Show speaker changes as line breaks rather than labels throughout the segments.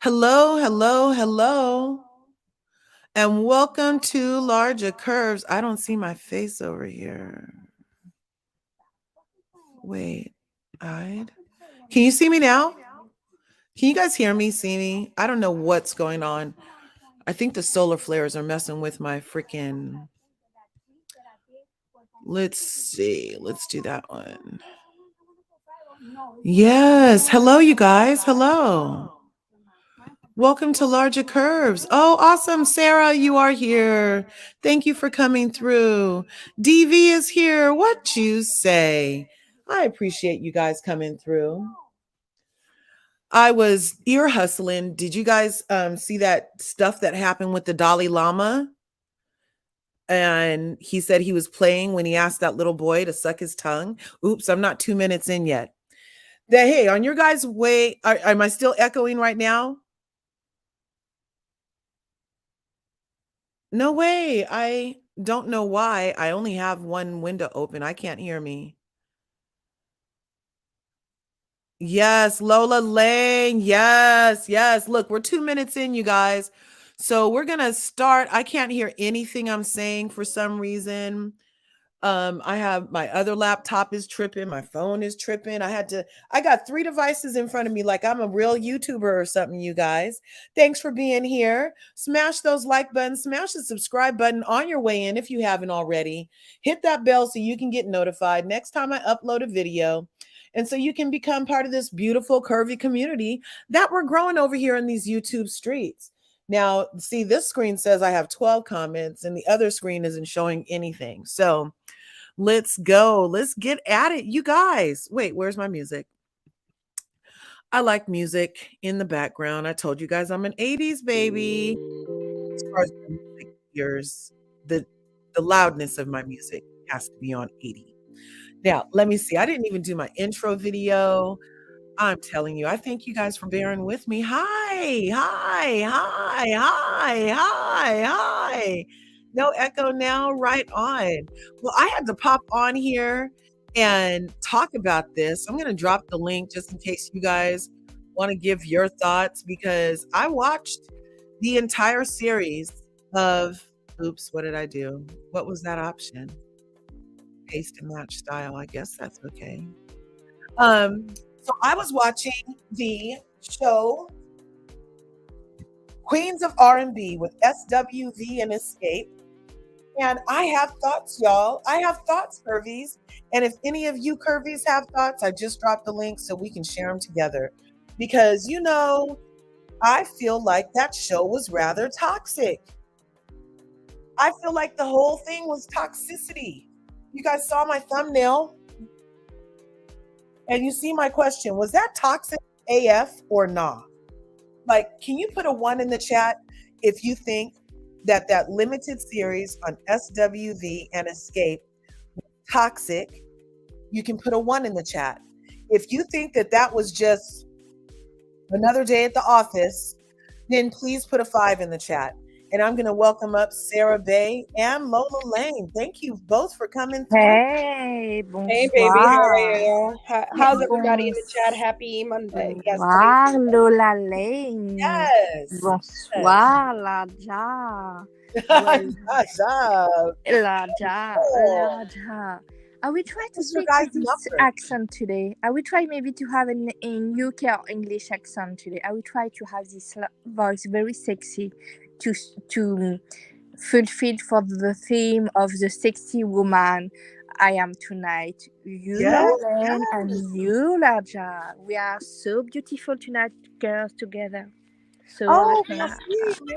Hello, hello, hello. And welcome to LRGA Curves. I don't see my face over here. Wait, hide. Can you see me now? Can you guys hear me, see me? I don't know what's going on. I think the solar flares are messing with my freaking... Let's see. Let's do that one. Yes. Hello, you guys. Hello. Welcome to LRGA Curves. Oh, awesome. Sarah, you are here. Thank you for coming through. DV is here. What you say? I appreciate you guys coming through. I was ear hustling. Did you guys see that stuff that happened with the Dalai Lama? And he said he was playing when he asked that little boy to suck his tongue. Oops, I'm not 2 minutes in yet. Hey, on your guys' way, am I still echoing right now? No way. I don't know why. I only have one window open. I can't hear me. Yes, Lola Lane. Yes, yes. Look, we're 2 minutes in, you guys. So we're going to start. I can't hear anything I'm saying for some reason. I have my other laptop is tripping. My phone is tripping. I got 3 devices in front of me like I'm a real YouTuber or something, you guys. Thanks for being here. Smash those like buttons, smash the subscribe button on your way in if you haven't already. Hit that bell so you can get notified next time I upload a video. And so you can become part of this beautiful curvy community that we're growing over here in these YouTube streets. Now, see, this screen says I have 12 comments and the other screen isn't showing anything. So let's go. Let's get at it, you guys. Wait, where's my music? I like music in the background. I told you guys I'm an 80s baby. As far as my music ears, the loudness of my music has to be on 80. Now, let me see. I didn't even do my intro video. I'm telling you, I thank you guys for bearing with me. Hi, hi, hi, hi, hi, hi. No echo now, right on. Well, I had to pop on here and talk about this. I'm going to drop the link just in case you guys want to give your thoughts, because I watched the entire series of, oops, what did I do? What was that option? Paste and match style. I guess that's okay. So I was watching the show Queens of R&B with SWV and Xscape. And I have thoughts, y'all. I have thoughts, Curvies. And if any of you Curvies have thoughts, I just dropped the link so we can share them together. Because, you know, I feel like that show was rather toxic. I feel like the whole thing was toxicity. You guys saw my thumbnail. And you see my question, was that toxic AF or not? Like, can you put a 1 in the chat if you think that that limited series on SWV and Xscape was toxic? You can put a 1 in the chat. If you think that that was just another day at the office, then please put a 5 in the chat. And I'm going to welcome up Sarah Bay and Lola Lane. Thank you both for coming through.
Hey, bonsoir.
Hey, baby, how are you? How's everybody in the chat? Happy Monday. Yes,
bonsoir, Lola Lane.
Yes.
Bonsoir, LRGA. LRGA. I will try to speak with this accent today. I will try maybe to have an UK or English accent today. I will try to have this voice very sexy to fulfill for the theme of the sexy woman I am tonight. You, Lola, and you, LRGA. We are so beautiful tonight, girls, together. So
we'll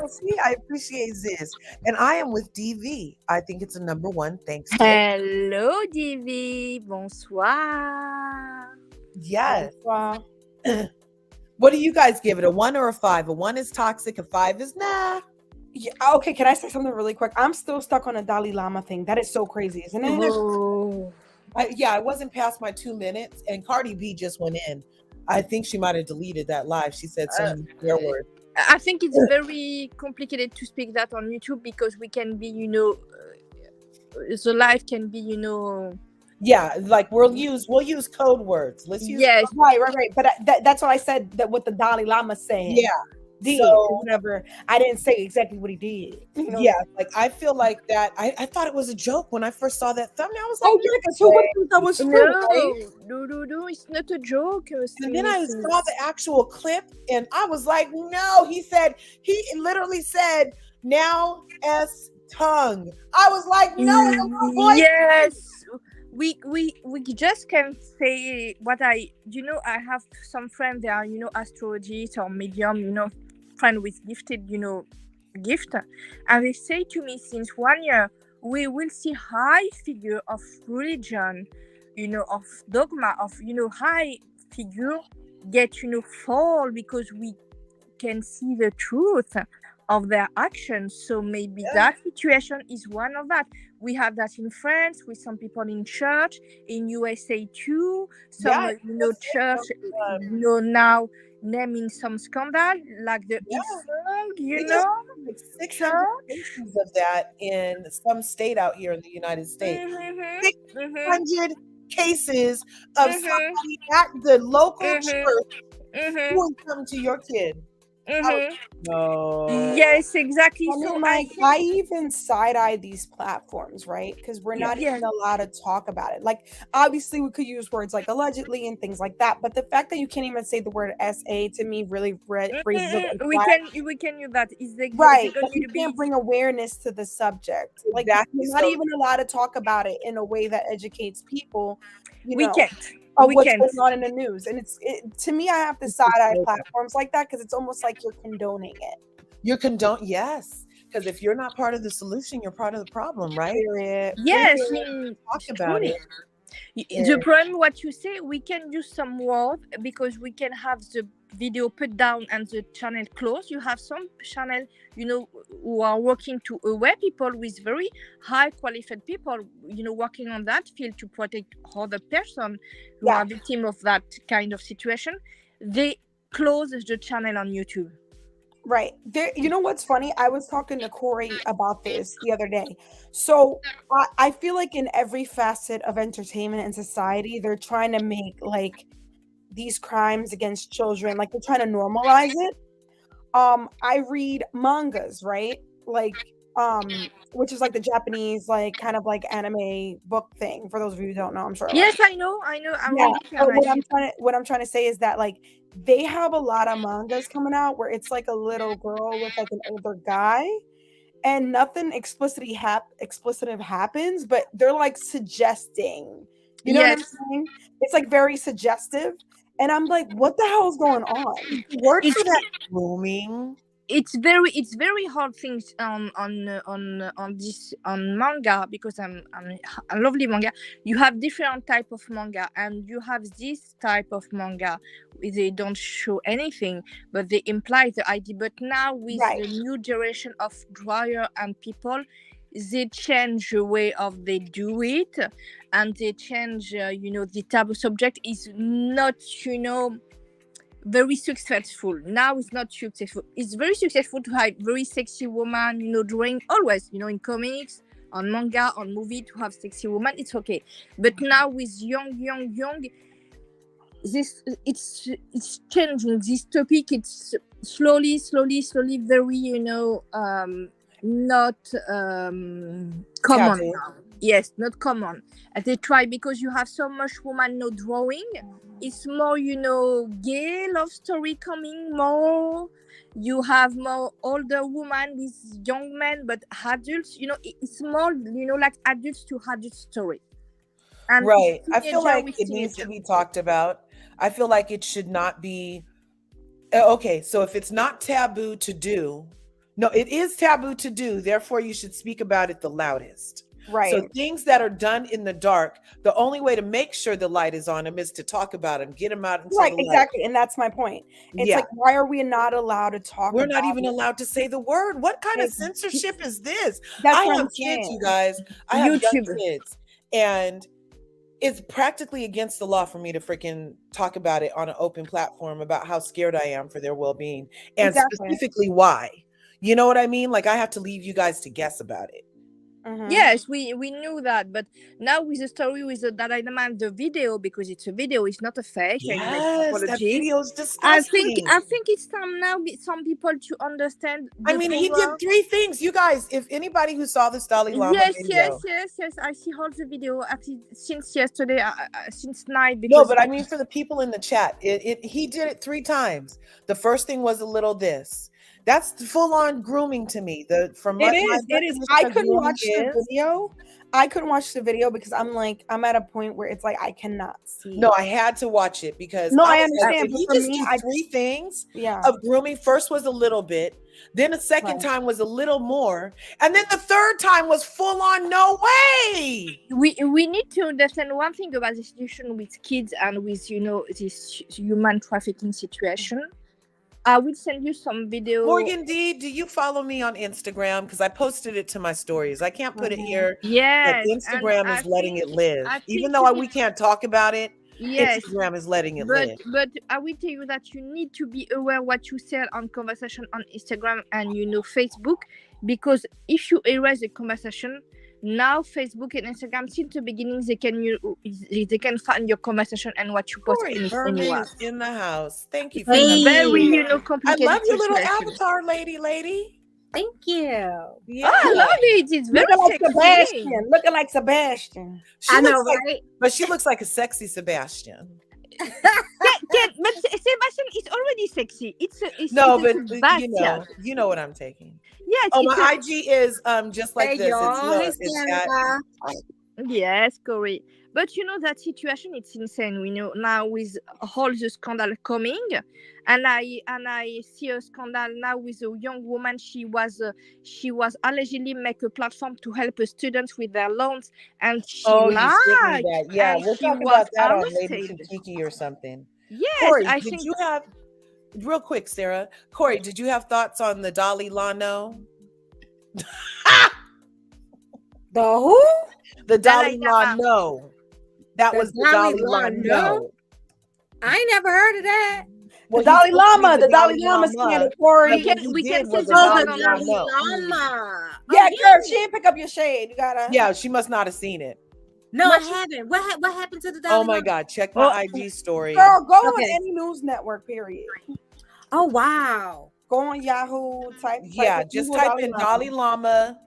see. I appreciate this. And I am with DV. I think it's a number 1. Thanks.
Hello, DV. Bonsoir.
Yes. Bonsoir. What do you guys give it? A 1 or a 5? A 1 is toxic. A 5 is nah.
Yeah, okay, can I say something really quick? I'm still stuck on a Dalai Lama thing. That is so crazy, isn't it?
Oh.
I wasn't past my 2 minutes, and Cardi B just went in. I think she might have deleted that live. She said so many swear words.
I think it's very complicated to speak that on YouTube, because we can be, the live can be,
Yeah, like we'll use code words. Let's use
Yes.
Right. But that's what I said, that what the Dalai Lama said.
yeah.
Did
So
whatever. I didn't say exactly what he did. You know.
yeah, like I feel like that. I thought it was a joke when I first saw that thumbnail. I was like,
Oh yeah, because who would think that was true, right?
No, it's not a joke.
and then I saw the actual clip and I was like, no, he literally said, now S tongue. I was like, no, in a low voice.
Yes, we just can say what I have some friends, they are astrologists or medium, friend with gifted gift, and they say to me, since 1 year we will see high figure of religion, of dogma, of high figure get fall, because we can see the truth of their actions. So maybe that situation is one of that. We have that in France with some people in church, in USA too. Some church now naming some scandal like the
Like 600 cases of that in some state out here in the United States. 600 cases of somebody at the local church doing something to your kid. No.
Yes, exactly.
I mean,
So
I even side-eye these platforms, right? Because we're not even allowed to talk about it. Like, obviously, we could use words like allegedly and things like that, but the fact that you can't even say the word SA to me really raises a
we can use that. Is the
right? But you can't bring awareness to the subject. Like, you're not even allowed to talk about it in a way that educates people.
We can't.
Of what's going on in the news. And to me, I have to side-eye platforms like that because it's almost like you're condoning it.
Yes. Because if you're not part of the solution, you're part of the problem, right?
Yes.
Talk about it.
The problem, what you say, we can use some words because we can have the video put down and the channel closed. You have some channel, who are working to aware people with very high qualified people, working on that field to protect other person who are victim of that kind of situation. They close the channel on YouTube.
Right. There, you know what's funny? I was talking to Corey about this the other day. So I feel like in every facet of entertainment and society, they're trying to make like these crimes against children, like they're trying to normalize it. I read mangas, right? Like, which is like the Japanese, like kind of like anime book thing. For those of you who don't know, I'm sure.
Yes, I know.
What I'm trying to say is that like they have a lot of mangas coming out where it's like a little girl with like an older guy, and nothing explicit happens, but they're like suggesting. You know what I'm saying? It's like very suggestive. And I'm like, what the hell is going on?
Word for that grooming.
It's very hard things on manga, because I'm a lovely manga. You have different type of manga, and you have this type of manga. They don't show anything, but they imply the idea. But now with the new generation of drawer and people, they change the way of they do it, and they change. The taboo subject is not very successful. Now it's not successful. It's very successful to have very sexy woman, drawing always, in comics, on manga, on movie, to have sexy woman. It's okay. But now with young, this it's changing. This topic, it's slowly, very, not common now. Yes, not common. And they try, because you have so much woman no drawing. It's more, gay love story coming more. You have more older woman with young men, but adults, it's more, like adults to adult story. And
right. I feel like it needs to be talked about. I feel like it should not be. Okay, so if it's not taboo to do, no, it is taboo to do. Therefore, you should speak about it the loudest.
Right.
So things that are done in the dark, the only way to make sure the light is on them is to talk about them, get them out into the light.
Exactly. And that's my point. It's like, why are we not allowed to talk
We're
about
not even allowed to say the word. What kind of censorship is this?
That's
I have kids, you guys. I have young kids. And it's practically against the law for me to freaking talk about it on an open platform about how scared I am for their well-being. And specifically why. You know what I mean? Like, I have to leave you guys to guess about it.
Yes, we knew that, but now with the story with the Dalai Lama and the video, because it's a video, it's not a fake.
Yes, that
Apology.
video is disgusting.
I think it's time now some people to understand.
I mean, he did 3 things. You guys, if anybody who saw this Dalai Lama video,
yes. I see all the video since yesterday, since night.
No, but I mean for the people in the chat, he did it 3 times. The first thing was a little this. That's full on grooming to me.
It is. I couldn't watch the video. I couldn't watch the video because I'm at a point where it's like I cannot see.
No, I had to watch it because
I understand.
He just did 3 things of grooming. First was a little bit, then the second time was a little more, and then the third time was full on. No way.
We need to understand one thing about the situation with kids and with this human trafficking situation. I will send you some video.
Morgan D, do you follow me on Instagram? Because I posted it to my stories. I can't put it here.
Yes.
But Instagram is letting it live. Even though we can't talk about it, Instagram is letting it live.
But I will tell you that you need to be aware what you say on conversation on Instagram and Facebook, because if you erase a conversation, now Facebook and Instagram since the beginning they can find your conversation and what you post anywhere.
In the house. Thank you for
that. Very complicated.
I love your little avatar, lady.
Thank you.
Yeah.
I love it. It's very
looking like Sebastian.
I know, right?
But she looks like a sexy Sebastian.
But Sebastian is already sexy.
You know what I'm taking.
Yes.
Oh, my IG is just like this.
Yes, Corey. But that situation, it's insane. We know now with all the scandal coming, and I see a scandal now with a young woman. She was allegedly make a platform to help students with their loans, and she lied.
Yeah, we'll talk about that on maybe Kiki or something.
Yes,
Corey, did you have real quick, Sarah? Corey, did you have thoughts on the Dalai Lama?
The who?
The Dalai Lama. That was the Dalai Lama.
I ain't never heard of that.
The Dalai Lama. The Dalai Lama scandal, Corey.
We can say
the Dalai Lama.
Yeah, girl, she didn't pick up your shade. You gotta.
Yeah, she must not have seen it.
No, I haven't. What happened to the Dalai Lama?
Oh my God, check my IG story.
Girl, go on any news network, period.
Oh, wow.
Go on Yahoo,
just type in Dalai Lama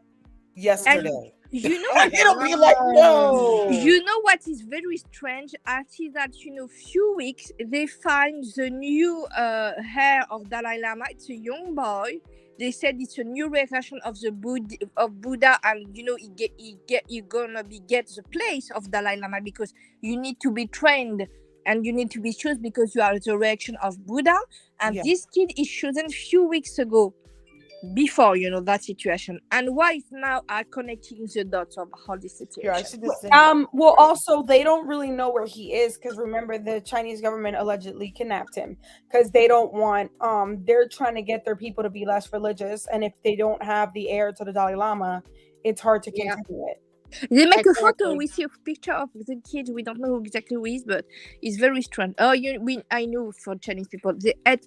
yesterday.
And
it'll be like, no.
You know what is very strange? I see that few weeks they find the new hair of Dalai Lama. It's a young boy. They said it's a new recreation of the Buddha, and you're gonna get the place of Dalai Lama because you need to be trained and you need to be chosen because you are the reaction of Buddha. And this kid is chosen few weeks ago, before that situation. And why now are connecting the dots of all this situation?
Well, also they don't really know where he is because remember the Chinese government allegedly kidnapped him because they don't want they're trying to get their people to be less religious, and if they don't have the heir to the Dalai Lama, it's hard to continue it.
They make a photo. We see a picture of the kid. We don't know exactly who he is, but it's very strange. I know for Chinese people, they hate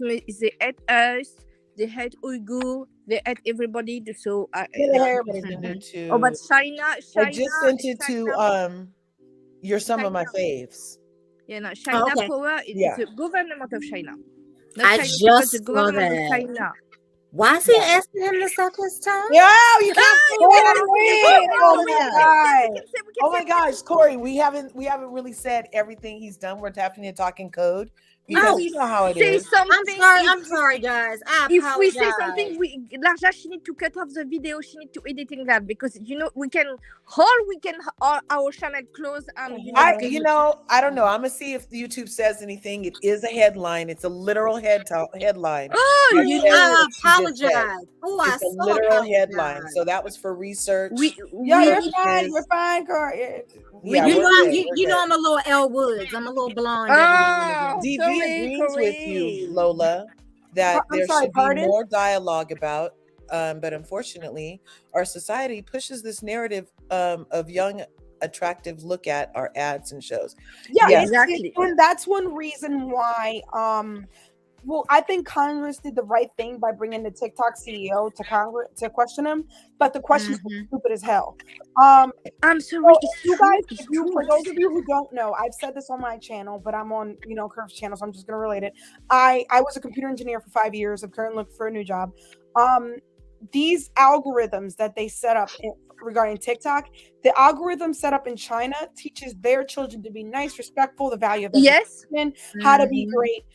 us. They hate Uyghur. They hate everybody. So
too.
Oh, but China.
I just sent it to you're some of my faves.
Yeah, no, China power is the government of China.
I just saw that.
China.
Why is he asking him to suck his tongue?
Yeah, you can't. Oh my gosh, Corey, we haven't really said everything he's done. We're having to talk in code. Because you know how it is.
I'm sorry, guys.
If we say something, Larja, she need to cut off the video. She need to editing that because we can our channel close and
I don't know. I'm gonna see if YouTube says anything. It is a headline. It's a literal headline.
Oh, I apologize. Oh,
it's a literal headline. So that was for research.
You're fine. You're fine, girl.
You know I'm a little Elle Woods. I'm a little blonde.
DV agrees with you, Lola, that there should be more dialogue about, but unfortunately, our society pushes this narrative of young, attractive look at our ads and shows.
Yeah, exactly. And that's one reason why well, I think Congress did the right thing by bringing the TikTok CEO to Congress to question him, but the questions were stupid as hell.
I'm sorry,
So
it's
you
true.
guys,
It's
if you,
true.
for those of you who don't know, I've said this on my channel, but I'm on, Curves channel, so I'm just gonna relate it. I was a computer engineer for 5 years. I'm currently looking for a new job. These algorithms that they set up regarding TikTok, the algorithm set up in China teaches their children to be nice, respectful, the value of
Yes.
education, how to be great.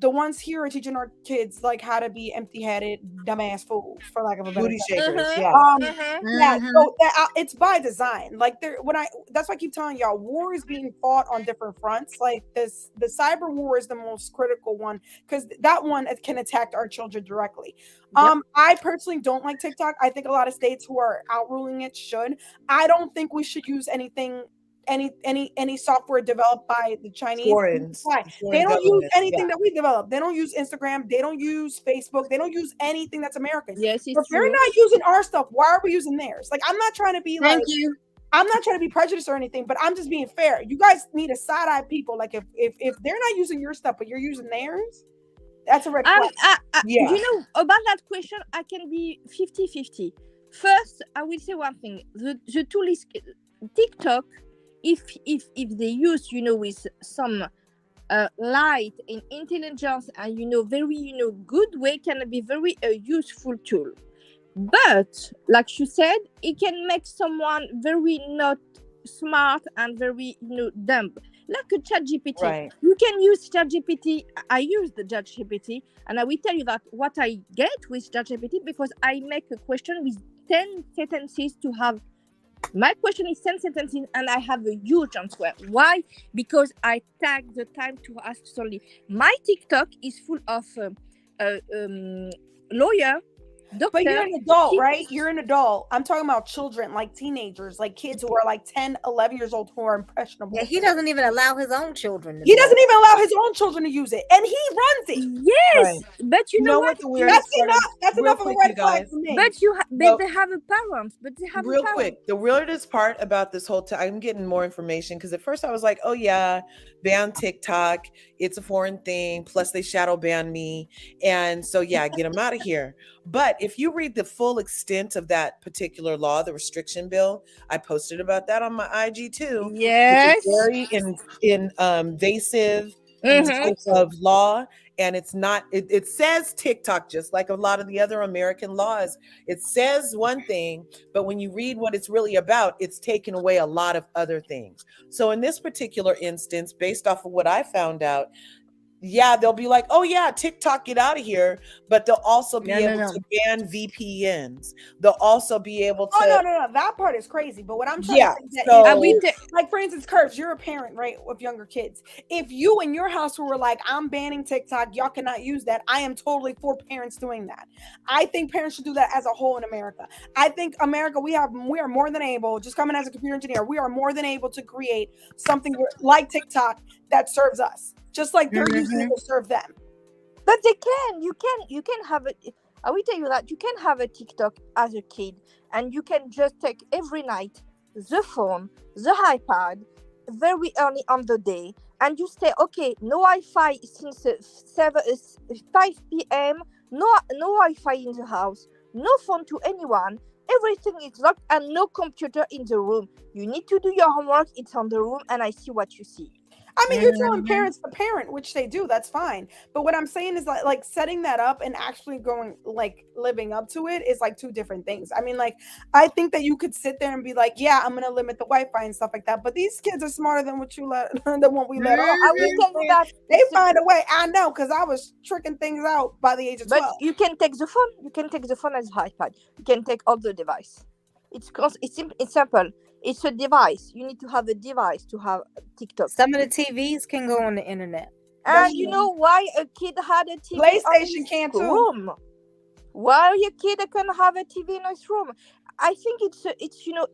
The ones here are teaching our kids like how to be empty-headed, dumbass fools, for lack of a better
Booty
term.
shakers.
Mhm.
Yeah.
Yeah, so it's by design. Like that's why I keep telling y'all, war is being fought on different fronts. Like the cyber war is the most critical one because that one can attack our children directly. I personally don't like TikTok. I think a lot of states who are outruling it should. I don't think we should use anything. Any software developed by the Chinese.
Foreigns.
Why? They don't use anything that we develop. They don't use Instagram. They don't use Facebook. They don't use anything that's American.
Yes,
If
it's
they're
true.
not using our stuff, why are we using theirs? Like, I'm not trying to be
Thank you.
I'm not trying to be prejudiced or anything, but I'm just being fair. You guys need to side eye people. Like, if they're not using your stuff, but you're using theirs, that's a red flag.
Yeah.
You know, about that question, I can be 50-50. First, I will say one thing. The tool is TikTok. If they use, with some light and intelligence and very good way, can be very useful tool. But like you said, it can make someone very not smart and very dumb, like a ChatGPT.
Right.
You can use ChatGPT. I use the ChatGPT, and I will tell you that what I get with ChatGPT, because I make a question with 10 sentences to have. My question is 10 sentences and I have a huge answer. Why? Because I take the time to ask solely. My TikTok is full of lawyer, doctor.
But you're an adult, right? You're an adult. I'm talking about children, like teenagers, like kids who are like 10, 11 years old who are impressionable.
Yeah, he doesn't even allow his own children.
He doesn't even allow his own children to use it, and he runs it.
Yes,
Right.
but you know what?
The weirdest
That's enough. That's
real
enough of a
quick,
red
you
flag
guys.
for me.
But they have a parent. But they have
Real
a parent.
quick, the weirdest part about this whole time, I'm getting more information because at first I was like, oh yeah, ban TikTok. It's a foreign thing. Plus they shadow ban me. And so, yeah, get them out of here. But if you read the full extent of that particular law, the restriction bill, I posted about that on my IG too.
Yes.
It's very invasive type of law. And it's not, it says TikTok, just like a lot of the other American laws. It says one thing, but when you read what it's really about, it's taken away a lot of other things. So in this particular instance, based off of what I found out, yeah, they'll be like, oh yeah, TikTok, get out of here. But they'll also be able to ban VPNs. They'll also be able to.
Oh, no. That part is crazy. But what I'm trying to say is that like, for instance, Curves, you're a parent, right, of younger kids. If you in your house were like, I'm banning TikTok, y'all cannot use that, I am totally for parents doing that. I think parents should do that as a whole in America. I think America, we are more than able, just coming as a computer engineer, we are more than able to create something like TikTok that serves us. Just like they're using it to serve them.
But they can. You can have it. I will tell you that you can have a TikTok as a kid, and you can just take every night the phone, the iPad, very early on the day, and you say, okay, no Wi-Fi since 5 p.m. No Wi-Fi in the house. No phone to anyone. Everything is locked and no computer in the room. You need to do your homework. It's on the room, and I see what you see.
I mean, you're telling parents to parent, which they do. That's fine. But what I'm saying is like setting that up and actually going, like, living up to it is like two different things. I mean, like, I think that you could sit there and be like, yeah, I'm going to limit the Wi-Fi and stuff like that. But these kids are smarter than what we let off. I will tell you that they find a way. I know, because I was tricking things out by the age of 12.
But you can take the phone. You can take the phone as an iPad. You can take all the device. It's simple. It's a device. You need to have a device to have TikTok.
Some of the TVs can go on the internet.
And you know why a kid had a TV
PlayStation can too.
Room? Why a kid can have a TV in his room? I think it's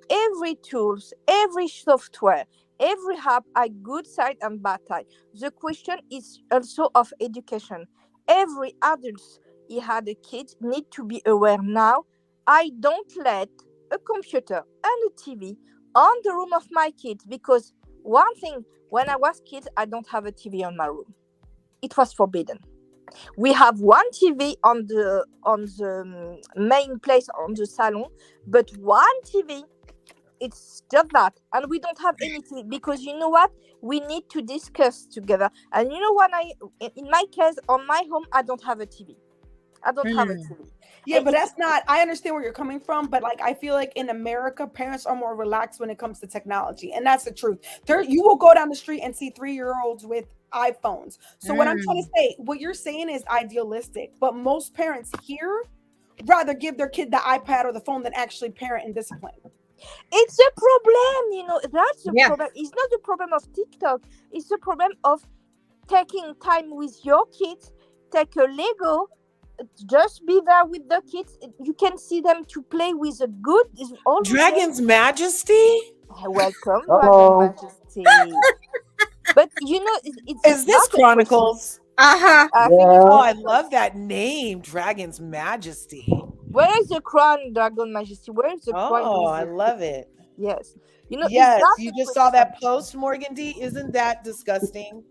every tools, every software, every app are good side and bad side. The question is also of education. Every adult he had a kid need to be aware now. I don't let a computer and a TV on the room of my kids, because one thing, when I was kid, I don't have a TV on my room. It was forbidden. We have one TV on the main place on the salon, but one TV. It's just that, and we don't have anything because you know what? We need to discuss together. And you know what? In my case, on my home, I don't have a TV. I don't have a TV.
Yeah, but that's not. I understand where you're coming from, but like I feel like in America, parents are more relaxed when it comes to technology, and that's the truth. You will go down the street and see 3-year-olds with iPhones. So what I'm trying to say, what you're saying is idealistic, but most parents here rather give their kid the iPad or the phone than actually parent and discipline.
It's a problem, that's the problem. It's not the problem of TikTok. It's the problem of taking time with your kids. Take a Lego, just be there with the kids. You can see them to play with a good
Dragon's Majesty.
Welcome, Dragon Majesty. But it's
is this Chronicles? Oh, I love that name, Dragon's Majesty.
Where is the crown, Dragon Majesty? Where is the crown?
Oh, I love it.
Yes.
Yes, you just saw that post, Morgan D. Isn't that disgusting?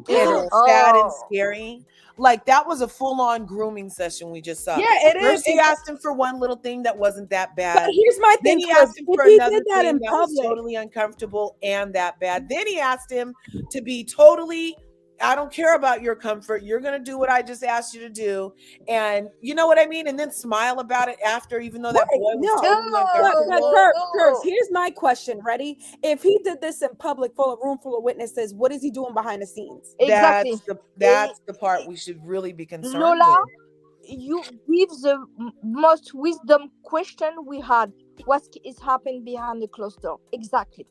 It's sad and scary. Like that was a full-on grooming session we just saw.
Yeah, it
First
is.
he asked him for one little thing that wasn't that bad.
But here's my thing.
Then he asked him for another thing that was
public,
totally uncomfortable and that bad. Then he asked him to be totally, I don't care about your comfort. You're going to do what I just asked you to do. And you know what I mean? And then smile about it after, even though that boy was totally uncomfortable.
Curves, here's my question. Ready? If he did this in public, room full of witnesses, what is he doing behind the scenes?
Exactly.
That's the part we should really be concerned
Lola,
with.
You give the most wisdom question we had. What is happening behind the closed door? Exactly.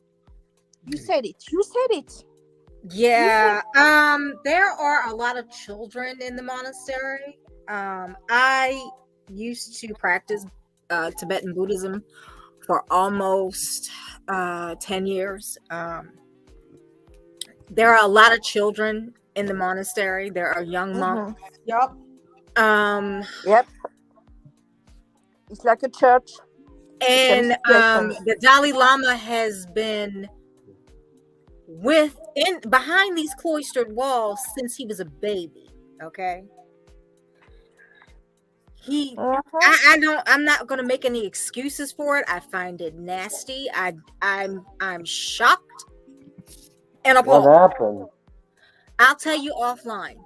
You said it.
Yeah, there are a lot of children in the monastery. I used to practice Tibetan Buddhism for almost 10 years. There are a lot of children in the monastery. There are young monks.
Yep.
Yep. It's like a church.
And the Dalai Lama has been behind these cloistered walls since he was a baby. Okay. I'm not going to make any excuses for it. I find it nasty. I'm shocked and appalled.
What happened?
I'll tell you offline.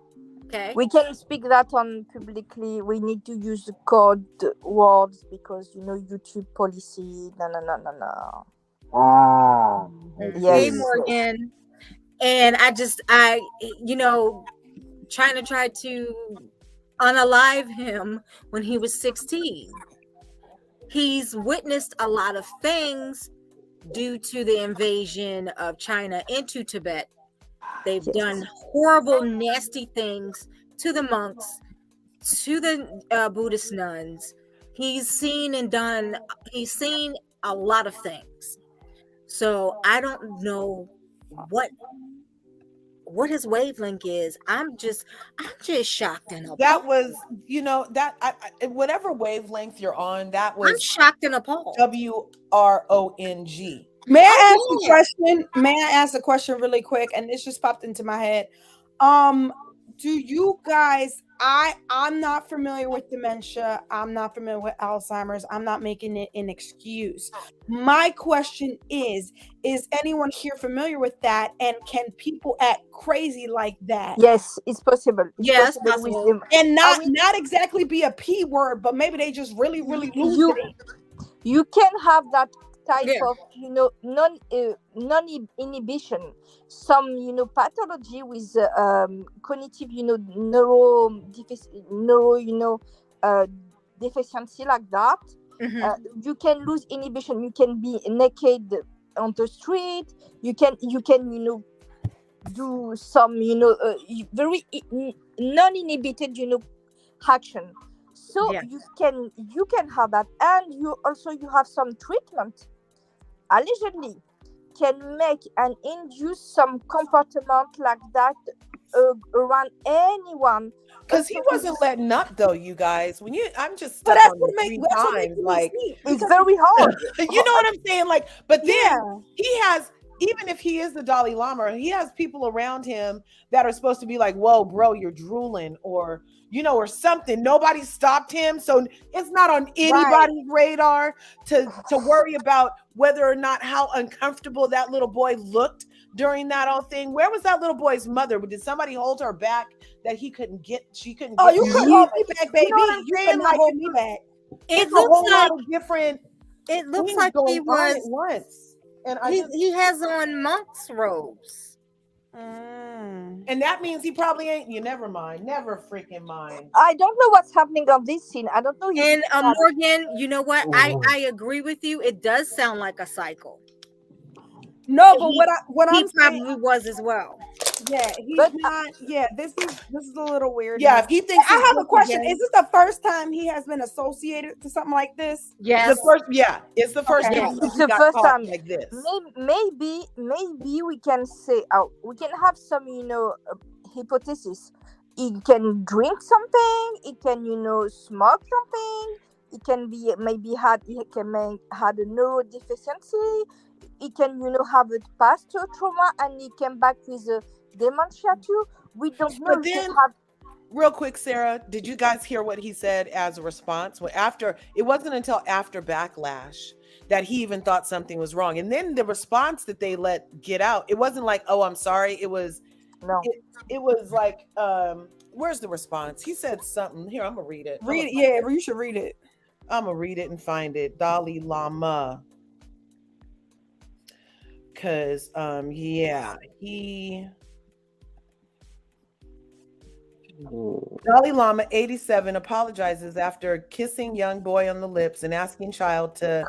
Okay.
We can speak that on publicly. We need to use the code words because YouTube policy. No.
Yes. Morgan. And I China tried to unalive him when he was 16. He's witnessed a lot of things due to the invasion of China into Tibet. They've done horrible, nasty things to the monks, to the Buddhist nuns. He's seen a lot of things. So I don't know what his wavelength is. I'm just shocked and appalled.
That was, whatever wavelength you're on, that was.
I'm shocked and appalled.
WRONG.
May I ask a question? May I ask a question really quick? And this just popped into my head. Do you guys? I'm not familiar with dementia. I'm not familiar with Alzheimer's. I'm not making it an excuse. My question is anyone here familiar with that? And can people act crazy like that?
Yes, it's possible.
Yes, possible.
And not exactly be a P word, but maybe they just really, really lose it.
You can have that type of non-inhibition. Some pathology with cognitive deficiency like that. You can lose inhibition. You can be naked on the street. You can do some very non-inhibited action. So you can have that, and you have some treatment allegedly can make and induce some comportment like that around anyone.
Because he wasn't letting up, though, you guys. I'm just stuck on the 3 times. Like,
it's very hard.
You know what I'm saying? Like, but then he has even if he is the Dalai Lama, he has people around him that are supposed to be like, whoa, bro, you're drooling, or or something. Nobody stopped him. So it's not on anybody's radar to worry about whether or not how uncomfortable that little boy looked during that whole thing. Where was that little boy's mother? Did somebody hold her back that she couldn't get?
You couldn't hold me back, baby.
You know what I'm saying?
Like, hold me back.
It looks like
lot of different.
It looks like he was
at once, and
he has on monk's robes.
And that means he probably ain't. You never mind. Never freaking mind.
I don't know what's happening on this scene. I don't know.
And Morgan, you know what? I agree with you. It does sound like a cycle.
No, but what
he
I'm
probably
saying,
was as well.
Yeah, he's not. Yeah, this is a little weird.
Yeah, if he thinks.
I have a question. Is this the first time he has been associated to something like this?
Yes.
The first. Yeah, it's the first time.
It's the first time
like this.
Maybe we can say, we can have some, hypothesis. He can drink something. He can, smoke something. He can be maybe had a neurodeficiency. He can, have a past trauma, and he came back with a dementia too. We don't know.
But then, real quick, Sarah, did you guys hear what he said as a response? It wasn't until after Backlash that he even thought something was wrong. And then the response that they let get out, it wasn't like, oh, I'm sorry. It was, it was like, where's the response? He said something. Here, I'm going to read it.
Read it. Yeah, you should read it.
I'm going to read it and find it. Dalai Lama. Because, Dalai Lama 87 apologizes after kissing young boy on the lips and asking child to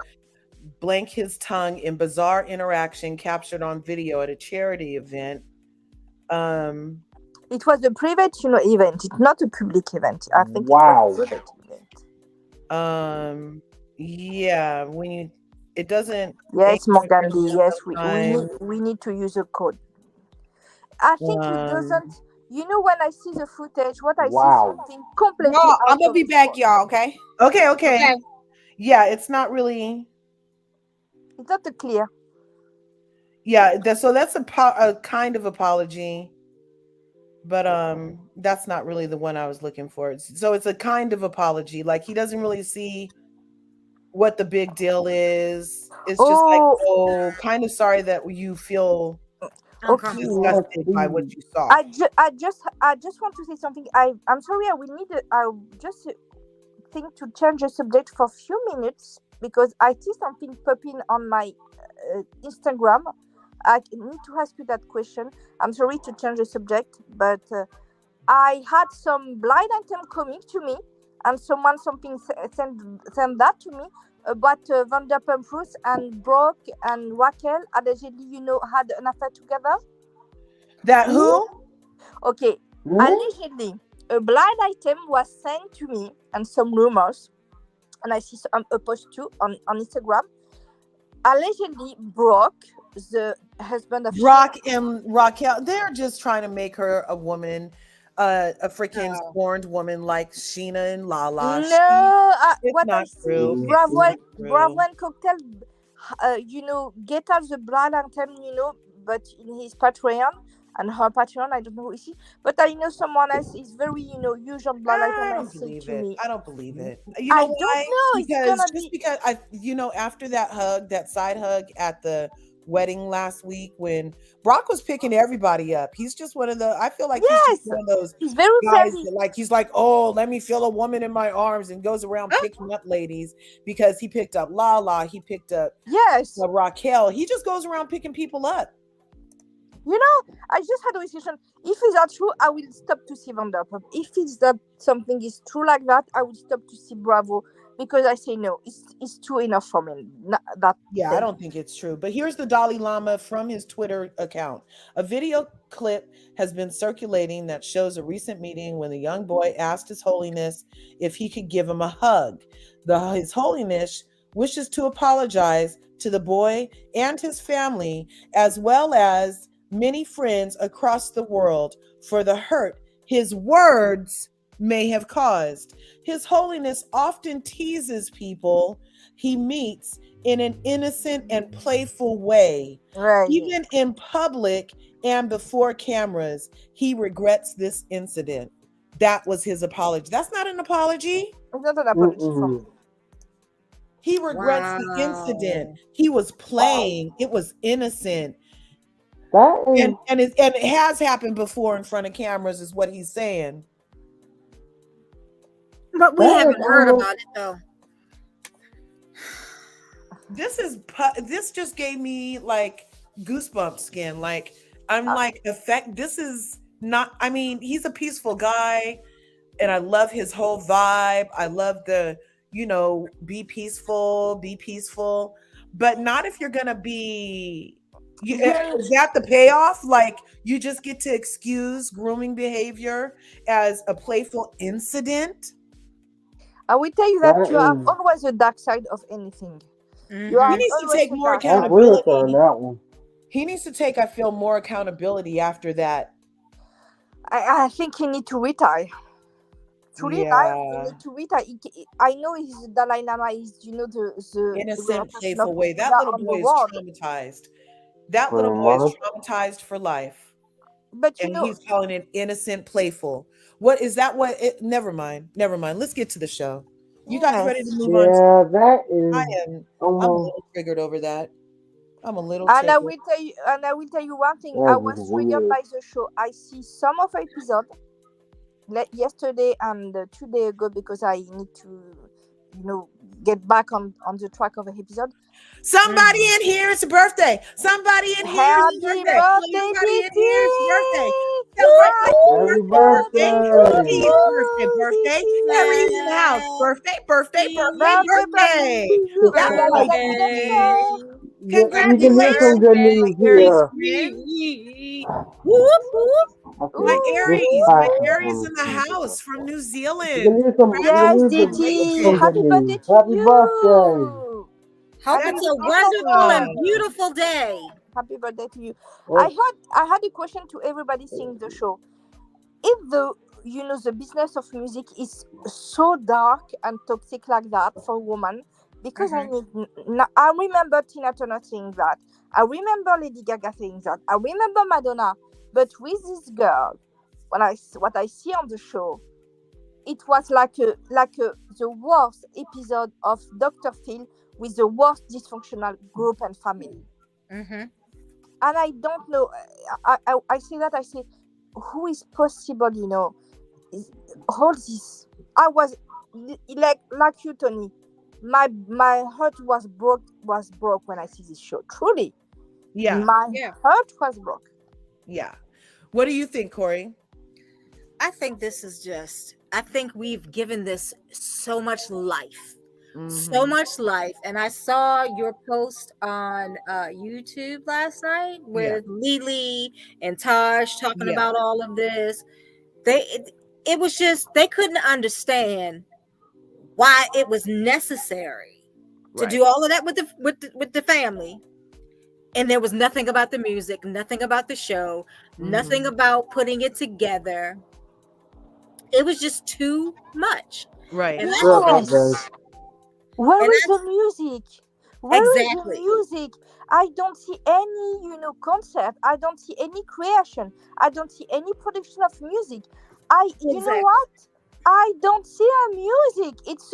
blank his tongue in bizarre interaction captured on video at a charity event.
It was a private, event. It's not a public event. I think.
Wow.
It was a private event.
Yeah, when it doesn't.
Yes, Morgandi. Yes, we need to use a code. I think it doesn't. When I see the footage, what I see something completely.
No, I'm gonna be back, y'all. Okay.
Okay. Yeah, it's not really.
It's not clear.
Yeah, so that's a kind of apology, but that's not really the one I was looking for. So it's a kind of apology. Like he doesn't really see what the big deal is. It's just like, kind of sorry that you feel disgusted by what you saw.
I just want to say something. I'm sorry. I will need. I just think to change the subject for a few minutes because I see something popping on my Instagram. I need to ask you that question. I'm sorry to change the subject, but I had some blind item coming to me, and someone sent that to me about Vanderpump Rules and Brooke and Raquel allegedly, had an affair together.
That who?
Okay, allegedly, a blind item was sent to me and some rumors, and I see a post too on Instagram. Allegedly, Brooke, the husband of
Brock and Raquel, they're just trying to make her a woman, a freaking scorned woman like Sheena and Lala.
No,
what I see,
Bravo and Cocktail, get out the blind item, but in his Patreon and her Patreon, I don't know who is he, but I know someone else is very, huge on blind item.
I don't believe it. I don't believe it.
I don't know.
Because after that side hug at the wedding last week when Brock was picking everybody up, he's just one of the. I feel like he's just one of those.
He's very
guys that, he's like, oh, let me feel a woman in my arms, and goes around picking up ladies because he picked up Lala, he picked up Raquel. He just goes around picking people up.
I just had a decision. If it's not true, I will stop to see Vanderpump. If it's that something is true like that, I will stop to see Bravo because I say no, it's true enough for me.
I don't think it's true. But here's the Dalai Lama from his Twitter account. A video clip has been circulating that shows a recent meeting when the young boy asked His Holiness if he could give him a hug. His Holiness wishes to apologize to the boy and his family, as well as many friends across the world, for the hurt his words may have caused. His Holiness often teases people he meets in an innocent and playful way.
Right.
Even in public and before cameras, he regrets this incident. That was his apology. That's not an apology.
It's not an apology from me.
He regrets the incident. He was playing. It was innocent. And it has happened before in front of cameras, is what he's saying.
But we haven't heard about it though.
This just gave me like goosebump skin. Like I'm like this is not, I mean, he's a peaceful guy and I love his whole vibe. I love the, be peaceful, but not if you're gonna be is that the payoff? Like you just get to excuse grooming behavior as a playful incident?
I will tell you that you have always a dark side of anything.
He needs to take more accountability on that one. He needs to take, I feel, more accountability after that.
I think he needs to retire. He need to retire. I know his Dalai Lama is, the
innocent, playful way. That little boy is traumatized. That little boy is traumatized for life.
But
he's calling it innocent, playful. What is that? Never mind. Let's get to the show. You guys ready to move on?
Yeah, that is.
I'm a little triggered over that. I'm a little.
And I will tell you one thing. I was triggered by the show. I see some of episode yesterday and 2 days ago because I need to, get back on the track of the episode.
Somebody in here, it's a birthday. Somebody in here, it's a birthday. Somebody in here, it's a birthday. Happy birthday. Everybody's in the house. Birthday. That's right. Congratulations. My Aries in the house from New Zealand.
Yes, Didi. Happy birthday to you.
Hope it's a wonderful and beautiful day.
Happy birthday to you. I had a question to everybody seeing the show. If the business of music is so dark and toxic like that for women, because I remember Tina Turner saying that. I remember Lady Gaga saying that. I remember Madonna. But with this girl, what I see on the show, it was like the worst episode of Dr. Phil with the worst dysfunctional group and family. And I don't know. I say that. I say, who is possible? All this. I was like you, Tony. My heart was broke when I see this show. Truly, my heart was broke.
Yeah. What do you think, Corey?
I think I think we've given this so much life. So much life. And I saw your post on YouTube last night with Lily and Taj talking about all of this. It was just, they couldn't understand why it was necessary to do all of that with the family. And there was nothing about the music, nothing about the show, nothing about putting it together. It was just too much.
Right.
And where is the music? Where is the music? I don't see any, concept. I don't see any creation. I don't see any production of music. You know what? I don't see a music. It's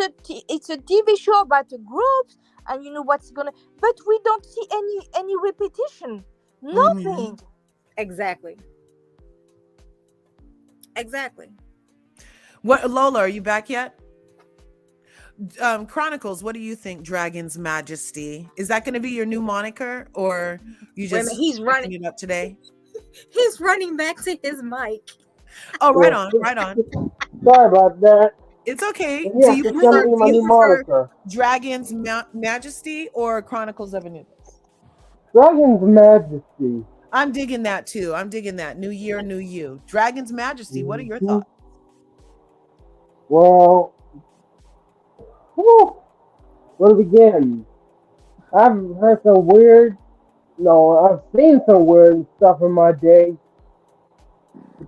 a TV show about the groups, and but we don't see any repetition. Nothing.
Exactly.
What, Lola, are you back yet? Chronicles, what do you think? Dragon's Majesty, is that going to be your new moniker, or you just
he's running
it up today?
He's running back to his mic.
Oh, right on.
Sorry about that.
It's okay.
Yeah,
do you prefer Dragon's Majesty or Chronicles of Anubis?
Dragon's Majesty.
I'm digging that too. New year, new you. Dragon's Majesty. What are your thoughts?
Well, where to begin? I've heard some weird, I've seen some weird stuff in my day.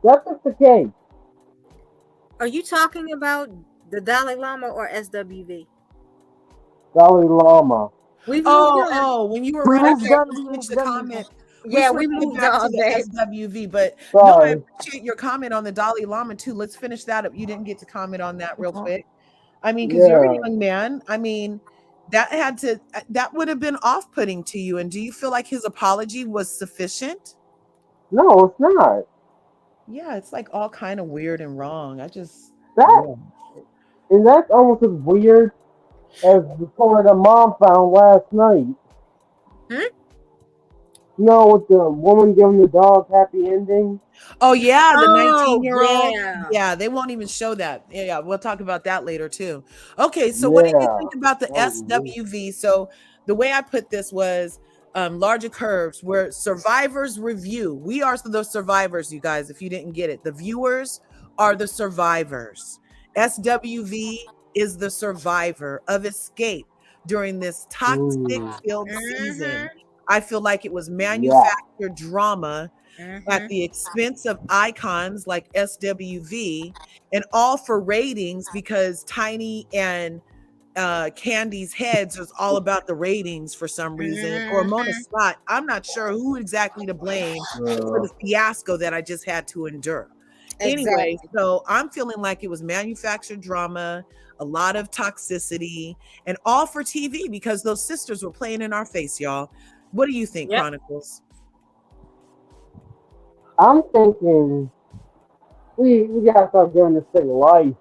That's just the case.
Are you talking about the Dalai Lama or SWV?
Dalai Lama.
We've moved on.
When you were
We
right
moved
there,
on.
you
We
switched
moved
the
on.
comment. We
Yeah, we
switched it
moved
back to
on,
the
babe.
SWV, but no, I
Sorry.
appreciate your comment on the Dalai Lama too. Let's finish that up. You didn't get to comment on that real
Mhm.
quick. I mean, because you're a
Yeah.
young man. I mean, that would have been off-putting to you. And do you feel like his apology was sufficient?
No, it's not.
Yeah, it's like all kind of weird and wrong.
That
Yeah.
and that's almost as weird as the story that mom found last night.
Hmm?
You know, with the woman giving the dog happy ending.
Oh yeah, the
Oh
19-year-old.
yeah.
Yeah, they won't even show that. Yeah, we'll talk about that later too. Okay, so what do you
Yeah.
think about the
That was weird.
SWV? So the way I put this was larger curves where survivors review. We are the survivors, you guys, if you didn't get it. The viewers are the survivors. SWV is the survivor of escape during this toxic
Ooh.
filled
Mm-hmm.
season. I feel like it was
Yeah.
manufactured drama at
Mm-hmm.
the expense of icons like SWV, and all for ratings because Tiny and Candy's heads is all about the ratings for some reason, or Mona
Mm-hmm.
Scott. I'm not sure who exactly to blame for
Uh,
the fiasco that I just had to endure. Anyway,
Exactly.
so I'm feeling like it was manufactured drama, a lot of toxicity, and all for TV because those sisters were playing in our face, y'all. What do you think,
Yep.
Chronicles?
I'm thinking we gotta start giving this thing life.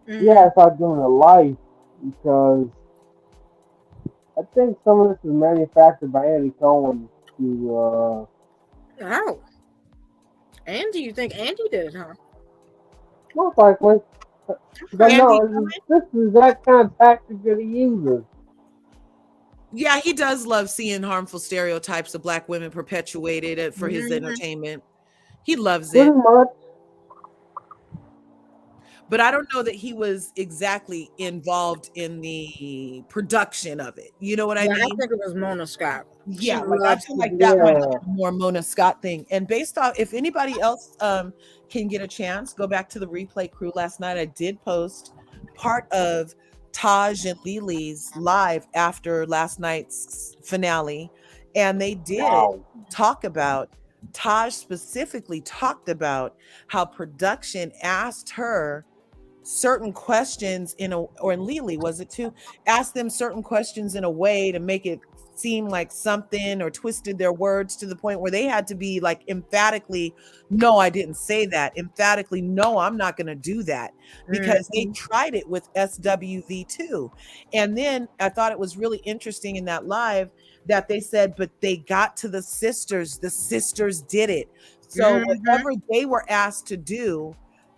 We
Mm-hmm.
gotta start giving it life because I think some of this is manufactured by Andy Cohen to
Oh. Andy, you think Andy did, huh?
most likely. But
Andy
no, this is that kind of tactic that he uses.
Yeah, he does love seeing harmful stereotypes of Black women perpetuated for his
Mm-hmm.
entertainment. He loves
Pretty
it.
much.
But I don't know that he was exactly involved in the production of it. You know what I
Yeah, I
mean?
think it was Mona Scott. She
Yeah, like I
loves
feel
to
like
do
that might
that.
have
Yeah.
been a more Mona Scott thing. And based off, if anybody else can get a chance, go back to the replay crew last night. I did post part of Taj and Lili's live after last night's finale, and they did
Wow.
talk about Taj specifically talked about how production asked her certain questions or in Lily was it too, asked them certain questions in a way to make it seem like something or twisted their words to the point where they had to be like emphatically, no, I didn't say that. Emphatically, no, I'm not going to do that because they
Mm-hmm.
tried it with SWV too. And then I thought it was really interesting in that live that they said, but they got to the sisters did it. So
Mm-hmm.
whatever they were asked to do,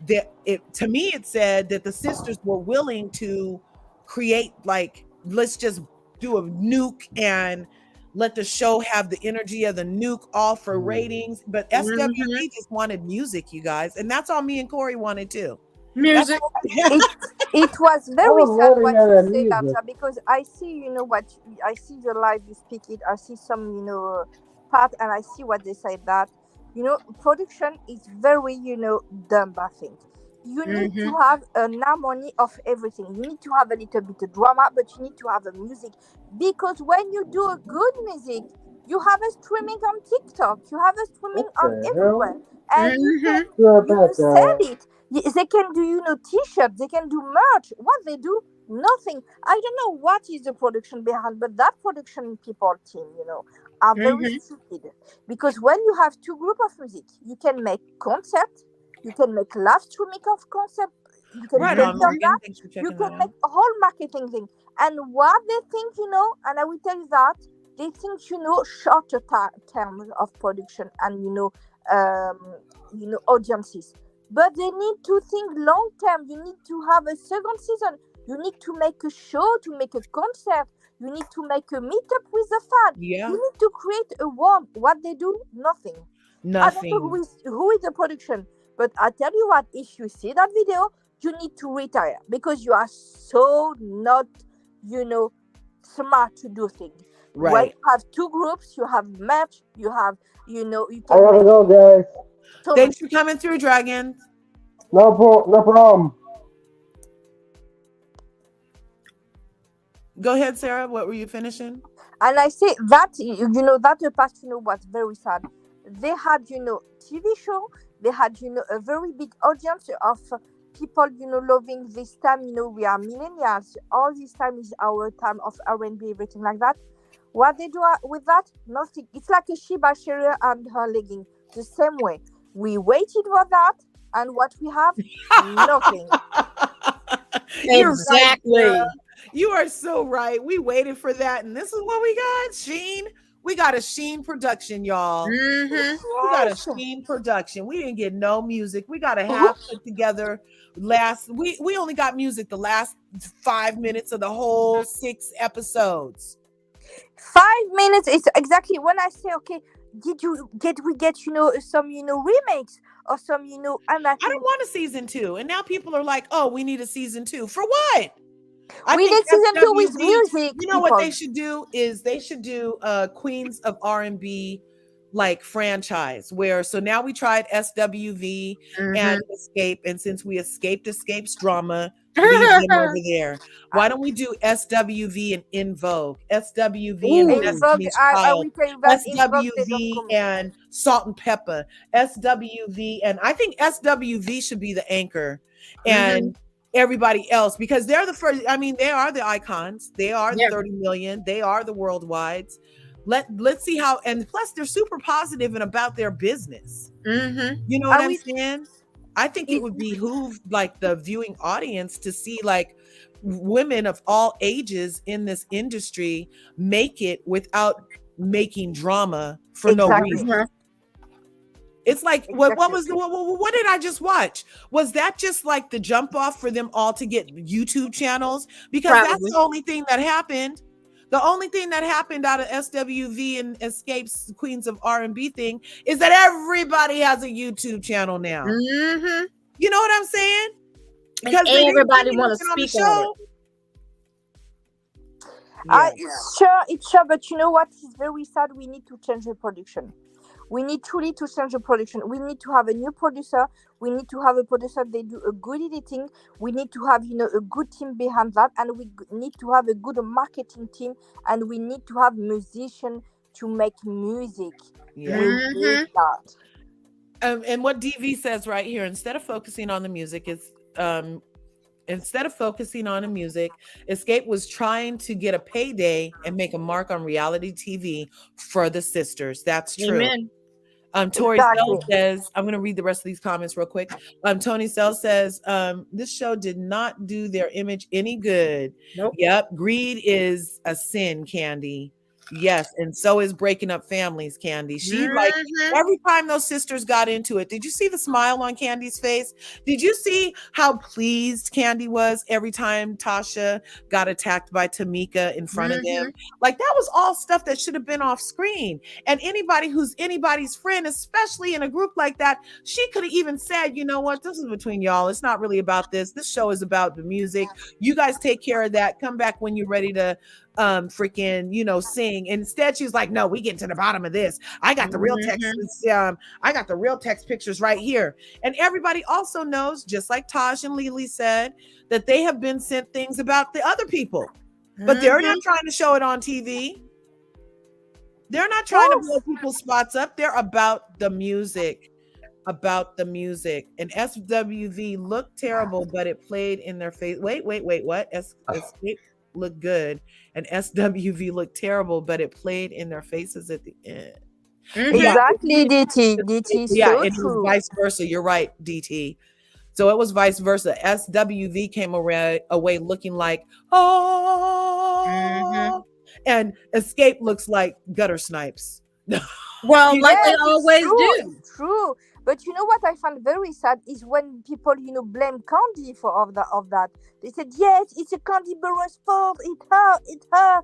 that it to me it said that the sisters were willing to create like let's just do a nuke and let the show have the energy of the nuke all for ratings, but
Mm-hmm.
SWV just wanted music, you guys, and that's all me and Corey wanted too. That's
Music.
all.
it it was
I
very
would
sad
rather
what
hear
you
that
said,
music.
Arja, because I see, what I see the live you speak it. I see some, part, and I see what they say that, production is very, dumb. I think you need
Mm-hmm.
to have an harmony of everything. You need to have a little bit of drama, but you need to have a music because when you do a good music, you have a streaming on TikTok, you have a streaming
What
on
the
everywhere,
hell?
and you
Mm-hmm.
can
Sure
you
about
sell
that.
it. They can do, t-shirts, they can do merch. What they do? Nothing. I don't know what is the production behind, but that production people team, are very
Mm-hmm.
stupid. Because when you have two group of music, you can make concept, you can make live streaming of concept, you can
Right
build
on,
on
Morgan.
that,
Thanks for
you
checking
can
that
make
out.
a whole marketing thing. And what they think, and I will tell you that, they think, shorter terms of production and, audiences. But they need to think long term. You need to have a second season. You need to make a show, to make a concert. You need to make a meetup with the fan. You
Yeah,
need to create a warm. What they do? Nothing. I don't know
nothing.
who is the production, but I tell you what, if you see that video, you need to retire because you are so not, smart to do things. When
Right.
you have two groups, you have match, you have, you
I
can
gotta
make
go, guys.
so much.
Thanks for coming through, Dragon.
No problem.
Go ahead, Sarah. What were you finishing?
And I say that that the past was very sad. They had TV show. They had a very big audience of people loving this time. We are millennials. All this time is our time of R&B, everything like that. What they do with that? Nothing. It's like a Sheba Sharia and her legging. The same way. We waited for that, and what we have? Nothing.
You're
Exactly.
right, Sarah. You are so right. We waited for that, and this is what we got. Sheen. We got a Sheen production, y'all.
Mm-hmm.
We got a Sheen production. We didn't get no music. We got a half put together we only got music the last 5 minutes of the whole 6 episodes.
5 minutes is exactly when I say, okay, we get some remakes or some and
I don't want a season 2, and now people are like, oh, we need a season 2 for what?
We need season 2 with music.
You know what they should do is they should do Queens of R&B like franchise where so now we tried SWV and Xscape, and since we escaped drama, leave them over there. Why don't we do SWV and In Vogue, SWV and Destiny's Child, SWV and Salt and Pepper, SWV, and I think SWV should be the anchor, and everybody else, because they're the first. I mean, they are the icons. They are the 30 million. They are the worldwides. Let's see how, and plus they're super positive and about their business. You know what I'm saying? I think it would behoove like the viewing audience to see like women of all ages in this industry make it without making drama for no reason. It's like what did I just watch? Was that just like the jump off for them all to get YouTube channels? Because that's the only thing that happened. The only thing that happened out of SWV and Xscape's Queens of R&B thing is that everybody has a YouTube channel now. You know what I'm saying?
Because everybody want to speak on it.
It's sure, but you know what is very sad? We need to change the production. We need truly to change the production. We need to have a new producer. We need to have a producer. They do a good editing. We need to have a good team behind that, and we need to have a good marketing team, and we need to have musicians to make music. We need that.
And what DV says right here, instead of focusing on the music, Xscape was trying to get a payday and make a mark on reality TV for the sisters. That's true.
Amen.
Tori Sell says, I'm going to read the rest of these comments real quick. Tony Sell says, this show did not do their image any good.
Nope.
Yep. Greed is a sin, Candy. Yes, and so is breaking up families, Candy. She like every time those sisters got into it. Did you see the smile on Candy's face? Did you see how pleased Candy was every time Tasha got attacked by Tamika in front of them? Like that was all stuff that should have been off screen. And anybody who's anybody's friend, especially in a group like that, she could have even said, you know what, this is between y'all. It's not really about this. This show is about the music. You guys take care of that. Come back when you're ready to freaking sing. Instead she's like, no, we get to the bottom of this. I got the real text. I got the real text pictures right here. And everybody also knows, just like Taj and Lily said, that they have been sent things about the other people, but they're not trying to show it on TV. They're not trying to blow people's spots up. They're about the music. And SWV looked terrible, but it played in their face. Wait, what? Xscape looked good, and SWV looked terrible, but it played in their faces at the end.
Exactly, DT.
Yeah,
so
it was vice versa. You're right, DT. So it was vice versa. SWV came away looking like and Xscape looks like gutter snipes.
Well, like they always do.
True. But you know what I find very sad is when people, blame Candy for of that. They said, yes, it's a Candy Burroughs fault. It's her.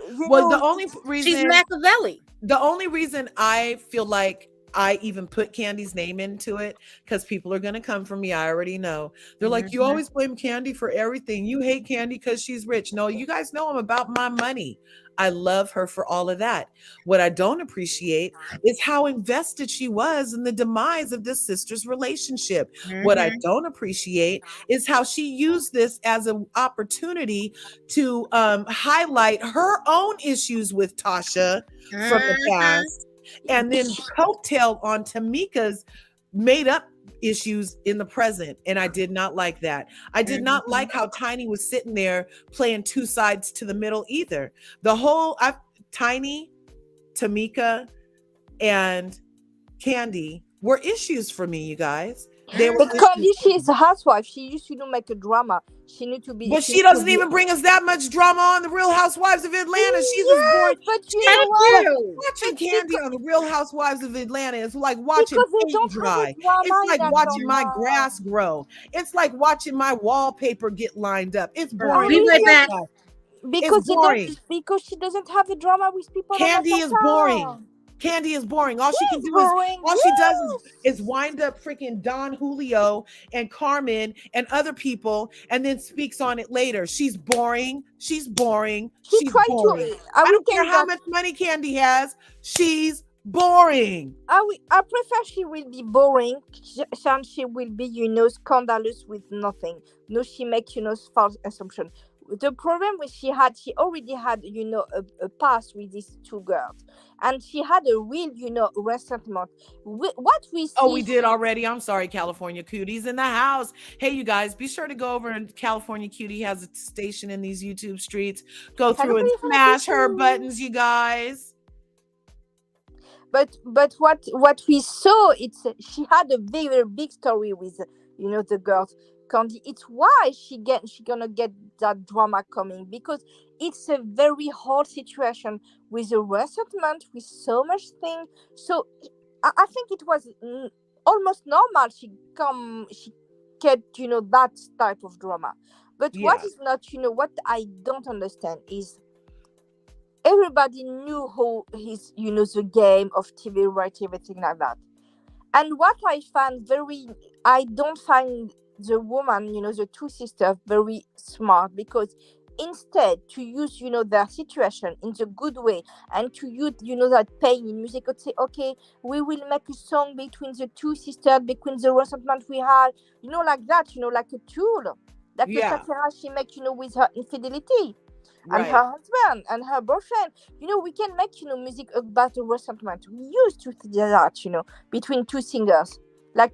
The only reason
she's Machiavelli.
The only reason I feel like I even put Candy's name into it because people are going to come for me. I already know. They're like, you
Mhm.
always blame Candy for everything. You hate Candy because she's rich. No, you guys know I'm about my money. I love her for all of that. What I don't appreciate is how invested she was in the demise of this sister's relationship. What I
Mhm.
don't appreciate is how she used this as an opportunity to highlight her own issues with Tasha from the
Mhm.
past and then coattail on Tamika's made up issues in the present. And I did not like that. I did not like how Tiny was sitting there playing two sides to the middle either. The whole Tiny, Tamika, and Candy were issues for me, you guys. They were
But Candy,
issues.
she is a housewife. She used to make a drama. She need to be.
But
She
she
need to
doesn't
be.
even bring us that much drama on the Real Housewives of Atlanta. She's as
Yes,
boring.
but you
She's
know
Thank
what?
like
you.
watching
It's
Candy on the Real Housewives of Atlanta is like watching
because they
paint
don't have a
dry. It's
drama in
like watching my
Atlanta.
grass grow. It's like watching my wallpaper get lined up. It's
Oh,
boring
Be
as
right
really?
hell,
back.
guys. It's
Because they don't.
boring.
Because she doesn't have a drama with people in
Candy is boring.
Atlanta.
Candy is boring. All she can
She's
do is
boring.
all she does is
Yes.
wind up freaking Don Julio and Carmen and other people and then speaks on it later. She's boring. She's boring.
She
She's
tried
boring.
to. I
I
will
don't care
tell
how
that.
much money Candy has. She's boring.
I prefer she will be boring than she will be, scandalous with nothing. No, she makes, false assumption. The problem was she already had, a past with these two girls. And she had a real, resentment. What we
Oh,
see,
we did already. I'm sorry, California Cuties in the house. Hey, you guys, be sure to go over and California Cutie has a station in these YouTube streets. Go
hello,
through and
California
smash her
Cutie.
buttons, you guys.
But what we saw, she had a very, very big story with, the girls. Candy, it's why she gonna get that drama coming, because it's a very hard situation with a resentment, with so much thing. So I think it was almost normal she get, that type of drama. But what
Yeah.
is not, what I don't understand is everybody knew who his, the game of TV, right, everything like that. And what I don't find the woman, the two sisters, very smart, because instead to use, their situation in the good way, and to use, that pain in music, would say, okay, we will make a song between the two sisters, between the resentment we had, like that, like a tool, like a
Yeah.
Shakira she make, with her infidelity and
Right.
her husband and her boyfriend. We can make, music about the resentment. We used to do that, between two singers, like,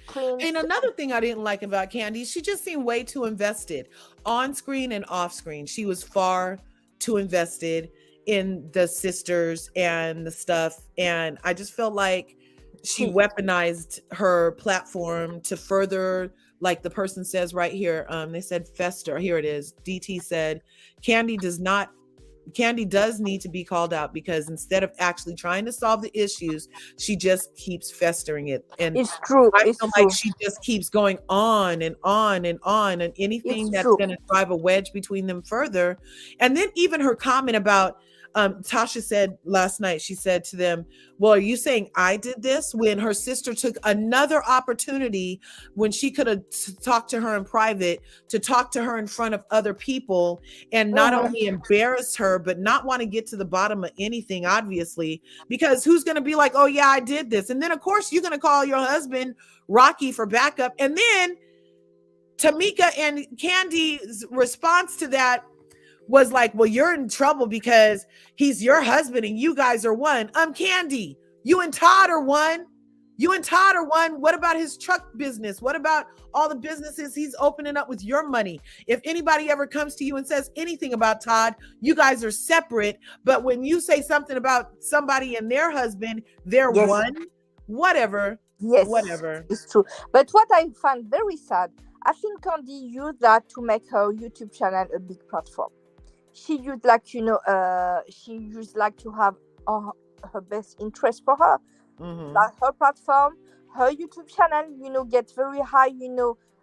Prince.
And another thing I didn't like about Candy, she just seemed way too invested on screen and off screen. She was far too invested in the sisters and the stuff. And I just felt like she weaponized her platform to further, like the person says right here, they said fester. Here it is. DT said, Candy does need to be called out, because instead of actually trying to solve the issues, she just keeps festering it. And
It's true.
I
It's
feel
true.
like she just keeps going on and on and on, and anything
It's
that's
true.
going to drive a wedge between them further. And then even her comment about Tasha said last night, she said to them, well, are you saying I did this? When her sister took another opportunity, when she could have talked to her in private, to talk to her in front of other people, and not only embarrass her, but not want to get to the bottom of anything, obviously, because who's going to be like, oh yeah, I did this. And then of course you're going to call your husband Rocky for backup. And then Tamika and Candy's response to that was like, well, you're in trouble because he's your husband and you guys are one. Candy, you and Todd are one. You and Todd are one. What about his truck business? What about all the businesses he's opening up with your money? If anybody ever comes to you and says anything about Todd, you guys are separate. But when you say something about somebody and their husband, they're one. Whatever.
Yes,
Whatever.
it's true. But what I find very sad, I think Candy used that to make her YouTube channel a big platform. She used like, to have her best interest for her. Like her platform, her YouTube channel, gets very high,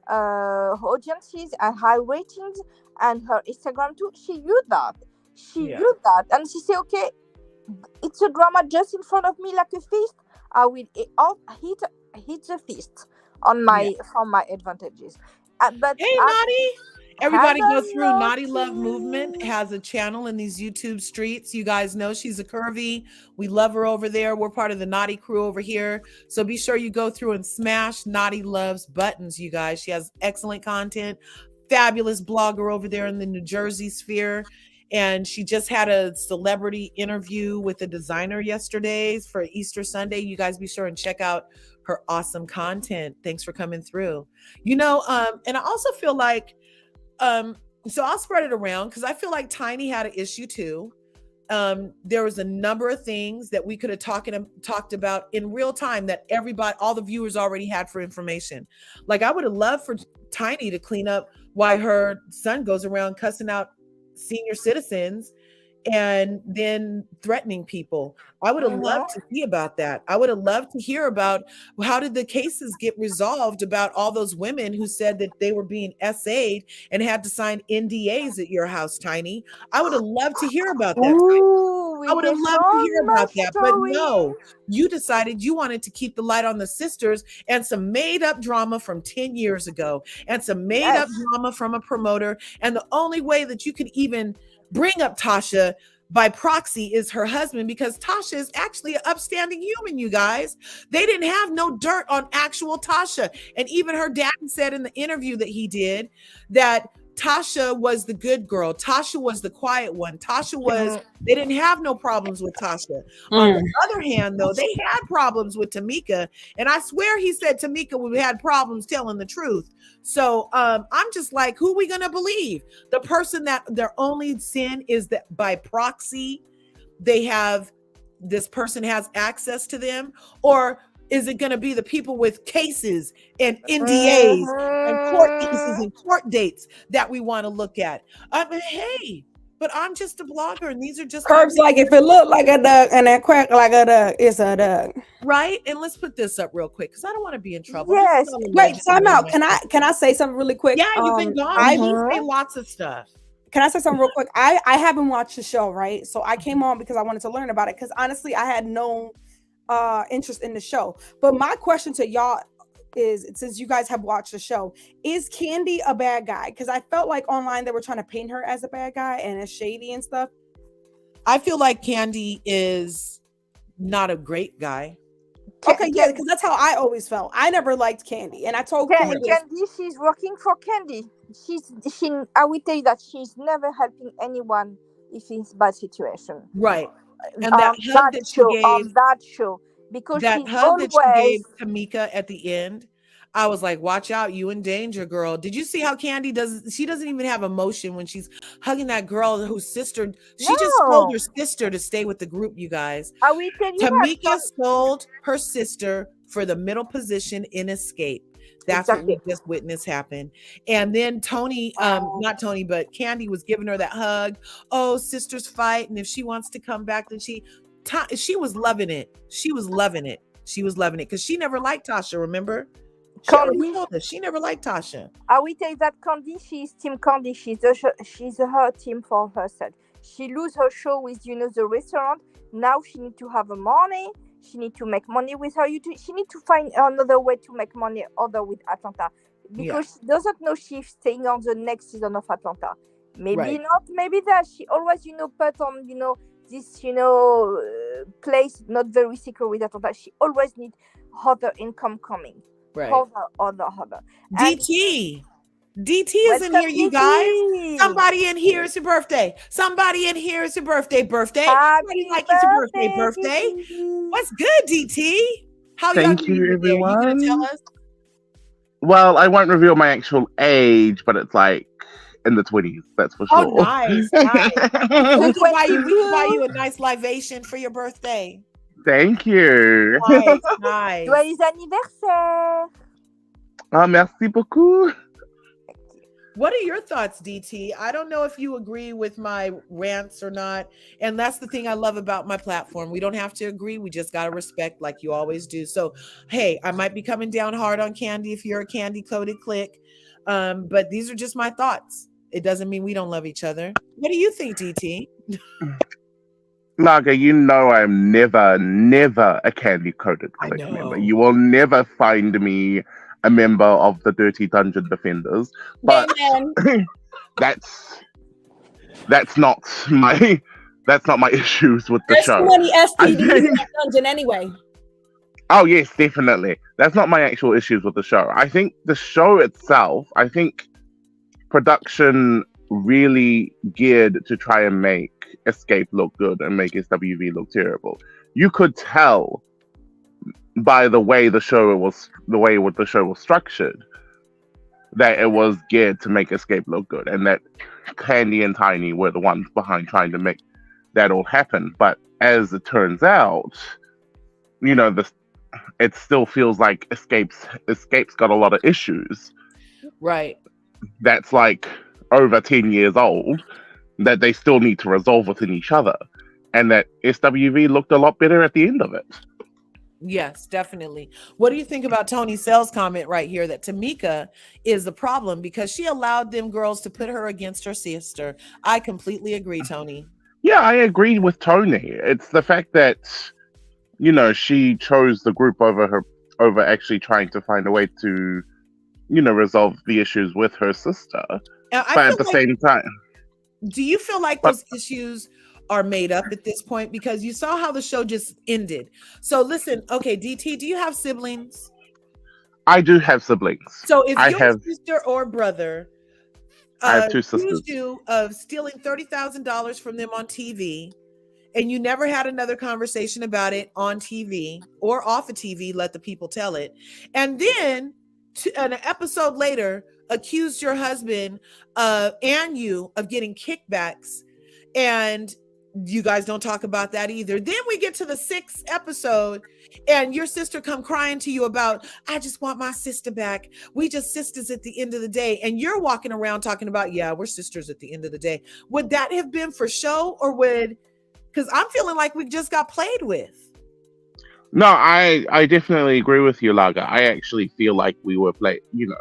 audiences and high ratings, and her Instagram too. She used that. She used that, and she said, okay, it's a drama just in front of me like a feast. I will hit the fist on my for my advantages. But
Hey, Naughty. Everybody go
hello,
through Naughty Love Movement
Naughty.
has a channel in these YouTube streets. You guys know she's a curvy. We love her over there. We're part of the Naughty crew over here. So be sure you go through and smash Naughty Love's buttons, you guys. She has excellent content. Fabulous blogger over there in the New Jersey sphere. And she just had a celebrity interview with a designer yesterday for Easter Sunday. You guys be sure and check out her awesome content. Thanks for coming through. And I also feel like so I'll spread it around because I feel like Tiny had an issue too. There was a number of things that we could have talked about in real time that all the viewers already had for information. Like I would have loved for Tiny to clean up why her son goes around cussing out senior citizens and then threatening people. I would have loved to see about that. I would have loved to hear about how did the cases get resolved about all those women who said that they were being SA'd and had to sign NDAs at your house, Tiny. I would have loved to hear about that.
Ooh,
I would have
yes,
loved to hear
my
about that, but
story.
no, you decided you wanted to keep the light on the sisters and some made up drama from 10 years ago and some made up drama from a promoter. And the only way that you could even bring up Tasha by proxy is her husband, because Tasha is actually an upstanding human, you guys. They didn't have no dirt on actual Tasha. And even her dad said in the interview that he did that Tasha was the good girl. Tasha was the quiet one. They didn't have no problems with Tasha. On the other hand, though, they had problems with Tamika. And I swear he said Tamika would had problems telling the truth. So I'm just like, who are we going to believe? The person that their only sin is that by proxy, this person has access to them? Or is it going to be the people with cases and NDAs and court cases and court dates that we want to look at? I mean, hey, but I'm just a blogger, and these are just
Curves like if it looked like a duck and it quack like a duck, it's a duck.
Right. And let's put this up real quick because I don't want to be in trouble.
Yes.
Wait, time out. Can I say something really quick?
Yeah, you've been gone. You say lots of stuff.
Can I say something real quick? I haven't watched the show, right? So I came on because I wanted to learn about it, because honestly, I had no interest in the show. But my question to y'all is, since you guys have watched the show, is Candy a bad guy? Because I felt like online they were trying to paint her as a bad guy and as shady and stuff.
I feel like Candy is not a great guy.
Okay, yeah, because that's how I always felt. I never liked Candy, and I told
Candy, she's working for Candy. I will tell you that she's never helping anyone if it's bad situation.
Right. And that hug that she gave
on that show, because
that hug that she gave Tamika at the end, I was like, watch out, you in danger, girl. Did you see how Candy she doesn't even have emotion when she's hugging that girl whose sister, she just told her sister to stay with the group, you guys.
I will tell you
Tamika sold her sister for the middle position in Xscape. That's what we just witnessed happen. And then not Tony, but Candy was giving her that hug. Oh, sisters fight. And if she wants to come back, then she was loving it. She was loving it. She was loving it because she never liked Tasha, remember? She never liked Tasha.
I will tell you that Candy, she's Team Candy. She's her team for herself. She lose her show with, the restaurant. Now she need to have money. She need to make money with her YouTube. She need to find another way to make money other with Atlanta, because she doesn't know she's staying on the next season of Atlanta. Maybe not. Maybe that she always, put on, this, place not very secure with Atlanta. She always need other income coming.
Right.
Other.
DT is in here, you guys. Somebody in here is your birthday. Somebody in here is your birthday. Somebody like it's your birthday. What's good, DT? How
Thank you, everyone.
You gonna tell us?
Well, I won't reveal my actual age, but it's like in the 20s, that's for sure.
Oh, nice. We can buy you a nice libation for your birthday.
Thank you.
Nice.
Joyeux anniversaire.
Merci beaucoup.
What are your thoughts, DT? I don't know if you agree with my rants or not. And that's the thing I love about my platform. We don't have to agree. We just got to respect like you always do. So, hey, I might be coming down hard on Candy if you're a candy-coated clique. But these are just my thoughts. It doesn't mean we don't love each other. What do you think, DT?
Lager, you know I'm never a Candy Coated
I
Click member.
know.
You will never find me a member of the Dirty Dungeon Defenders. But
Amen.
that's not my that's not my issues with the
There's too
show.
many
I
STDs in
think
that dungeon anyway.
oh yes, definitely. That's not my actual issues with the show. I think the show itself, I think production really geared to try and make Escape look good and make SWV look terrible. You could tell by the way what the show was structured that it was geared to make Escape look good, and that Candy and Tiny were the ones behind trying to make that all happen. But as it turns out, you know, it still feels like Escape's got a lot of issues
Right.
that's like over 10 years old that they still need to resolve within each other, and that SWV looked a lot better at the end of it.
Yes, definitely. What do you think about Tony Sell's comment right here that Tamika is the problem because she allowed them girls to put her against her sister? I completely agree, Tony.
Yeah, I agree with Tony. It's the fact that, you know, she chose the group over actually trying to find a way to, you know, resolve the issues with her sister.
I
But at
feel
the
like,
same time,
do you feel like
but
those issues are made up at this point? Because you saw how the show just ended. So listen, okay, DT, do you have siblings?
I do have siblings.
So if
I
your
have
sister or brother
I have two sisters.
accused you of stealing $30,000 from them on TV, and you never had another conversation about it on TV or off of TV, let the people tell it, and then an episode later accused your husband and you of getting kickbacks, and you guys don't talk about that either. Then we get to the 6th episode and your sister come crying to you about, I just want my sister back. We just sisters at the end of the day. And you're walking around talking about, yeah, we're sisters at the end of the day. Would that have been for show, or because I'm feeling like we just got played with.
No, I definitely agree with you, Laga. I actually feel like we were played, you know,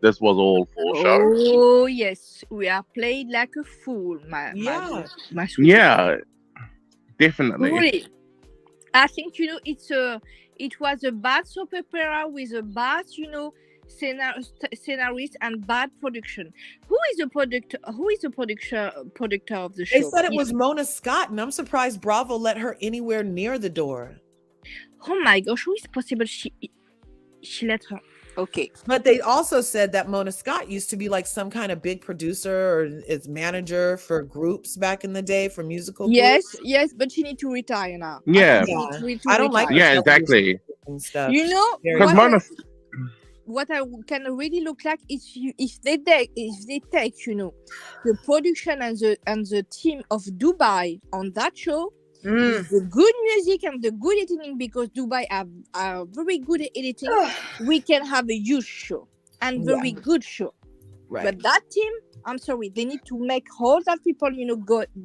this was all for show.
Oh yes, we are played like a fool,
Yeah.
my sweet.
Yeah, definitely.
Really, I think it was a bad soap opera with a bad scenarist and bad production. Who is the producer of the show?
They said it was Mona Scott, and I'm surprised Bravo let her anywhere near the door.
Oh my gosh, who is possible she let her? Okay.
But they also said that Mona Scott used to be like some kind of big producer or is manager for groups back in the day for musical groups.
Yes, but she need to retire now.
Yeah.
I don't like
Yeah, exactly.
and stuff.
You know
Because Mona,
what I can really look like is if they take the production and the team of Dubai on that show, with the good music and the good editing, because Dubai are very good at editing, we can have a huge show and very good show.
Right.
But that team, I'm sorry, they need to make all that people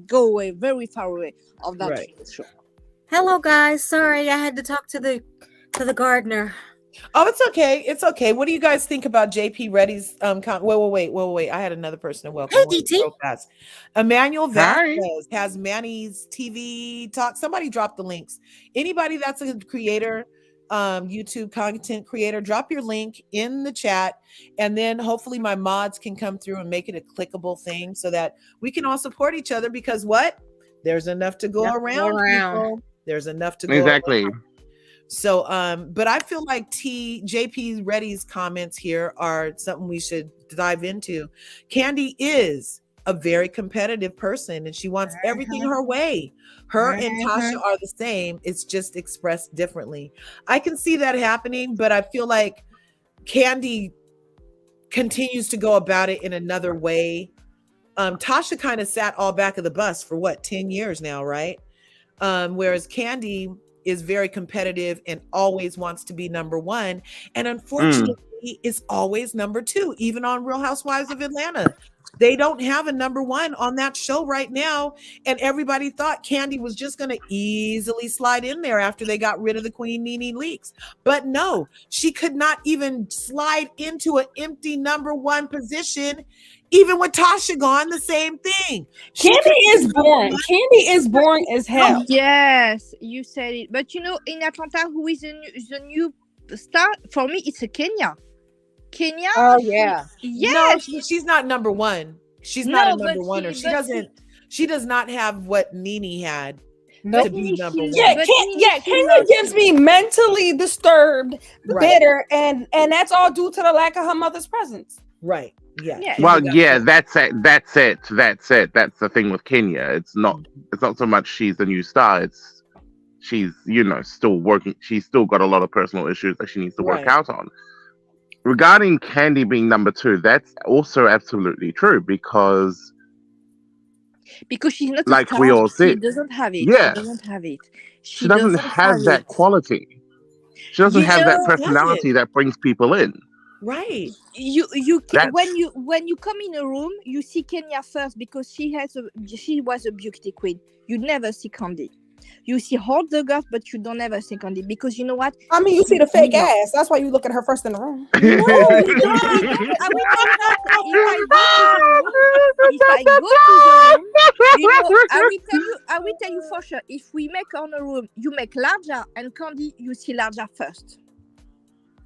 go away, very far away of that show.
Hello guys, sorry I had to talk to the gardener.
Oh, it's okay. It's okay. What do you guys think about JP Reddy's wait. I had another person to welcome.
Hey, DT.
So fast. Emmanuel Vasquez has Manny's TV talk. Somebody drop the links. Anybody that's a creator, YouTube content creator, drop your link in the chat, and then hopefully my mods can come through and make it a clickable thing so that we can all support each other, because there's enough to go around. People. There's enough to go around. So, but I feel like JP Reddy's comments here are something we should dive into. Candy is a very competitive person and she wants everything her way. Her and Tasha are the same. It's just expressed differently. I can see that happening, but I feel like Candy continues to go about it in another way. Tasha kind of sat all back of the bus for 10 years now, right? Whereas Candy is very competitive and always wants to be number one. And unfortunately, Candy is always number 2, even on Real Housewives of Atlanta. They don't have a number 1 on that show right now. And everybody thought Candy was just going to easily slide in there after they got rid of the Queen Nene Leakes. But no, she could not even slide into an empty number 1 position. Even with Tasha gone, the same thing.
Candy is boring. Candy is boring as hell.
Yes, you said it. But in Atlanta, who is the new star? For me, it's a Kenya. Kenya.
Oh yeah.
Yes.
No, she's not number 1. She's not a number 1. She does not have what Nene had to be number 1.
Kenya gives me mentally disturbed, bitter, and that's all due to the lack of her mother's presence.
Right. Yeah.
Well, yeah, that's it. That's the thing with Kenya. It's not so much she's the new star. She's still working. She's still got a lot of personal issues that she needs to work out on. Regarding Candy being number 2, that's also absolutely true because she's not
like
we all said.
She doesn't have it.
Yeah.
She doesn't have it.
She doesn't have that quality. She doesn't have that personality that brings people in.
Right.
When you come in a room, you see Kenya first because she was a beauty queen. You never see Candy. You see all the girls, but you don't ever see Candy because you know what?
I mean, you see the fake ass. That's why you look at her first in the room.
No, you don't. I will tell you that if I go to the room, I will tell you for sure. If we make on a room, you make Larja and Candy, you see Larja first.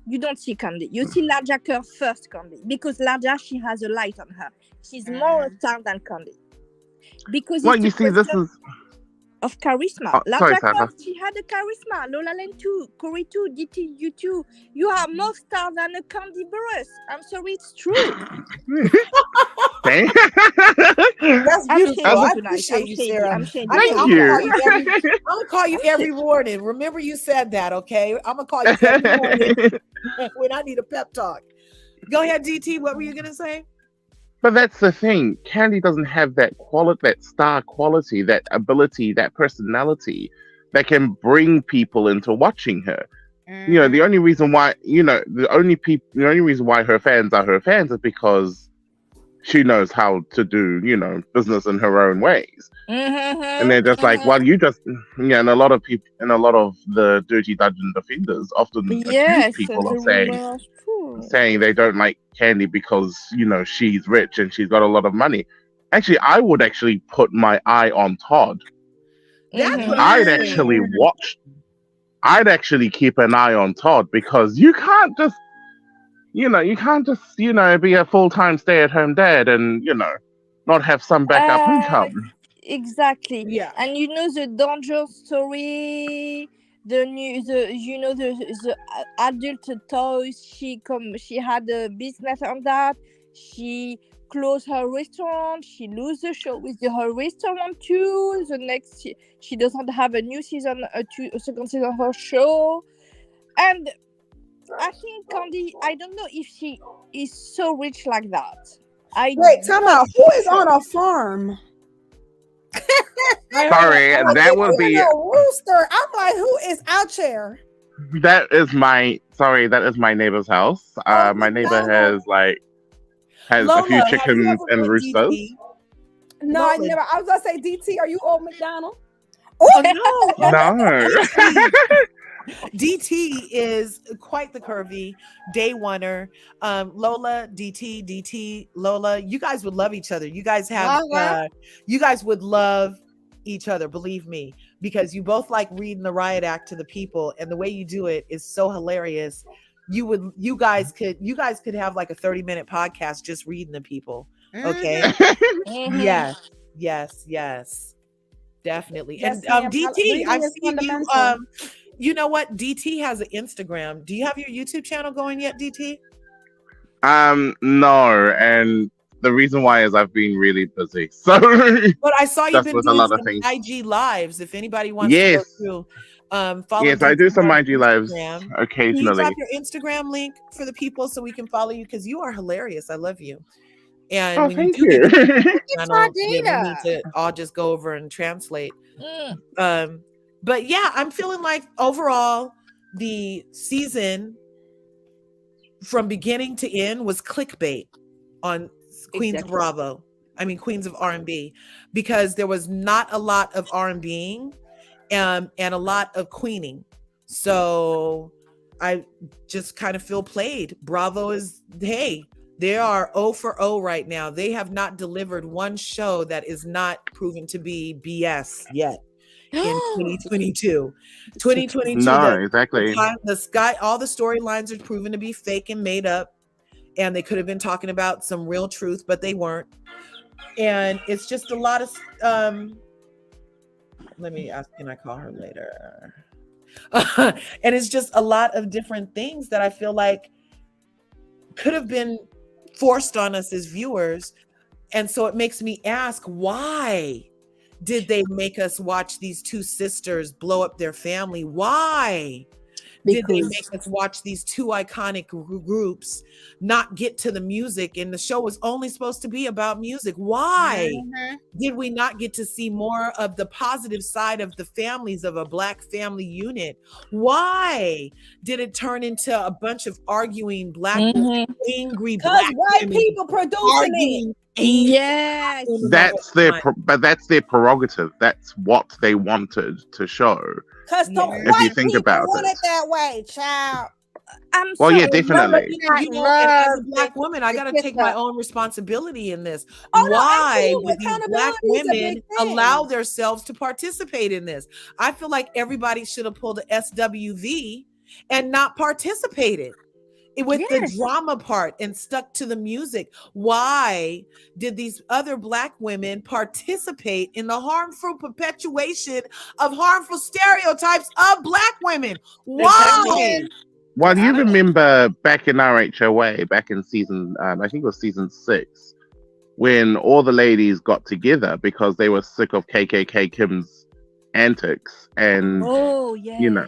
You don't see Candy. You see LRGA Curves first, Candy, because Larja, she has a light on her. She's more a star than Candy. Because
you see, this is
of charisma. LRGA Curves, she had a charisma. Lola Lane too, Corey too, DT, you too. You are more star than a Candy Burruss. I'm sorry, it's true.
That's beautiful. I appreciate you, Sarah. I'm gonna call you every morning. Remember, you said that, okay? I'm gonna call you every morning when I need a pep talk. Go ahead, DT. What were you gonna say?
But that's the thing. Candy doesn't have that quality, that star quality, that ability, that personality that can bring people into watching her. The only reason why, the only reason why her fans are her fans is because she knows how to do, business in her own ways. And they're just like, well, you just, and a lot of people, and a lot of the Dirty Dungeon defenders often accuse people of saying they don't like Candy because, she's rich and she's got a lot of money. Actually, I would actually put my eye on Todd. I'd actually keep an eye on Todd because you can't just be a full-time stay-at-home dad and, not have some backup income.
Exactly. Yeah. And the danger story, the adult toys, she had a business on that. She closed her restaurant. She lose the show with her restaurant too. The next, she doesn't have a new season, a second season of her show. And I think Candy, I don't know if she is so rich like that.
Wait, time out. Who is on a farm?
Sorry, that would be
a rooster. I'm like, who is out there?
That is my neighbor's house. My neighbor has a few chickens and roosters.
No, I never. I was gonna say, DT, are you old McDonald?
Oh,
no.
DT is quite the curvy day oneer. Lola, DT, Lola, you guys would love each other. You guys have, you guys would love each other, believe me, because you both like reading the riot act to the people, and the way you do it is so hilarious. You guys could have like a 30-minute podcast just reading the people. Okay. Yes. Definitely.
Yes,
and DT, I've seen you. You know what? DT has an Instagram. Do you have your YouTube channel going yet, DT?
No, and the reason why is I've been really busy. So,
but I saw you've been doing some IG lives. If anybody wants to go through, follow.
Yes, I do some IG lives occasionally.
Can you drop your Instagram link for the people so we can follow you? Because you are hilarious. I love you. And when
thank
you do
you.
Channel, we need to all just go over and translate. But yeah, I'm feeling like overall the season from beginning to end was clickbait on Queens of
Exactly.
Bravo. I mean, Queens of R&B, because there was not a lot of R&Bing and a lot of queening. So I just kind of feel played. Bravo is, hey, they are 0 for 0 right now. They have not delivered one show that is not proven to be BS yet in 2022. 2022,
No, exactly.
the sky, all the storylines are proven to be fake and made up. And they could have been talking about some real truth, but they weren't. And it's just a lot of let me ask, can I call her later? And it's just a lot of different things that I feel like could have been forced on us as viewers. And so it makes me ask, why did they make us watch these two sisters blow up their family? Why did they make us watch these two iconic groups not get to the music? And the show was only supposed to be about music. Why did we not get to see more of the positive side of the families of a Black family unit? Why did it turn into a bunch of arguing Black angry Black
white
women
people producing it?
Yes.
That's their prerogative. That's what they wanted to show.
Because the
If you
white
think
people
about
want
it.
it that way, child.
I'm
Well, yeah,
sorry,
definitely.
You know, and as a Black woman, I got to take my own responsibility in this. Why
absolutely.
did these Black
Accountability is a
women
big thing.
allow themselves to participate in this? I feel like everybody should have pulled the SWV and not participated with the drama part and stuck to the music. Why did these other Black women participate in the harmful perpetuation of harmful stereotypes of Black women? Why?
Well, you remember back in RHOA, back in season, I think it was season 6, when all the ladies got together because they were sick of KKK Kim's antics, and you know,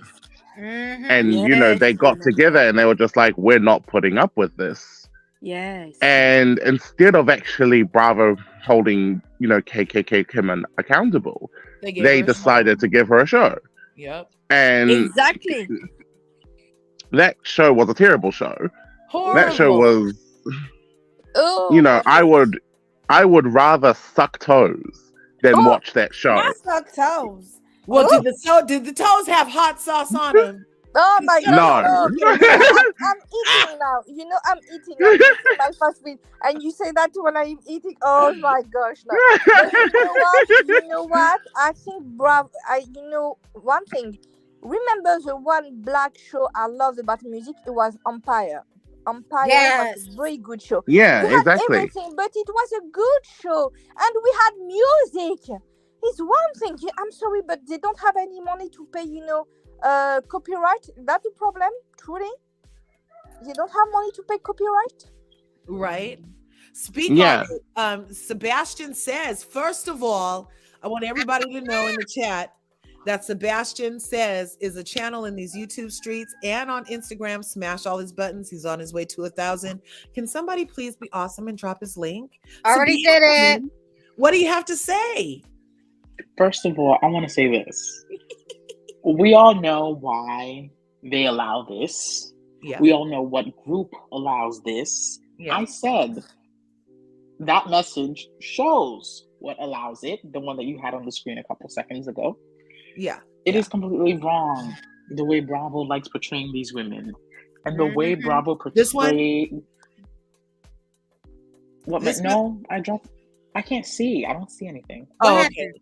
and you know, they got together and they were just like, "We're not putting up with this."
Yes.
And instead of actually Bravo holding, you know, KKK Kim accountable, they decided to give her a show.
Yep.
And
exactly.
That show was a terrible show.
Horrible.
That show was, you know, I would rather suck toes than watch that show.
Not suck toes.
Well, did the toes have hot sauce on them?
Oh my God!
No.
I'm eating now. You know, I'm eating my fast food, and you say that when I'm eating. Oh my gosh! No. But you know what? I think Bravo. You know one thing. Remember the one Black show I loved about music? It was Empire. Empire was a very good show.
Yeah,
we had
exactly.
everything, but it was a good show, and we had music. It's one thing. I'm sorry, but they don't have any money to pay. You know, copyright. That's the problem. Truly, they don't have money to pay copyright.
Right. Speak on it. Sebastian says, first of all, I want everybody to know in the chat that Sebastian Says is a channel in these YouTube streets and on Instagram. Smash all his buttons. He's on his way to 1,000. Can somebody please be awesome and drop his link?
Already did it.
What do you have to say?
First of all, I want to say this. We all know why they allow this.
Yeah.
We all know what group allows this.
Yeah.
I said that message shows what allows it, the one that you had on the screen a couple seconds ago.
Yeah.
It is completely wrong the way Bravo likes portraying these women. And the way Bravo portrays...
This one?
What?
This
no, I can't see. I don't see anything.
Oh, okay.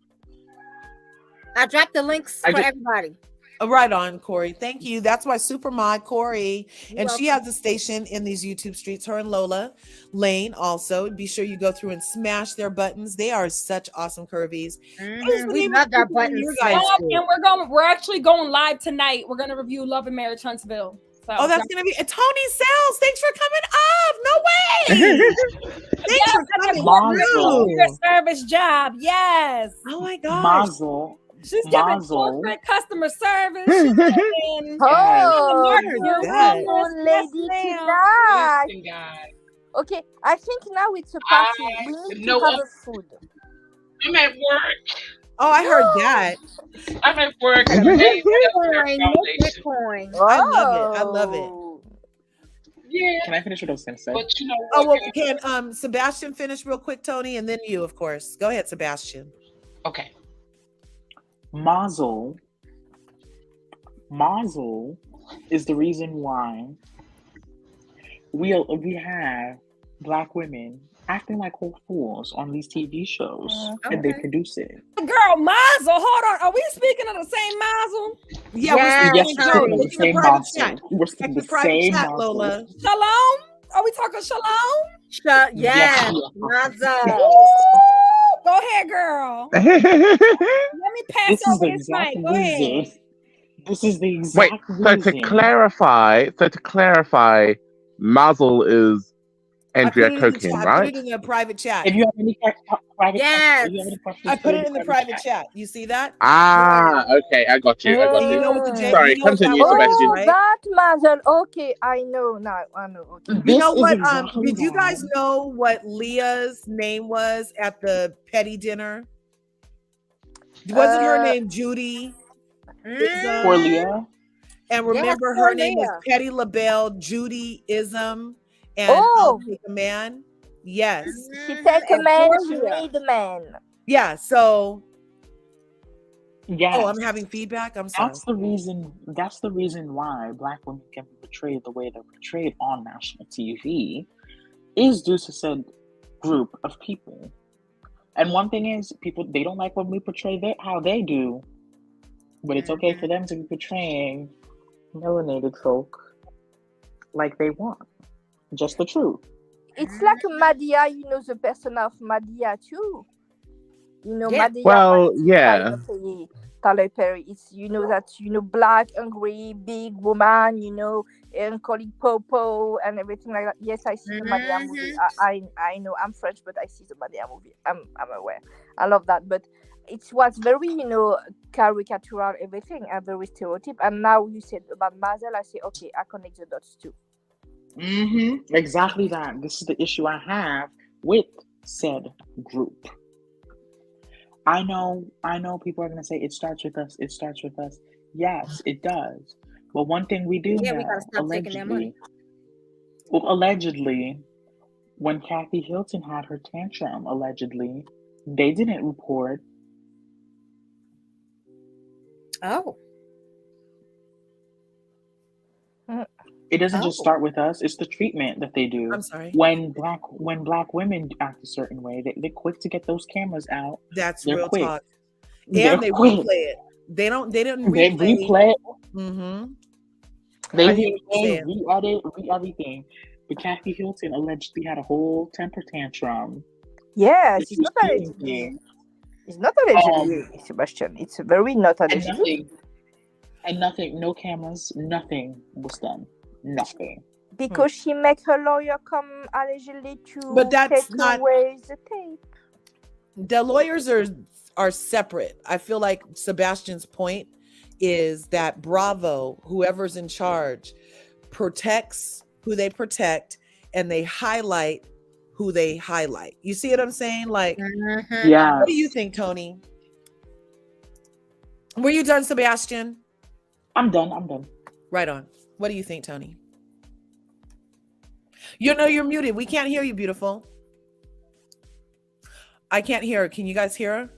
I dropped the links for everybody.
Right on, Corey. Thank you. That's why Supermod Corey, and she has a station in these YouTube streets. Her and Lola Lane also. Be sure you go through and smash their buttons. They are such awesome curvies.
We love our buttons.
And we're actually going live tonight. We're gonna review Love and Marriage Huntsville. So,
that's gonna be Tony Sells. Thanks for coming up. No way. Thanks for coming through.
Your service job. Yes.
Oh my gosh.
Mazel.
She's giving corporate customer service.
Lady
Yes,
tonight. Okay, I think now it's a party. We need to have a food.
I'm at work.
Oh, I heard that.
I'm at work.
I love it. I love it.
Yeah,
Can I finish what I was going to say?
but you know
Oh,
what?
well, can Sebastian finish real quick, Tony, and then you, of course. Go ahead, Sebastian.
Okay.
Mazel is the reason why we have Black women acting like whole fools on these TV shows, and they produce it.
Girl, Mazel, hold on. Are we speaking of the same Mazel?
Yeah,
Yes,
Yes,
we're
we're
speaking.
speaking of
Look
the
in the
same
private chat.
mazel. We're
Check
speaking
the
the
private
same
chat,
mazel.
Lola.
Shalom? Are we talking Shalom?
Yes,
Yeah,
we are.
Mazel.
Ooh, go ahead, girl. Let me pass
This is
over
the
this
exact
mic. Go ahead.
reason. This is the
Wait,
exact
so to
reason.
clarify, Mazel is
I put
Andrea
it in the
Cokin,
chat. I put
right?
it in the private chat.
If you have any private
Yes.
questions, if you have any questions,
I put it in the private
chat.
chat. You see that?
Ah, okay, I got you.
Do you know what the J?
Sorry,
You know what that
continue,
word is,
Sebastian.
Oh,
right?
that Mazel. Okay, I know now. I know. Okay.
You
This
know
is
what?
exactly
Did you
why.
guys know what Leah's name was at the petty dinner? Wasn't her name Judy?
For Leah?
And remember,
poor
her name was
Leah.
Petty LaBelle, Judy Ism, and I'll
Oh,
Take a Man. Yes.
she take a
And
man,
poor
she
Leah.
need a man.
Yeah. So,
Yes.
oh, I'm having feedback. I'm sorry.
That's the reason why Black women can be portrayed the way they're portrayed on national TV is due to said group of people. And one thing is, people, they don't like when we portray how they do, but it's okay for them to be portraying melanated folk like they want. Just the truth.
It's like Madia, you know the person of Madia too. You know,
Yeah.
Madia
Well,
by
yeah.
Tyler Perry. It's, you know, that, you know, black, angry, big woman, you know, and calling Popo and everything like that. Yes, I see the Madia movie. I know I'm French, but I see the Madia movie. I'm aware. I love that. But it was very, you know, caricatural, everything, and very stereotype. And now you said about Mazel, I say, okay, I connect the dots too.
Exactly that. This is the issue I have with said group. I know people are gonna say it starts with us. Yes, it does. But one thing we do know,
we gotta stop taking their money.
Allegedly, when Kathy Hilton had her tantrum, allegedly, they didn't report.
Oh.
It doesn't just start with us. It's the treatment that they do.
I'm sorry.
When black women act a certain way, they're quick to get those cameras out.
That's
they're
real
quick.
talk. And they
quick.
replay it. They didn't
They replay it.
Mm-hmm.
They
I hear what you're saying.
re-edit, everything. But Kathy Hilton allegedly had a whole temper tantrum.
Yes, it's not allegedly. It's not allegedly, Sebastian. It's very not allegedly.
And nothing, no cameras, nothing was done. Nothing.
Because she make her lawyer come allegedly to
But that's
take
not
away the tape.
The lawyers are separate. I feel like Sebastian's point is that Bravo, whoever's in charge, protects who they protect and they highlight who they highlight. You see what I'm saying? Like,
yeah.
What do you think, Tony? Were you done, Sebastian?
I'm done.
Right on. What do you think, Tony? You know you're muted. We can't hear you, beautiful. I can't hear her. Can you guys hear her?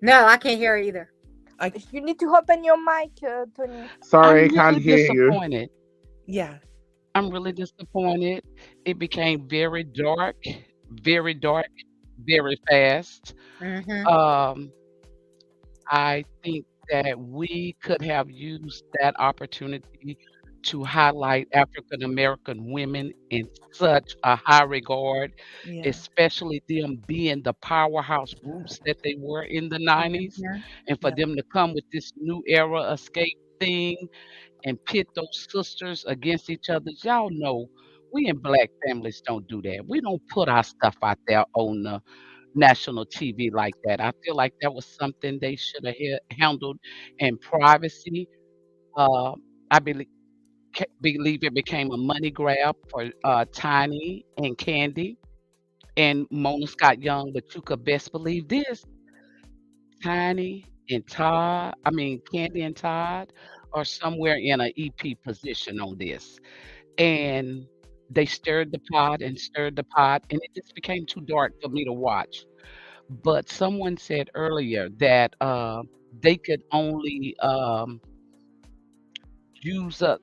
No, I can't hear her either.
You need to open your mic, Tony.
Sorry,
I'm
can't
really
hear you.
disappointed.
Yeah.
I'm really disappointed. It became very dark, very fast. I think that we could have used that opportunity to highlight African American women in such a high regard, especially them being the powerhouse groups that they were in the 90s, and for them to come with this new era escape thing and pit those sisters against each other. Y'all know we in Black families don't do that. We don't put our stuff out there on the national TV like that. I feel like that was something they should have handled in privacy. I believe it became a money grab for Tiny and Candy and Mona Scott Young, but you could best believe this: Candy and Todd are somewhere in an EP position on this. And They stirred the pot and stirred the pot, and it just became too dark for me to watch. But someone said earlier that they could only use us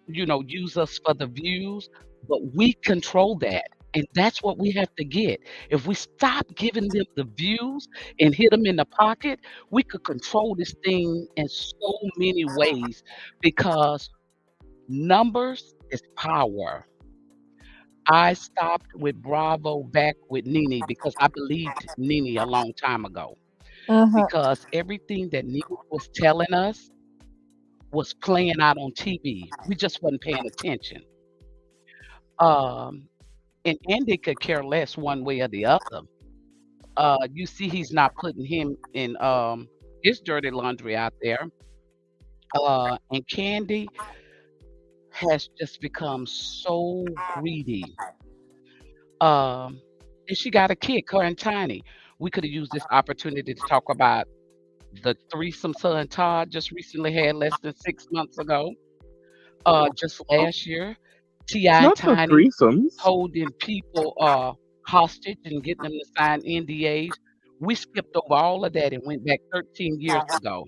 for the views, but we control that. And that's what we have to get. If we stop giving them the views and hit them in the pocket, we could control this thing in so many ways because numbers is power. I stopped with Bravo back with Nene because I believed Nene a long time ago. Because everything that Nene was telling us was playing out on TV. We just wasn't paying attention. Um, and Andy could care less one way or the other. You see, he's not putting him in his dirty laundry out there. And Candy has just become so greedy. Um, and she got a kid, her and Tiny. We could have used this opportunity to talk about the threesome son Todd just recently had less than 6 months ago. Just last year, Ti and
Not the
Tiny
threesomes.
holding people hostage and getting them to sign NDAs. We skipped over all of that and went back 13 years ago.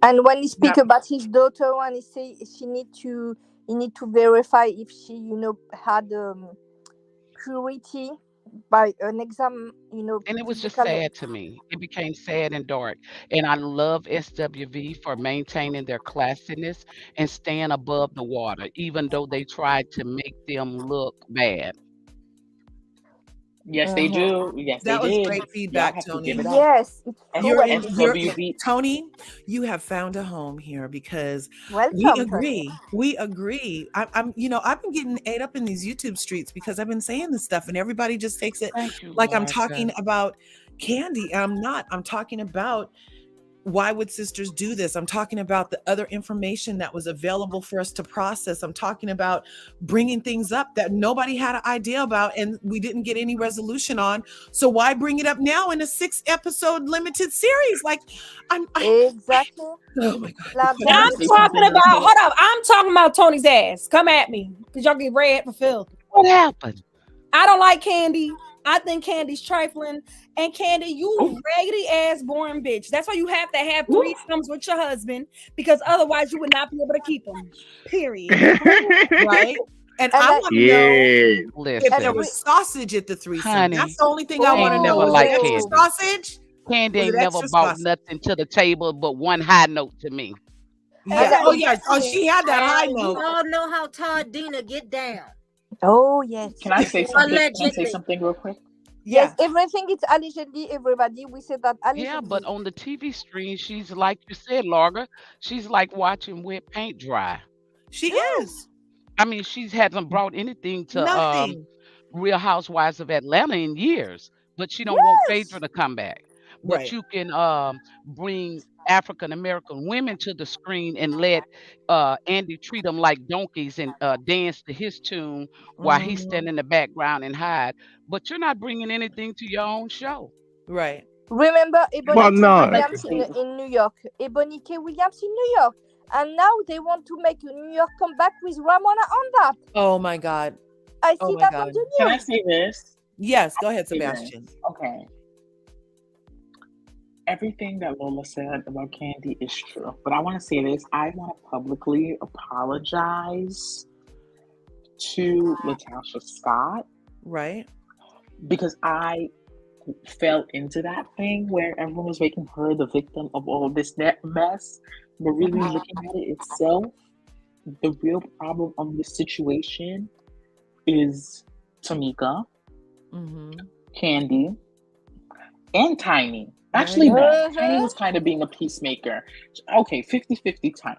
And when he speak about his daughter, when he say he need to verify if she had purity by an exam,
And it was just
physical.
sad to me. It became sad and dark. And I love SWV for maintaining their classiness and staying above the water, even though they tried to make them look bad.
Yes, they do. Yes,
That
they
was
did.
great
Y'all
feedback,
have to
Tony.
give it up.
Yes,
SWV.
Tony, you have found a home here because
welcome,
we
Tony.
agree. We agree. I've been getting ate up in these YouTube streets because I've been saying this stuff and everybody just takes it
Thank you,
like I'm
Larsa.
talking about Candy. I'm not. I'm talking about why would sisters do this? I'm talking about the other information that was available for us to process. I'm talking about bringing things up that nobody had an idea about and we didn't get any resolution on. So why bring it up now in a 6-episode limited series? Like,
exactly.
Oh my God.
I'm talking about, hold up. I'm talking about Tony's ass. Come at me because y'all get red for filth.
What happened?
I don't like Candy. I think Candy's trifling. And Candy, you raggedy ass boring bitch. That's why you have to have threesomes with your husband because otherwise you would not be able to keep them. Period.
Right? And I want to know if there
Listen,
was sausage at the threesome.
honey,
That's the only thing I want to know.
never
Was
liked
it extra
Candy.
sausage?
Candy
Was
ain't
it
never
extra
brought
sausage?
nothing to the table but one high note to me.
Yeah. Oh, yeah. Oh, she had that high
You
note.
all know how Todd Dina get down.
Oh yes.
Can I say something?
Allegedly.
Can I say something real quick?
Yes, everything is allegedly. Everybody, we said that allegedly.
Yeah, but on the TV screen, she's like you said, Larga. She's like watching wet paint dry.
She is.
I mean, she hasn't brought anything to
Nothing.
Real Housewives of Atlanta in years, but she don't want Phaedra to come back. But
Right.
you can bring African American women to the screen and let Andy treat them like donkeys and dance to his tune while he stand in the background and hide. But you're not bringing anything to your own show.
Right.
Remember Ebony
Well,
K.
no.
Williams in New York. Ebony K. Williams in New York. And now they want to make a New York comeback with Ramona on that.
Oh my God.
I see that on the news.
Can I say this?
Yes, go ahead,
Say this.
Sebastian.
Okay. Everything that Lola said about Candy is true. But I want to say this. I want to publicly apologize to Latasha Scott.
Right.
Because I fell into that thing where everyone was making her the victim of all this mess. But really looking at it itself, the real problem of this situation is Tamika, Candy, and Tiny. Actually, no. Tiny was kind of being a peacemaker. Okay, 50-50 Tiny.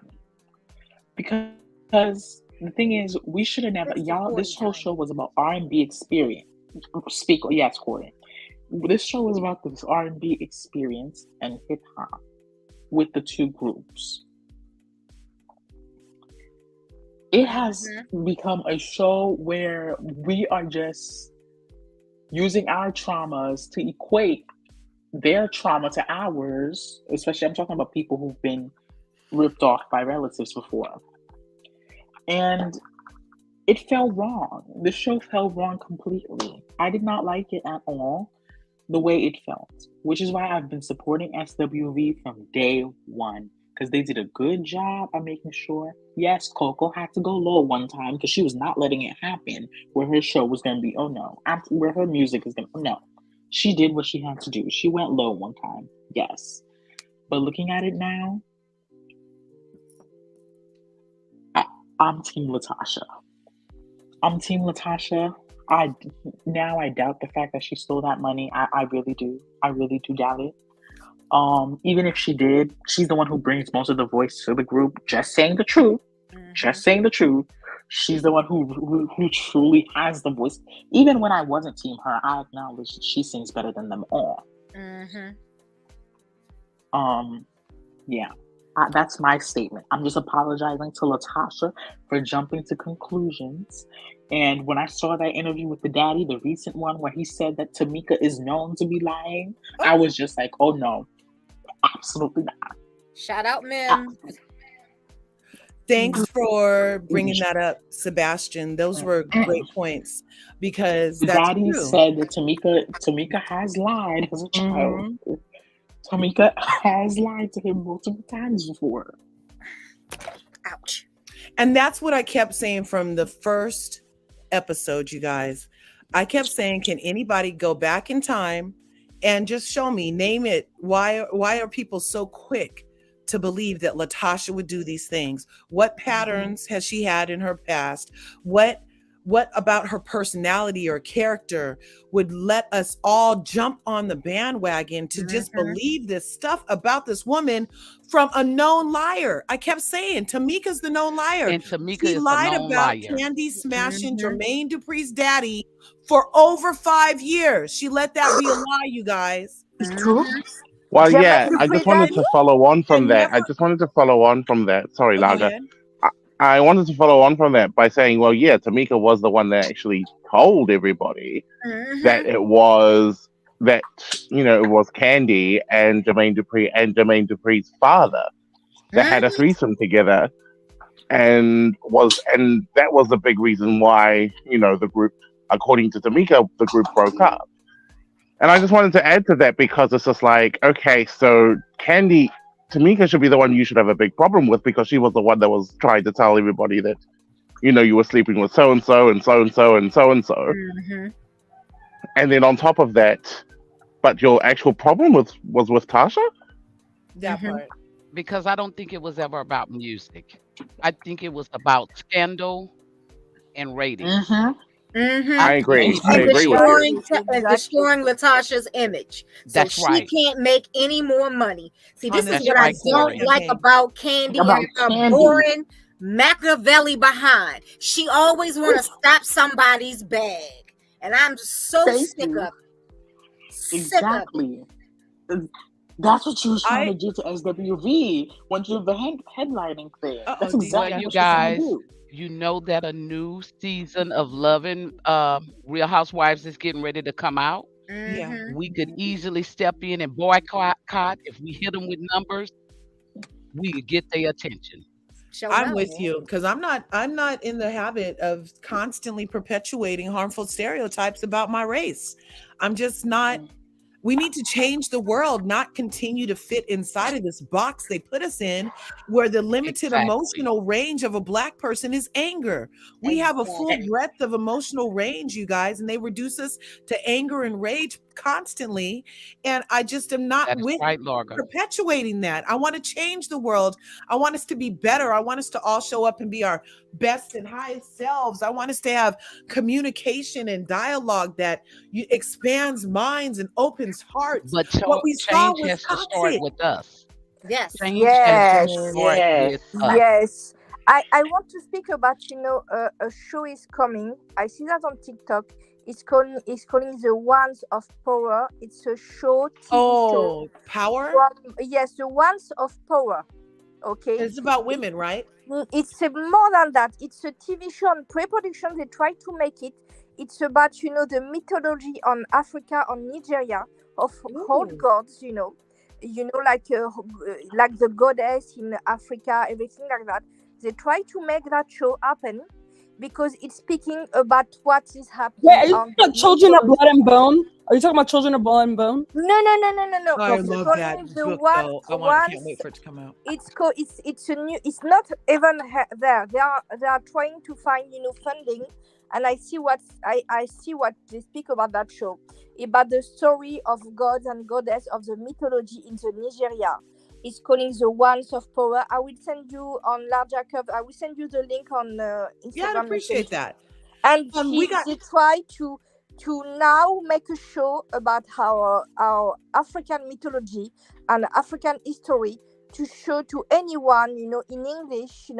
Because the thing is, we should have never... Y'all, this whole show was about R&B experience. Yes, Corey. This show was about this R&B experience and hip-hop with the two groups. It has become a show where we are just using our traumas to equate their trauma to ours, especially I'm talking about people who've been ripped off by relatives before. And it fell wrong. The show fell wrong completely. I did not like it at all, the way it felt, which is why I've been supporting SWV from day one, because they did a good job of making sure. Yes, Coco had to go low one time because she was not letting it happen where her show was going to be, oh no, where her music is going to, no. She did what she had to do. She went low one time, yes. But looking at it now, I'm Team Latasha. I'm Team Latasha. I doubt the fact that she stole that money. I really do. I really do doubt it. Even if she did, she's the one who brings most of the voice to the group. Just saying the truth. Just saying the truth. She's the one who truly has the voice. Even when I wasn't Team her, I acknowledged she sings better than them all. Yeah. That's my statement. I'm just apologizing to Latasha for jumping to conclusions. And when I saw that interview with the daddy, the recent one where he said that Tamika is known to be lying, I was just like, oh no, absolutely not.
Shout out, Mim.
Thanks for bringing that up, Sebastian. Those were great points because that's
Daddy
true.
said that Tamika has lied as a child. Tamika has lied to him multiple times before.
Ouch.
And that's what I kept saying from the first episode, you guys. I kept saying, can anybody go back in time and just show me, name it? Why are people so quick to believe that Latasha would do these things? What patterns has she had in her past? What about her personality or character would let us all jump on the bandwagon to just believe this stuff about this woman from a known liar? I kept saying, Tamika's the known liar.
And Tamika
she
is
lied
the known
about
liar.
Candy smashing Jermaine Dupri's daddy for over 5 years. She let that be a lie, you guys.
It's true.
Well,
Jermaine
yeah, I
Dupri
just wanted
daddy?
to follow on from
And
that.
never-
Sorry,
Go
Laga.
ahead.
I wanted to follow on from that by saying, well, yeah, Tamika was the one that actually told everybody that it was Candy and Jermaine Dupri's father that had a threesome together, and that was the big reason why the group, according to Tamika, the group broke up. And I just wanted to add to that because it's just like, okay, so Tamika should be the one you should have a big problem with because she was the one that was trying to tell everybody that, you were sleeping with so and so and so and so and so and so. And then on top of that, but your actual problem was with Tasha?
That part.
Because I don't think it was ever about music. I think it was about scandal and ratings.
I agree. I
And
agree with you.
destroying Latasha's image. So
That's right.
She can't make any more money. See, this is
That's
what
right,
I don't
Corey.
like about Candy and her boring Machiavelli behind. She always want to stop somebody's bag. And I'm so sick of it.
Exactly. That's what she was trying to do to SWV when she did the headlining thing. That's exactly what
you
she was trying to
guys,
do.
you know that a new season of Loving Real Housewives is getting ready to come out.
Yeah.
We could easily step in and boycott if we hit them with numbers. We could get their attention.
I'm with you because I'm not in the habit of constantly perpetuating harmful stereotypes about my race. I'm just not. We need to change the world, not continue to fit inside of this box they put us in, where the limited emotional range of a Black person is anger. We have a full breadth of emotional range, you guys, and they reduce us to anger and rage constantly. And I just am not with perpetuating that. I want to change the world. I want us to be better. I want us to all show up and be our best and highest selves. I want us to have communication and dialogue that expands minds and opens hearts.
But
what we saw
change
was
has to start with us.
Yes.
Change has to start with us.
Yes. I want to speak about, a show is coming. I see that on TikTok. It's calling The Wands of Power. It's a show, TV show.
Power?
Yes, The Wands of Power. Okay.
It's about women, right?
It's more than that. It's a TV show on pre-production. They try to make it. It's about, the mythology on Africa, on Nigeria, of old gods, like the goddess in Africa, everything like that. They try to make that show happen. because it's speaking about what is
Wait,
happening
are you
on
talking
the
about Children of
mythology.
Blood and Bone? Are you talking about Children of Blood and Bone?
No.
I
It's
love that
calling the
book
one
though. Can't wait
once.
for it to come out.
It's a new. It's not even there. They are trying to find funding, and I see what they speak about that show, about the story of gods and goddess of the mythology in the Nigeria. It's calling the Wands of Power. I will send you on LRGA Curves. I will send you the link on
Yeah, I'd
Instagram
appreciate
message.
that.
And
We got
they try to now make a show about our African mythology and African history, to show to anyone in English,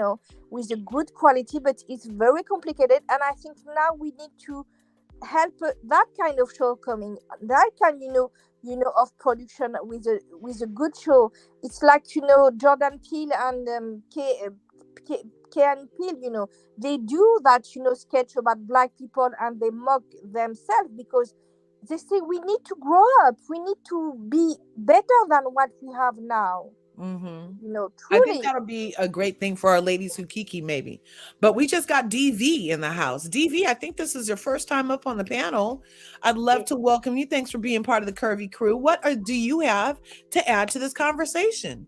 with a good quality, but it's very complicated. And I think now we need to help that kind of show coming, that kind of production with a good show. It's like Jordan Peele and Key and Peele, they do that sketch about black people, and they mock themselves because they say we need to grow up, we need to be better than what we have now.
I think
Truly.
that'll be a great thing for our ladies who kiki maybe. But we just got DV in the house. DV, I think this is your first time up on the panel. I'd love to welcome you. Thanks for being part of the Curvy crew. What do you have to add to this conversation?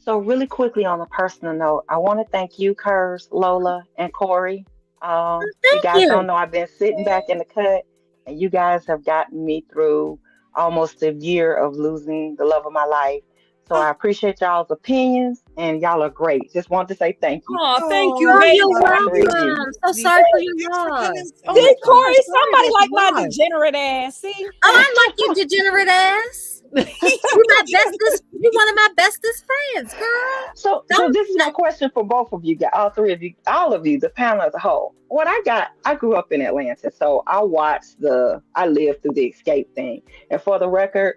So really quickly on a personal note, I want to thank you, Curves, Lola, and Corey. You
Thank
guys don't
you.
know I've been sitting back in the cut, and you guys have gotten me through almost a year of losing the love of my life. So I appreciate y'all's opinions, and y'all are great. Just want to say thank you.
Oh, thank you,
Oh,
baby.
you're
All three of you.
welcome. So sorry for your
Thanks for coming.
loss.
Oh
See,
my
Corey,
gosh, sorry
somebody
about
like
the
my
loss.
degenerate ass. See?
Oh, I like you, degenerate ass. You my bestest. You one of my bestest friends, girl.
So this is my question for both of you, guys, all three of you, all of you, the panel as a whole. I grew up in Atlanta, so I lived through the escape thing. And for the record,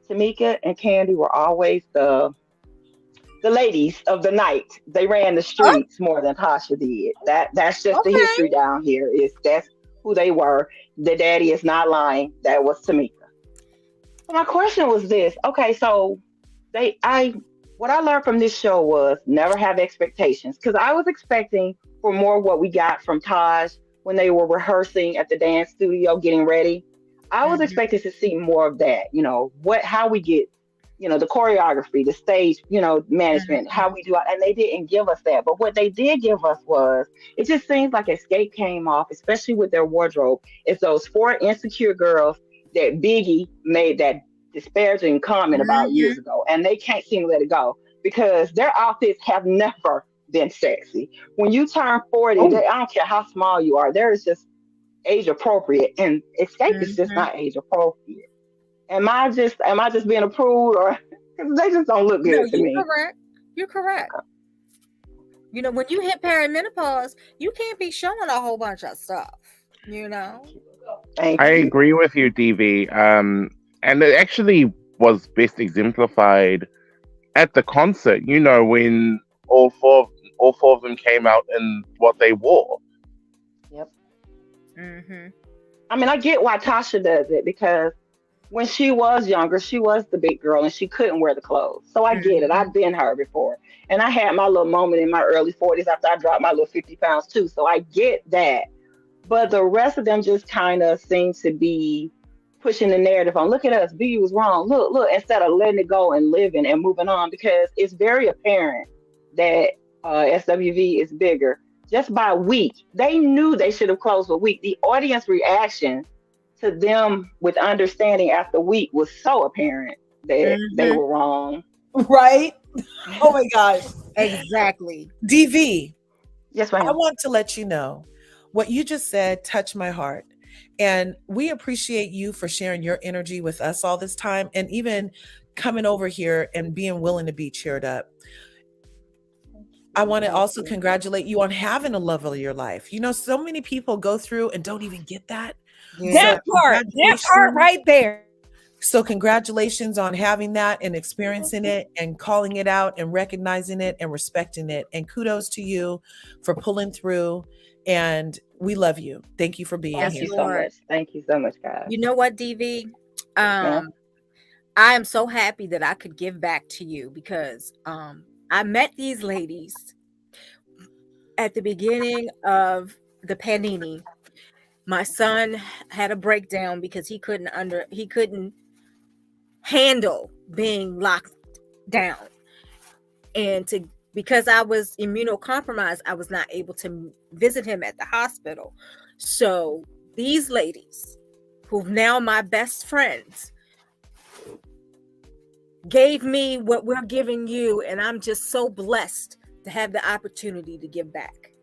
Tamika and Candy were always the ladies of the night. They ran the
Oh,
streets more than Tasha did. That's just the
okay.
history down here. That's who they were. The daddy is not lying. That was Tamika. So my question was this. Okay, so they I what I learned from this show was never have expectations, because I was expecting for more what we got from Taj when they were rehearsing at the dance studio getting ready. I was
Mhm.
expecting to see more of that, how we get, the choreography, the stage, management, how we do it, and they didn't give us that. But what they did give us was, it just seems like Escape came off, especially with their wardrobe. It's those four insecure girls that Biggie made that disparaging comment about
Mhm.
years ago, and they can't seem to let it go because their outfits have never been sexy. When you turn 40, I don't care how small you are, there is just age appropriate, and Escape is just
Mhm.
not age appropriate. Am I just being approved, or because they just don't look
No,
good to
you're
me?
correct. You're correct. When you hit perimenopause, you can't be showing a whole bunch of stuff. You know.
Thank
I
you.
agree with you, DV. And it actually was best exemplified at the concert. When all four of them came out in what they wore.
Yep.
Mhm.
I mean, I get why Tasha does it, because when she was younger, she was the big girl and she couldn't wear the clothes. So I get it.
Mhm.
I've been her before. And I had my little moment in my early 40s after I dropped my little 50 pounds too. So I get that. But the rest of them just kind of seem to be pushing the narrative on, look at us, Biggie was wrong. Look, instead of letting it go and living and moving on, because it's very apparent that SWV is bigger. Just by week, they knew they should have closed a week. The audience reaction to them with understanding after week was so apparent that they
Mhm.
were wrong.
Right? Oh my gosh.
Exactly.
DV,
Yes,
I
ma'am.
want to let you know what you just said touched my heart. And we appreciate you for sharing your energy with us all this time, and even coming over here and being willing to be cheered up. I want to
Thank
also
you.
congratulate you on having a love of your life. So many people go through and don't even get that.
Yeah.
So
That part
congratulations.
right there.
So congratulations on having that and experiencing it and calling it out and recognizing it and respecting it. And kudos to you for pulling through. And we love you. Thank you for being
Yes,
Thank
here.
you so
Lord.
much. Thank you so much, guys.
You know what, DV?
Yes, ma'am.
I am so happy that I could give back to you, because I met these ladies at the beginning of the panini, my son had a breakdown because he couldn't handle being locked down, and because I was immunocompromised, I was not able to visit him at the hospital. So these ladies, who now my best friends, gave me what we're giving you, and I'm just so blessed to have the opportunity to give back.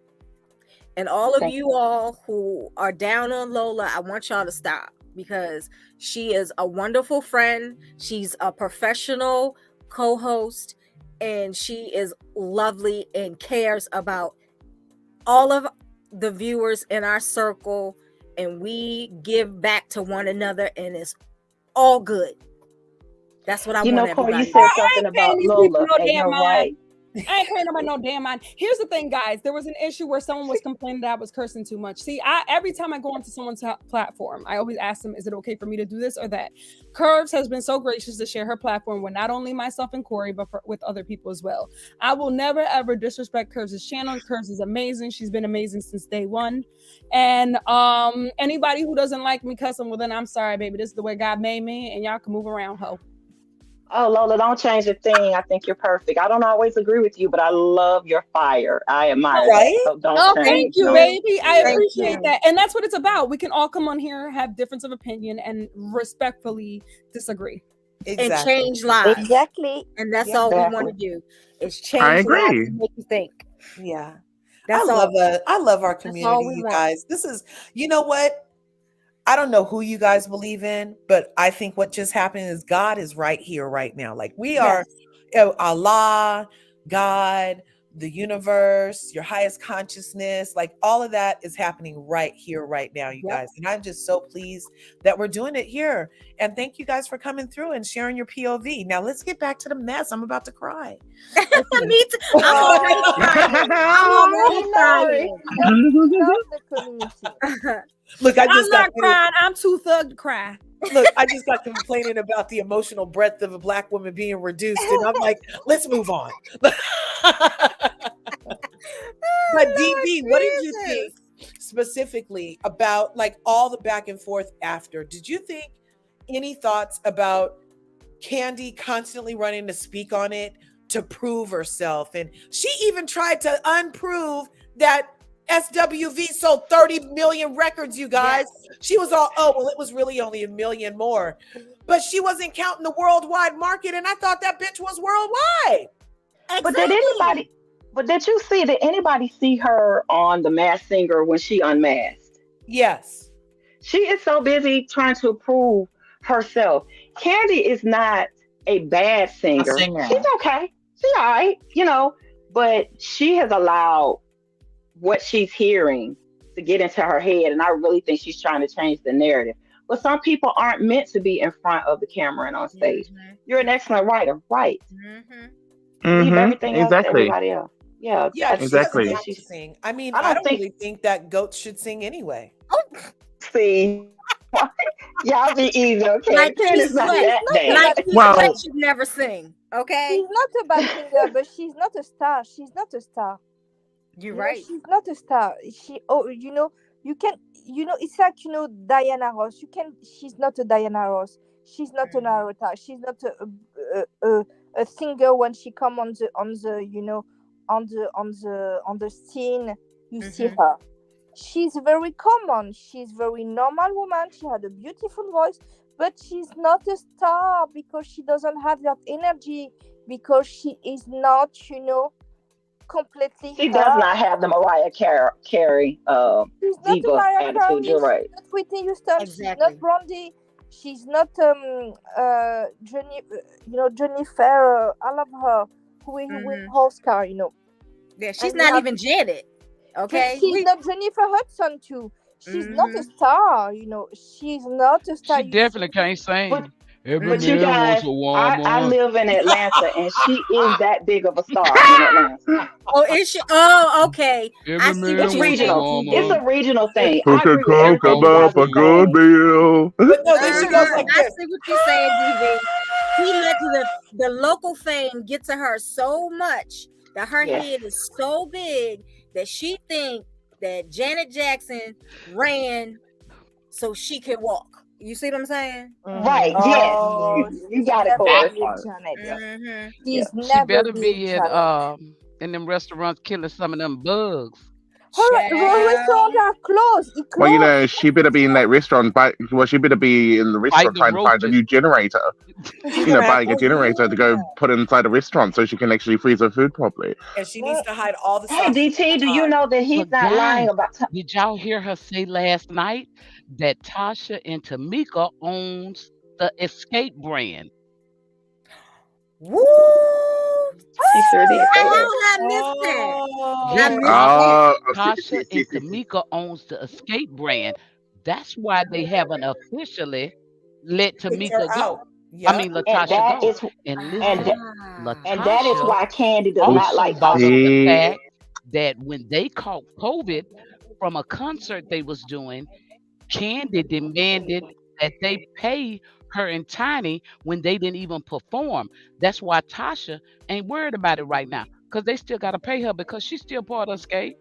And all of you all who are down on Lola, I want y'all to stop, because she is a wonderful friend. She's a professional co-host, and she is lovely and cares about all of the viewers in our circle, and we give back to one another, and it's all good. That's what I want
Corey, you
everybody
said
to
something about
these people
Lola,
no
and
damn
you're
mind.
right.
I ain't paying nobody no damn mind. Here's the thing, guys. There was an issue where someone was complaining that I was cursing too much. See, every time I go onto someone's platform, I always ask them, is it okay for me to do this or that? Curves has been so gracious to share her platform with not only myself and Corey, but with other people as well. I will never, ever disrespect Curves' channel. Curves is amazing. She's been amazing since day one. And anybody who doesn't like me cussing, well, then I'm sorry, baby. This is the way God made me, and y'all can move around, ho.
Oh, Lola, don't change a thing. I think you're perfect. I don't always agree with you, but I love your fire. I admire that. So don't change.
Thank you,
No.
baby. I
Yeah.
appreciate that. And that's what it's about. We can all come on here, have difference of opinion, and respectfully disagree.
And change lives.
Exactly.
And that's all we want to do, is change
I
lives
agree.
and make you think.
Yeah.
That's
I love our
all
community,
we
you
want.
guys. This is, you know what? I don't know who you guys believe in, but I think what just happened is God is right here, right now. Like we are, Allah, God, the universe, your highest consciousness, like all of that is happening right here, right now, you guys. And I'm just so pleased that we're doing it here. And thank you guys for coming through and sharing your POV. Now let's get back to the mess. I'm about to cry.
Me too. I'm already crying.
Love the community.
Look,
I'm not crying. I'm too thug to cry.
Look, I just got complaining about the emotional breadth of a Black woman being reduced, and I'm like, let's move on. But DB, what did you think specifically about like all the back and forth after? Did you think any thoughts about Candy constantly running to speak on it to prove herself? And she even tried to unprove that SWV sold 30 million records, you guys. Yes. She was all, oh, well, it was really only 1 million more. But she wasn't counting the worldwide market, and I thought that bitch was worldwide.
Exactly. But did anybody see her on The Masked Singer when she unmasked?
Yes.
She is so busy trying to prove herself. Candy is not a bad singer. She's okay. She's all right, but she has allowed what she's hearing to get into her head, and I really think she's trying to change the narrative. But some people aren't meant to be in front of the camera and on stage. Mm-hmm. You're an excellent writer, right?
Mm-hmm.
Leave everything else to everybody else.
Yeah,
exactly.
She to sing. I mean, I don't really think that goats should sing anyway.
See, y'all be easy, okay?
Like
Candy's not that bad.
Like should never sing, okay?
She's not a bad singer, but she's not a star. She's not a star.
You're right.
She's not a star. You can, it's like, Diana Ross. She's not a Diana Ross. She's not an Arota. She's not a singer when she come on the scene. You see her. She's very common. She's very normal woman. She had a beautiful voice, but she's not a star because she doesn't have that energy, because she is not, completely.
She does not have the Mariah Carey diva attitude. You're right.
She's not Whitney Houston.
Exactly.
She's not Brandy. She's not Jennifer. I love her. Who win Oscar?
Yeah, she's not even Janet. Okay,
she's not Jennifer Hudson too. She's not a star. She's not a star.
She definitely can't sing.
But you guys, I live in Atlanta, and she is that big of a star in Atlanta.
Oh, is she? Oh, okay.
I see. It's regional. It's a regional thing.
Who can talk about a good meal?
But no, then she goes like this.
I see what you're saying, DV. He let the local fame get to her so much that her head is so big that she think that Janet Jackson ran so she could walk. You see what I'm saying?
Right.
Mhm.
Yes.
Oh,
You
she's
got it,
never
Corey.
be a Janet.
Mm-hmm.
She's
She
never
better
be a
be
Janet.
in them restaurants killing some of them bugs.
Her restaurants
Child.
are closed. It
Well, you know,
closed.
she better be in that restaurant. She better be in the
Fighting
restaurant
them
trying to find a
roaches.
new generator.
She's gonna have
Buying a generator to go put inside a restaurant so she can actually freeze her food properly.
and she needs to hide all the
Hey,
sauce.
DT, do you know that he's
But
not lying
guys,
about?
did y'all hear her say last night that Tasha and Tamika owns the Escape brand?
Woo!
She sure did say
How
that.
I missed that? I
Yes,
Oh,
missed that.
Tasha and Tamika owns the Escape brand. That's why they haven't officially let
kicked her
Tamika
out.
go. I
Yep.
mean
And
Latasha
that
go.
is
And
and
listen,
and that is
Latasha
why Candy does not
also
like
bought
Tasha.
up the
See,
fact that when they caught COVID from a concert they was doing, Candy demanded that they pay her and Tiny when they didn't even perform. That's why Tasha ain't worried about it right now because they still got to pay her because she's still part of Escape.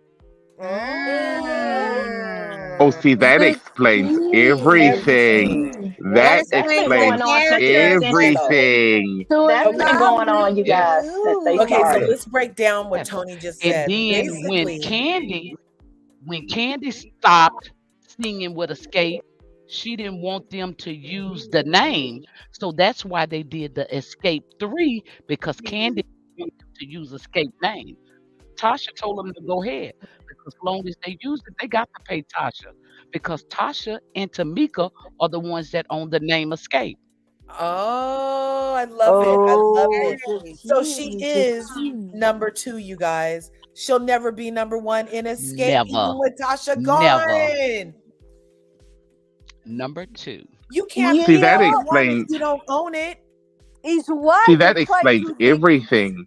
oh,
Mm.
see, that
The
explains
tea. The
everything.
tea.
That
That
That's been
explains the
explains
going on since the
character
beginning, though.
everything.
So
That's
Okay.
been
now
going
we
on, you
Yes,
guys, since they
Okay, so
knew.
started.
let's break down what
yes.
Tony just
And
said.
then
Basically,
when Candy stopped singing with Escape, she didn't want them to use the name. So that's why they did the Escape 3 because Candy didn't want them to use Escape name. Tasha told them to go ahead because as long as they use it, they got to pay Tasha because Tasha and Tamika are the ones that own the name Escape.
oh, I love it. I love
Oh,
it.
the
So she
tea. The
is
tea.
number 2, you guys. She'll never be number 1 in Escape,
Never,
even with Tasha
never.
gone.
Number 2.
You can't
You
be
See, that
number
know,
1 if
explains.
you don't own it.
is why
See,
they
that
try
explains everything.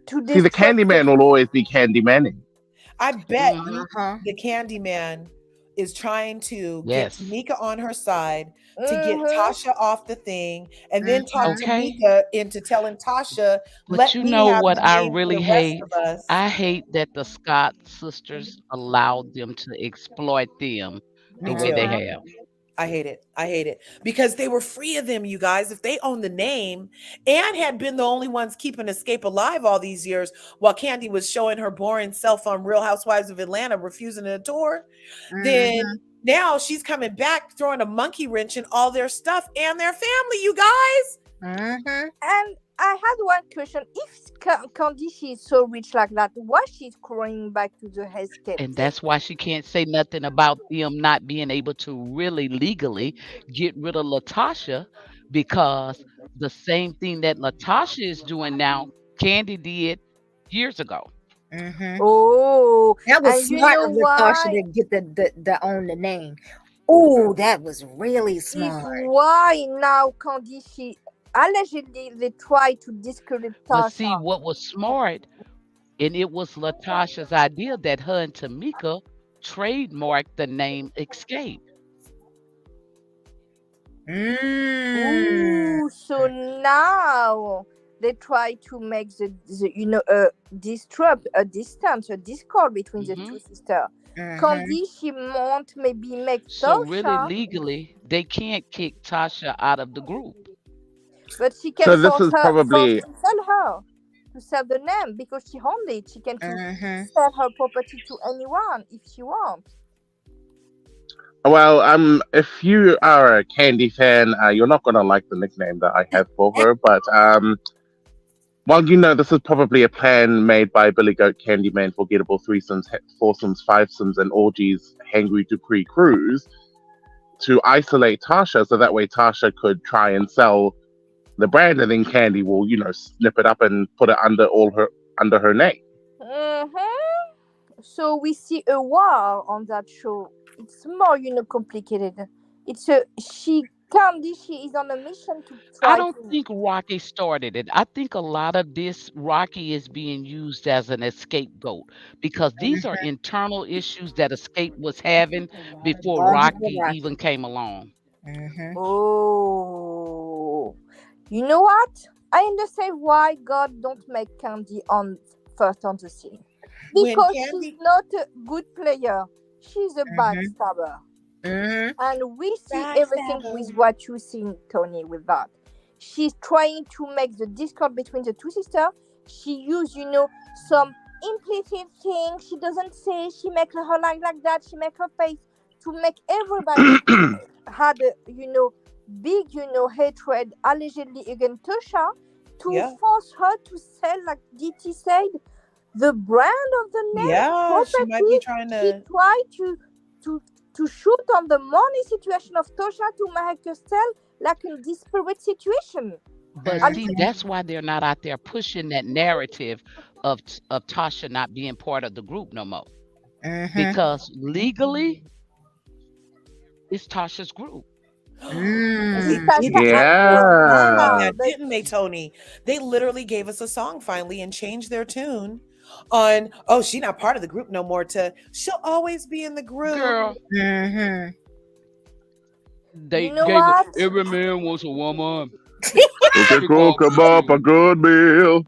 to
See, the
destroy
Candyman will always be Candymaning.
I bet
Mm-hmm.
Uh-huh.
the Candyman is trying to get
Yes.
Tamika on her side to get
Mm-hmm.
Tasha off the thing and then talk
Mm-hmm.
Okay.
Tamika into telling Tasha,
But
let
you
me
know
have
what
the
I
name for
really
the rest
hate?
of us.
I hate that the Scott sisters allowed them to exploit them the
Me
way they
too.
have.
I hate it. I hate it because they were free of them, you guys. If they owned the name and had been the only ones keeping Escape alive all these years while Candy was showing her boring self on Real Housewives of Atlanta, refusing to tour, then
Mm-hmm.
now she's coming back, throwing a monkey wrench in all their stuff and their family, you guys.
Mm-hmm.
And I had one question. If Candy she is so rich like that, why she's crying back to the Escape
And
thing?
that's why she can't say nothing about them not being able to really legally get rid of Latasha because the same thing that Latasha is doing now, Candy did years ago.
Mm-hmm.
Oh,
That was
and you
smart
know
of Latasha
why?
to get the own the name. Oh, that was really
Is
smart.
why now Candy she allegedly they try to discredit
But see,
Tasha.
what was smart, and it was Latasha's idea that her and Tamika trademarked the name Xscape.
Mm.
Ooh, so now they try to make the disrupt a distance, a discord between the
Hmm.
two sisters.
Mm-hmm.
Candy she won't maybe make
So really,
Tasha,
legally, they can't kick Tasha out of the group.
but she can
So this
force
is
her
probably
to sell the name because she owned it. She can
Mm-hmm.
sell her property to anyone if she wants.
well. If you are a Candy fan, you're not gonna like the nickname that I have for her, but well, you know, this is probably a plan made by Billy Goat Candyman, Forgettable Threesomes, Foursomes, Fivesomes, and Orgies, Hangry Dupree Cruise to isolate Tasha so that way Tasha could try and sell the brand and then Candy will, snip it up and put it under her name.
Mm-hmm. So we see a war on that show. It's more, complicated. It's a she Candy. She is on a mission to
I
try
don't
to.
think Rocky started it. I think a lot of this Rocky is being used as an scapegoat because these are internal issues that Escape was having before
All before
Rocky
Rocky.
even came along.
Mm-hmm.
Oh, you know what? I understand why God don't make Candy on first on the scene.
when
because she's
Candy
not a good player. She's a backstabber. And we see everything with what you see, Tony, with that. She's trying to make the discord between the two sisters. She used, some implicit things. She doesn't say. She make her like that. She make her face to make everybody had a, big, hatred allegedly against Tosha to force her to sell, like DT said, the brand of the name property.
She might be trying to.
She tried to shoot on the money situation of Tosha to make her sell like a disparate situation.
But see, that's why they're not out there pushing that narrative of Tasha not being part of the group no more. Because legally, it's Tasha's group.
Yeah.
Didn't they, Tony? They literally gave us a song finally and changed their tune on, oh, she's not part of the group no more, to she'll always be in the group.
Girl. They
You know
gave
what?
it, every man wants a woman.
Cook 'em up a good meal.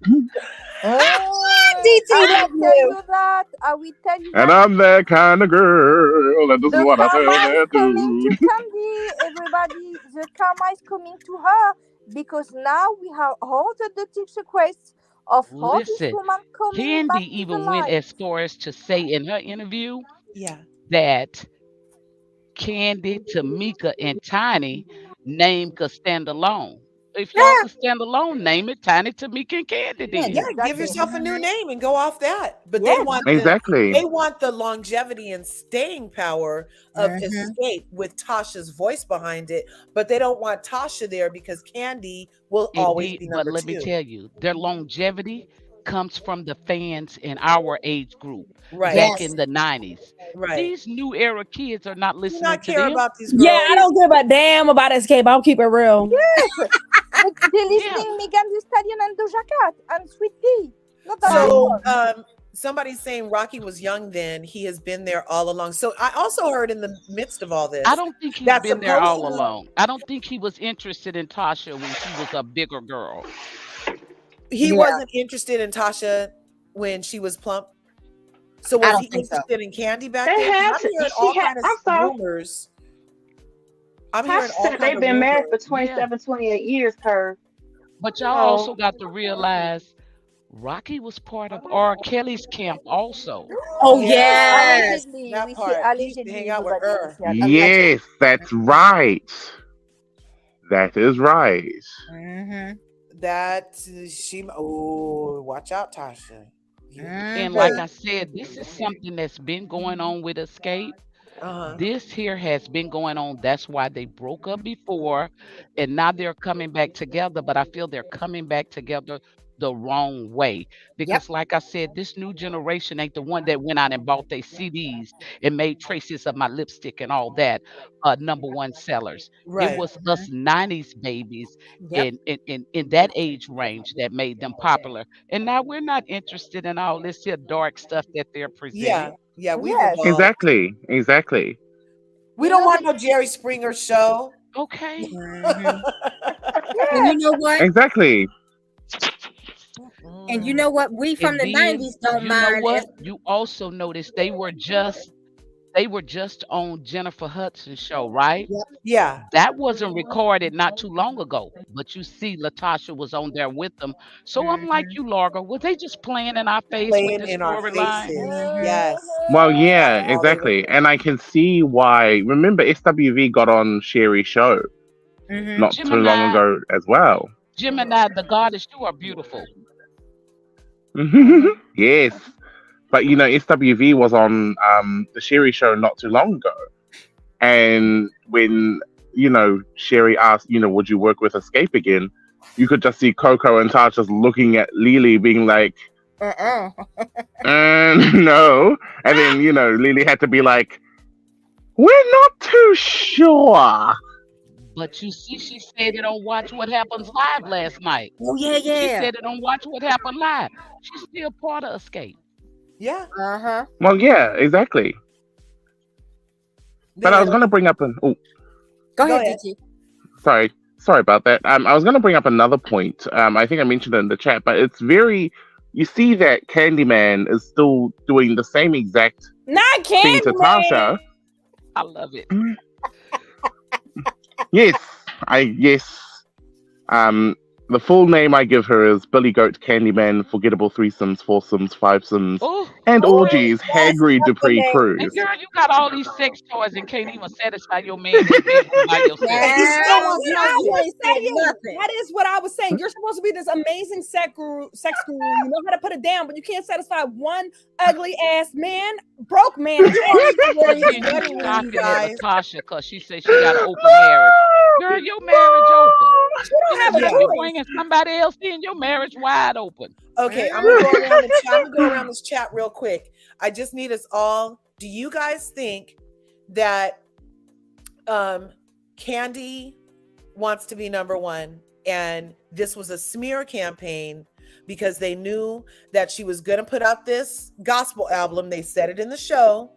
I will tell you that. I will tell you
And
that.
I'm that kind of girl. And this is
The
what I tell
karma
that
is coming to
dude.
Candy. Everybody, the karma is coming to her because now we have halted the teacher requests of all these
Listen,
women coming back to
Candy
the
even went
light.
as far as to say in her interview
Yeah.
that Candy, Tamika, and Tiny name could stand alone. If y'all could stand alone, name it Tiny, Tamika, and Candy then.
Yeah, give yourself a new name and go off that. But
Yes.
they want
Exactly.
they want the longevity and staying power of Xscape with Tasha's voice behind it, but they don't want Tasha there because Candy will always
Indeed,
be
but
number
let
2.
me tell you, their longevity comes from the fans in our age group back in the 90s.
Right.
These new era kids are not
Do
listening
not
to
care
them.
about these girls.
Yeah, I don't give a damn about Xscape. I'll keep it real.
Yes. They're listening Megan Thee Stallion and Doja Cat and Sweet Pea. Not that
So
much.
somebody's saying Rocky was young then. He has been there all along. So I also heard in the midst of all this,
I don't think he's
that's
been there
supposed
all
to-
along. I don't think he was interested in Tasha when she was a bigger girl.
he wasn't interested in Tasha when she was plump. So was he interested in Candy back
They
then? 'Cause
had
I'm
to-
hearing
she
all
had-
kind of
I'm sorry.
rumors. I'm hearing all kind
They've
of
been married for
rumors.
27, 28 years, Curve.
But y'all also got to realize Rocky was part of R. Kelly's camp also.
Oh yes.
Allegedly,
that
we see
part. He used to hang out with
everybody
her.
says that.
Yes, that's right. That is right.
That she. Oh, watch out, Tasha.
And like I said, this is something that's been going on with Xscape. This here has been going on. That's why they broke up before, and now they're coming back together. But I feel they're coming back together the wrong way because, like I said, this new generation ain't the one that went out and bought their CDs and made traces of my lipstick and all that #1 sellers.
Right.
It was us 90s babies in that age range that made them popular. And now we're not interested in all this here dark stuff that they're presenting.
Yeah, we've
Yes.
evolved.
Exactly.
We don't want no Jerry Springer show.
Okay.
And you know what?
Exactly.
And you know what? We from
And
the
then,
90s don't
you
mind.
know what? You also noticed they were just on Jennifer Hudson's show, right?
Yeah.
That wasn't recorded not too long ago, but you see Latasha was on there with them. So I'm like you, Largo. Were they just playing in our face with
Playing
this
in our
storyline?
faces. Yes.
Well, yeah,
That's all they were
exactly.
doing.
And I can see why. Remember, SWV got on Sherry's show not too long
Gemini,
ago as well.
Gemini, the goddess, you are beautiful.
Yes. But you know, SWV was on the Sherry show not too long ago. And when, you know, Sherry asked, you know, would you work with Xscape again? You could just see Coco and Taj just looking at Lily being like, no. And then, you know, Lily had to be like, we're not too sure.
But you see, she said it on Watch What Happens Live last night.
Oh, yeah,
She
yeah.
said it on Watch What Happened Live. She's still part of Xscape.
Yeah.
Well, yeah, exactly. But I was going to bring up an... Oh,
Go ahead, DG.
sorry about that. I was going to bring up another point. I think I mentioned it in the chat, but it's very you see that Candyman is still doing the same exact
Not
thing to Tasha.
Candyman.
I love it.
Yes, yes. The full name I give her is Billy Goat Candyman, Forgettable Threesomes, Foursomes, Fivesomes,
Oh,
and
Oh,
Orgies,
yes,
Hagrid
that's the
Dupree
name.
and
Cruz.
girl, you got all these sex toys and can't even satisfy your man in the bedroom by yourself.
And you still want
You
money.
ain't said
Saying,
nothing.
that is what I was saying. You're supposed to be this amazing sex guru. You know how to put it down, but you can't satisfy one ugly ass man, broke man. At that.
But then you
What are you
shocking at
guys?
Latasha because she said she got an open marriage. Girl, your marriage open.
You don't have a
Anytime you
choice.
bringing somebody else in, your marriage wide open.
Okay, I'm gonna go around the chat. I'm gonna go around this chat real quick. I just need us all. Do you guys think that Candy wants to be number one, and this was a smear campaign because they knew that she was gonna put out this gospel album? They said it in the show,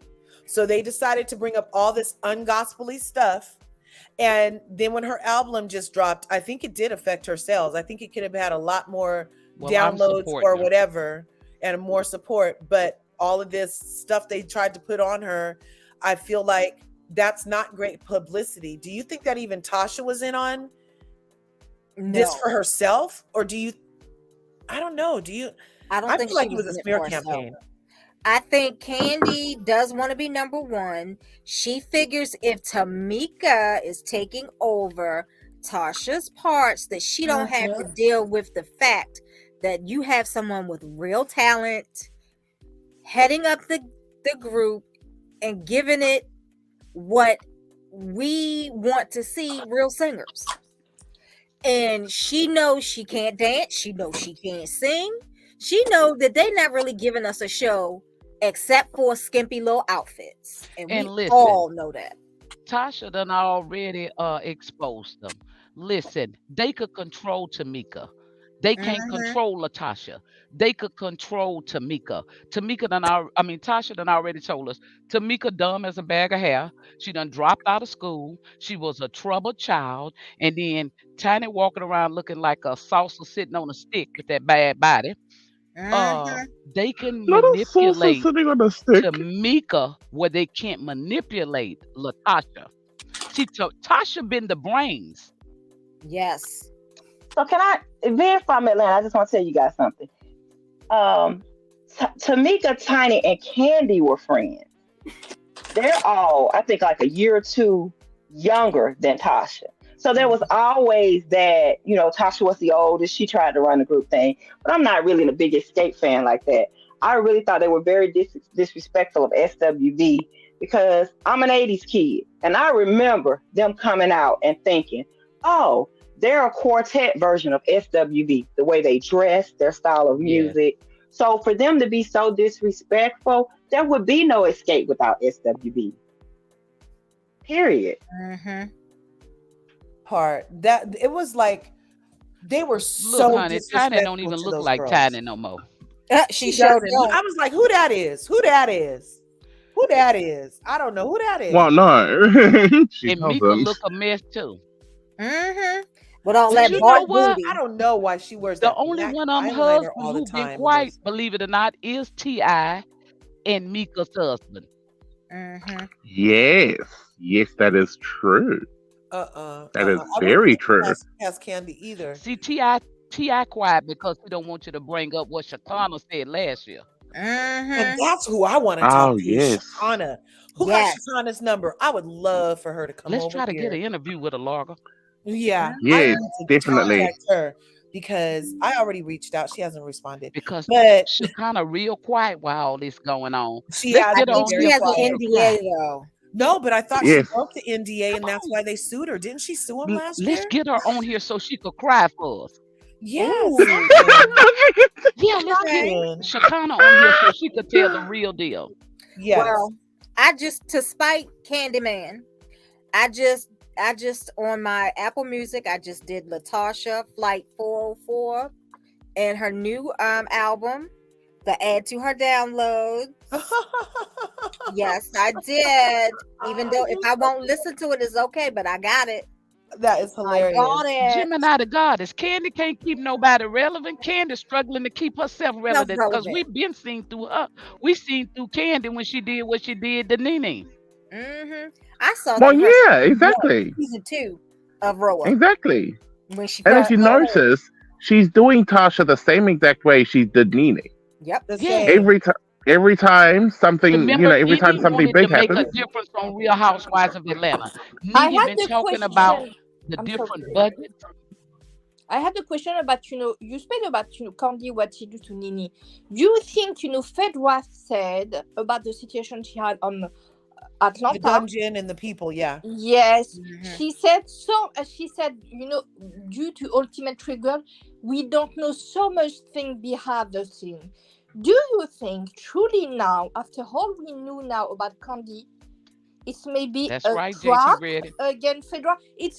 so they decided to bring up all this ungospely stuff. And then when her album just dropped, I think it did affect her sales. I think it could have had a lot more downloads or whatever and more support. But all of this stuff they tried to put on her, I feel like that's not great publicity. Do you think that even Tasha was in on this for herself? Or do you, I don't know. Do you,
I don't
I
think
feel like
she
it was a
in
smear
for herself.
campaign.
I think Candy does want to be number one. She figures if Tamika is taking over Tasha's parts, that she don't have to deal with the fact that you have someone with real talent heading up the group and giving it what we want to see, real singers. And she knows she can't dance. She knows she can't sing. She knows that they're not really giving us a show except for skimpy little outfits. And we
listen,
all know that.
Tasha done already exposed them. Listen, they could control Tamika. They can't control Latasha. They could control Tamika. Tasha done already told us. Tamika dumb as a bag of hair. She done dropped out of school. She was a troubled child. And then Tiny walking around looking like a saucer sitting on a stick with that bad body. They can
Not a saucer
manipulate
sitting on a stick.
Tamika where they can't manipulate Latasha. See, Tasha been the brains.
Yes.
So can I, being from Atlanta, I just want to tell you guys something. Tamika, Tiny, and Candy were friends. They're all, I think, like a year or two younger than Tasha. So there was always that, Tasha was the oldest. She tried to run the group thing. But I'm not really the big Xscape fan like that. I really thought they were very disrespectful of SWV because I'm an 80s kid. And I remember them coming out and thinking, oh, they're a quartet version of SWV, the way they dress, their style of music. Yeah. So for them to be so disrespectful, there would be no Xscape without SWV. Period.
Part that it was like they were so
honey, Tiny don't even look like
girls.
Tiny no more.
She showed it.
I was like, who that is? Who that is? Who that is? I don't know who that is.
Well, no.
And Mika look a mess too.
With all that booty.
I don't know why she wears
the
that.
only one of them husband who been quiet, believe it or not, is T.I. and Mika's husband.
Yes, that is true. That is very true.
Has Candy either.
See, T.I. quiet because we don't want you to bring up what Shakana said last year.
And that's who I want to talk to.
Yes.
Shakana. Who got Shakana's number? I would love for her to come over.
Let's try to get an interview with LRGA.
Yeah.
Yeah, definitely.
Her because I already reached out. She hasn't responded.
But Shakana real quiet while all this going on.
She has an NDA though.
No, but I thought she broke the NDA and that's why they sued her. Didn't she sue him last year?
Let's get her on here so she could cry for us.
Yes.
Yeah, let's get Shakana on here so she could tell the real deal.
Yes.
Well, to spite Candyman, I just on my Apple Music, I just did Latasha Flight 404 and her new album, the add to her downloads. Yes, I did. Even though if I won't listen to it, it's okay, but I got it.
That is
I
hilarious.
got it.
Gemini the goddess. Candy can't keep nobody relevant. Candy's struggling to keep herself relevant because
Self-relevant.
we've been seen through her. We seen through Candy when she did what she did to Nene.
I saw
Well,
through her
yeah,
season 1,
exactly.
season 2 of Roa
Exactly.
when she
And
cut
if you
her hair.
notice, she's doing Tasha the same exact way she did Nene.
Yep.
The
Yeah.
same.
Every time something,
Remember,
every time
Nene
something
wanted
big
to make a
happens.
difference on Real Housewives of Atlanta.
I
Nene
had
been
the
talking about
question.
the
I'm sorry.
different budgets.
I had a question about, you said about, Candy, what she do to Nini. Do you think, Fedra said about the situation she had on
The
Atlanta?
dungeon and the people, yeah.
Yes, she said so. She said, due to Ultimate Trigger, we don't know so much thing behind the scene. Do you think truly now, after all we know now about Candy, it's maybe
That's
a
right, JT
trap
read it.
against Fedra? It's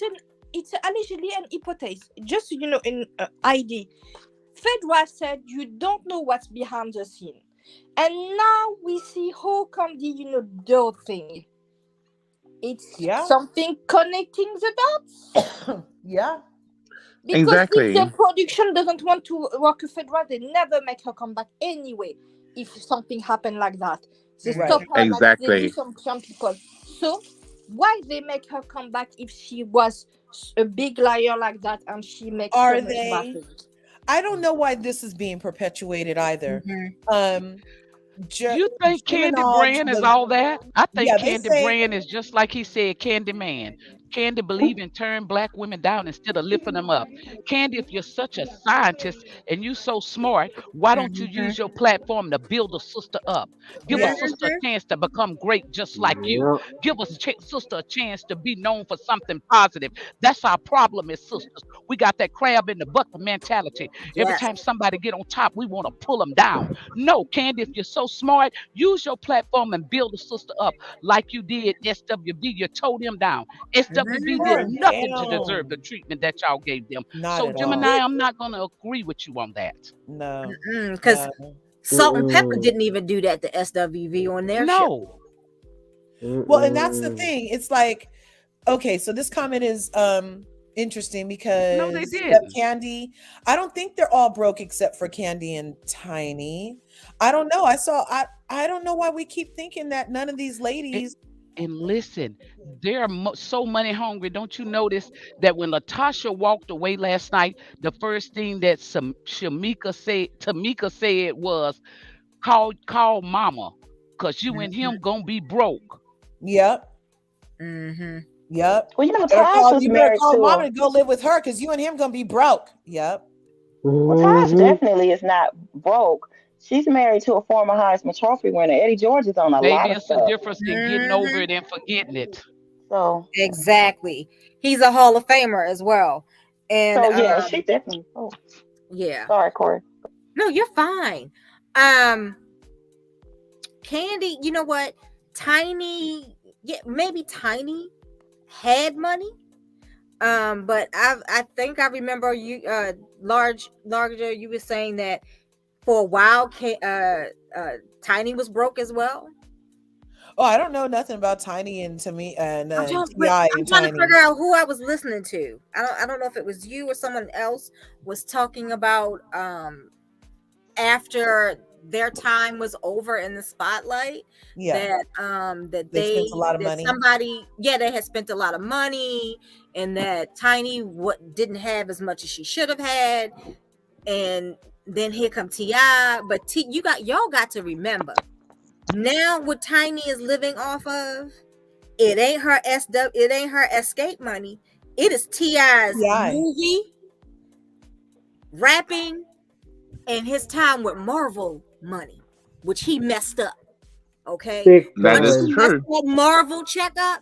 allegedly an hypothesis, just in ID. Fedra said you don't know what's behind the scene, and now we see how Candy, do thing. It's something connecting the dots.
Yeah.
Because
Exactly.
if the production doesn't want to work with Fedra, they never make her come back anyway. If something happened like that, they stop her. Like they do some people. So why they make her come back if she was a big liar like that and she makes
Are
so much
they?
bad things?
I don't know why this is being perpetuated either.
You think Candy Brand is all that? I think Candy Brand is just like he said, Candy Man. Candy believe in turn black women down instead of lifting them up. Candy, if you're such a scientist and you so smart, why don't you use your platform to build a sister up? Give a sister a chance to become great just like you. Give a sister a chance to be known for something positive. That's our problem as sisters. We got that crab in the bucket mentality. Every time somebody get on top, we want to pull them down. No, Candy, if you're so smart, use your platform and build a sister up like you did SWV. You tore them down. SWV did nothing to deserve the treatment that y'all gave them. So, Gemini, I'm not going to agree with you on that.
No.
Because Salt and Pepper didn't even do that to SWV on their show.
Well, and that's the thing. It's like, okay, so this comment is interesting because
they didn't.
Candy, I don't think they're all broke except for Candy and Tiny. I don't know. I don't know why we keep thinking that none of these ladies.
And listen, they're so money hungry. Don't you notice that when Latasha walked away last night, the first thing that Tamika said was, call mama, because you and him gonna be broke.
Yep. Yep.
Well, Tasha's
you better
married
call
to
mama to go live with her because you and him gonna be broke. Yep.
Well, Tasha definitely is not broke. She's married to a former Heisman Trophy winner. Eddie George is on a lot of stuff.
Maybe it's a difference in getting over it and forgetting it.
So
exactly, he's a Hall of Famer as well. And
so yeah, she definitely. Oh,
yeah.
Sorry, Corey.
No, you're fine. Candy, you know what? Tiny, maybe Tiny had money. But I think I remember you, larger. You were saying that for a while, Tiny was broke as well.
Oh, I don't know nothing about Tiny and Ti and
I'm trying
Tiny.
to figure out who I was listening to. I don't know if it was you or someone else was talking about after their time was over in the spotlight.
Yeah.
That
they spent a lot of money.
They had spent a lot of money, and that Tiny didn't have as much as she should have had. And then here come T.I. But y'all got to remember, now what Tiny is living off of, it ain't her Xscape money. It is T.I.'s movie, rapping, and his time with Marvel money, which he messed up. Okay,
that is true.
That Marvel checkup,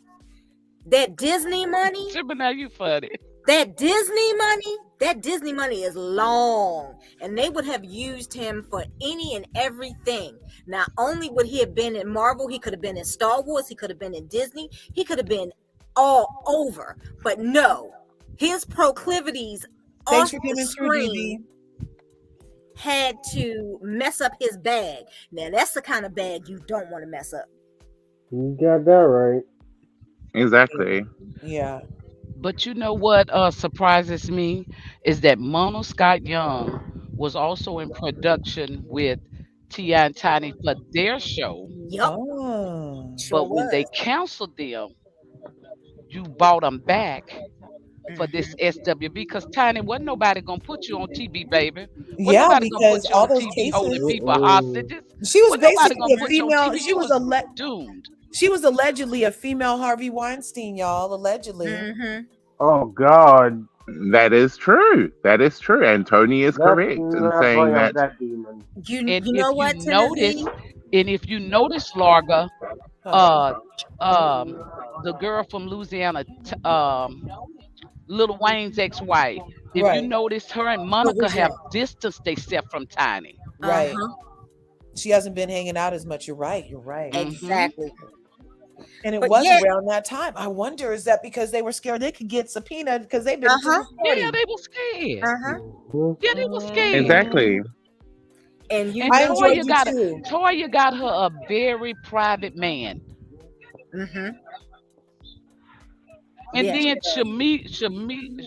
that Disney money.
Now you funny.
That Disney money is long, and they would have used him for any and everything. Not only would he have been in Marvel, he could have been in Star Wars, he could have been in Disney, he could have been all over. But no, his proclivities off the screen had to mess up his bag. Now that's the kind of bag you don't want to mess up.
You got that right.
Exactly.
Yeah.
But you know what surprises me is that Mona Scott Young was also in production with T.I. and Tiny for their show.
Yup,
Oh.
sure
But when they
was.
canceled them, you bought them back for this
Mhm.
SWV because Tiny, wasn't nobody gonna put you on TV, baby. Wasn't
Yeah,
nobody gonna
because
put you
all
on
those
TV holding
cases,
people
Mm-mm.
hostages.
she was
Wasn't nobody
basically
gonna
a
put you on
female.
TV. You was doomed.
She was allegedly a female Harvey Weinstein, y'all. Allegedly.
Mhm.
Oh God,
That is true. That is true. And Tony is
let's
correct in
not
saying
bring up
that.
that demon.
And
You
if
know
you
what,
notice,
Tennessee?
Larga,
Uh-huh.
uh, the girl from Louisiana, Lil Wayne's ex-wife. If you
Right.
notice, her and Monica have
Provision.
distanced themselves from Tiny.
Right.
Uh-huh.
She hasn't been hanging out as much. You're right. You're right.
Hmm.
Exactly.
And it
But
was
yet,
around that time. I wonder, is that because they were scared they could get subpoenaed because they've been into
uh-huh.
Yeah,
recording?
they were scared.
Uh-huh.
Mhm.
Yeah, they were scared.
Exactly.
And you
And
I
know,
enjoyed you too.
Toya got her a very private man.
mm-hmm.
And
Yeah,
then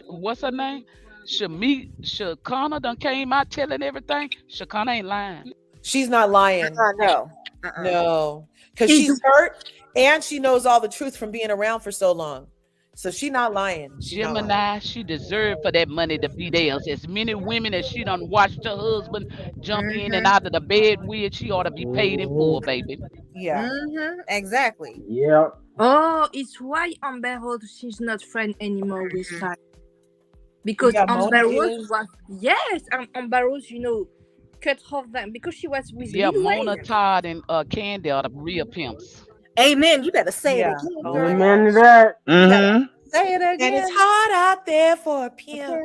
what's her name? Shakana done came out telling everything. Shakana ain't lying.
She's not lying.
no. Uh-uh.
No. Because
She's
she's hurt and she knows all the truth from being around for so long. So she's not lying. She's not lying.
Gemini, she deserved for that money to be theirs. As many women as she done watched her husband jump in and
Mm-hmm.
out of the bed with, she ought to be paid in full,
Mhm.
baby.
Yeah.
Mm-hmm. Exactly.
Yep.
Oh, it's why Amber Rose she's not friend anymore with
Mhm.
Ty. Because
Yeah, Mona
Amber Rose
is.
was yes, Amber Rose, cut off them because she was with
Yeah,
Lil
Mona
Wayne.
Todd and Candy are the real pimps.
Amen. You better say it
Yeah.
again,
Oh my
girl.
Amen to
gosh.
that.
Yeah.
Hmm.
Say it
And it's
again.
hard out there for a pimp.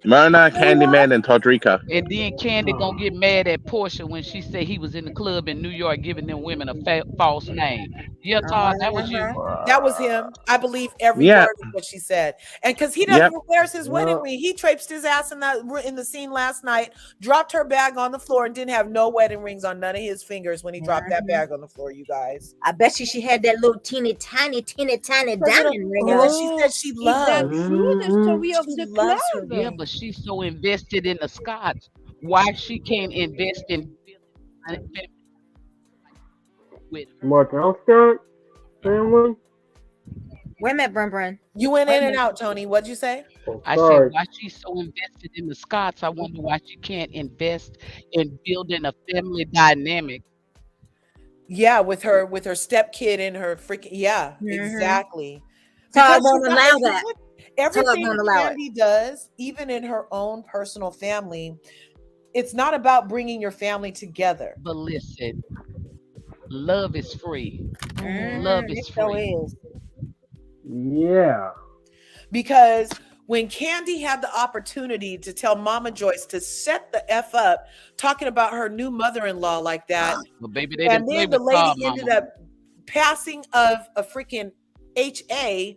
Mona, Candyman, and Todrica.
And then Candy gonna get mad at Portia when she say he was in the club in New York giving them women a false name. Yeah, Todd, that was you.
Uh-huh.
That was him. I believe every
Yep.
word of what she said. And because he doesn't
Yep.
know where's his wedding
Yep.
ring. He traipsed his ass in the scene last night, dropped her bag on the floor, and didn't have no wedding rings on none of his fingers when he dropped that
Mhm.
bag on the floor, you guys.
I bet you she had that little teeny tiny diamond ring on.
Because she said she
Is that
loved.
true? The
Mhm.
story of
She
the
loves her
club?
Yeah,
ring.
but she's so invested in the Scots. Why she can't invest in with
Martin Scott family.
Wait a minute, Brun.
You went
Wait a
in and
minute.
out, Tony. What'd you say?
Oh,
I said,
sorry.
why she's so invested in the Scots? I wonder why she can't invest in building a family dynamic.
Yeah, with her step kid and her freaking yeah,
Mhm.
exactly.
Todd
Because
won't allow that.
look,
Todd
everything
won't allow it.
Candy does, even in her own personal family, it's not about bringing your family together.
But listen, love is free.
Mhm.
Love
It
is
so
free.
is.
Yeah.
Because when Candy had the opportunity to tell Mama Joyce to set the F up, talking about her new mother-in-law like that,
But baby, they
and
didn't play
then the
with Todd,
lady ended
mama.
up passing of a freaking HA.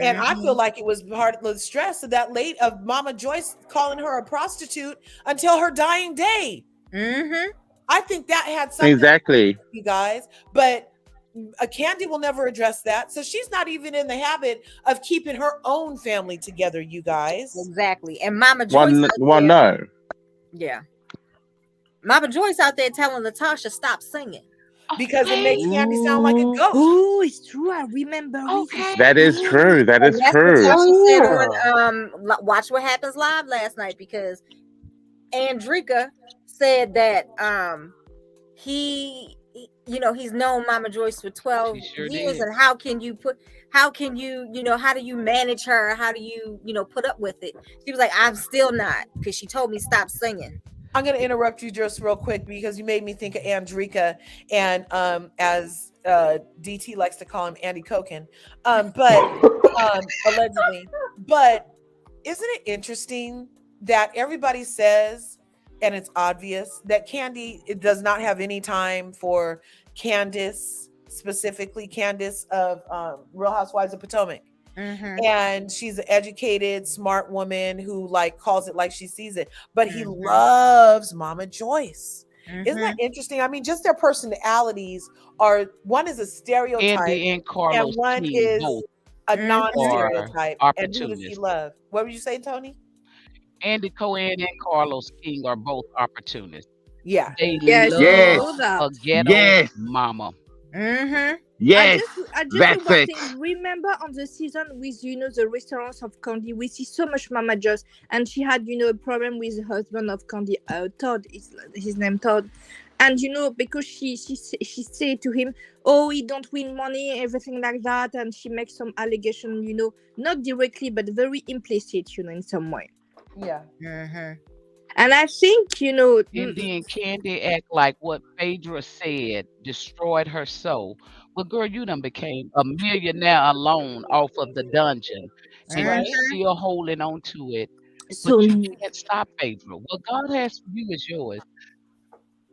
And I feel
Mhm.
like it was part of the stress of that late of Mama Joyce calling her a prostitute until her dying day.
Mhm.
I think that had something to do
Exactly.
with you guys, but a Candy will never address that. So she's not even in the habit of keeping her own family together, you guys.
Exactly. And Mama Joyce out
Well,
there.
no.
Yeah. Mama Joyce out there telling Latasha stop singing.
Because it makes Candy sound like a
Ooh.
ghost.
Oh, it's true. I remember it.
Okay.
That is true. That
And
is
that's
true.
what Tasha
Oh,
said
yeah.
on Watch What Happens Live last night, because Andrika said that he's known Mama Joyce for 12
She sure
years,
did.
and how do you manage her? How do you put up with it? She was like, I'm still not, because she told me stop singing.
I'm going to interrupt you just real quick because you made me think of Andrika and as DT likes to call him Andy Koken, but allegedly. But isn't it interesting that everybody says, and it's obvious, that Candy does not have any time for Candace, specifically Candace of Real Housewives of Potomac.
Mhm.
And she's an educated, smart woman who like calls it like she sees it. But he
Mhm.
loves Mama Joyce. Isn't that
Mhm.
interesting? I mean, just their personalities are, one is a stereotype
Andy and
and
Carlos
one
King
is
both
a
Mhm.
are
non-stereotype. And who does he
opportunists.
love? What would you say, Tony?
Andy Cohen and Carlos King are both opportunists.
Yeah.
They
Yes, we
Yes,
know
love
that.
a ghetto
yes,
mama.
Mhm.
yes.
I just say
That's
one
it.
thing. Remember on the season with the restaurants of Candy, we see so much Mama Joss, and she had a problem with the husband of Candy, Todd. Is his name Todd, and because she said to him, "Oh, he don't win money, everything like that," and she makes some allegation, not directly but very implicit, in some way.
Yeah.
Mhm.
And I think
And then Candy act like what Phaedra said destroyed her soul. Well, girl, you done became a millionaire alone off of the dungeon, and you
Right.
Mhm.
still holding on to it.
so
But you can't stop Phaedra. What God has for you is yours.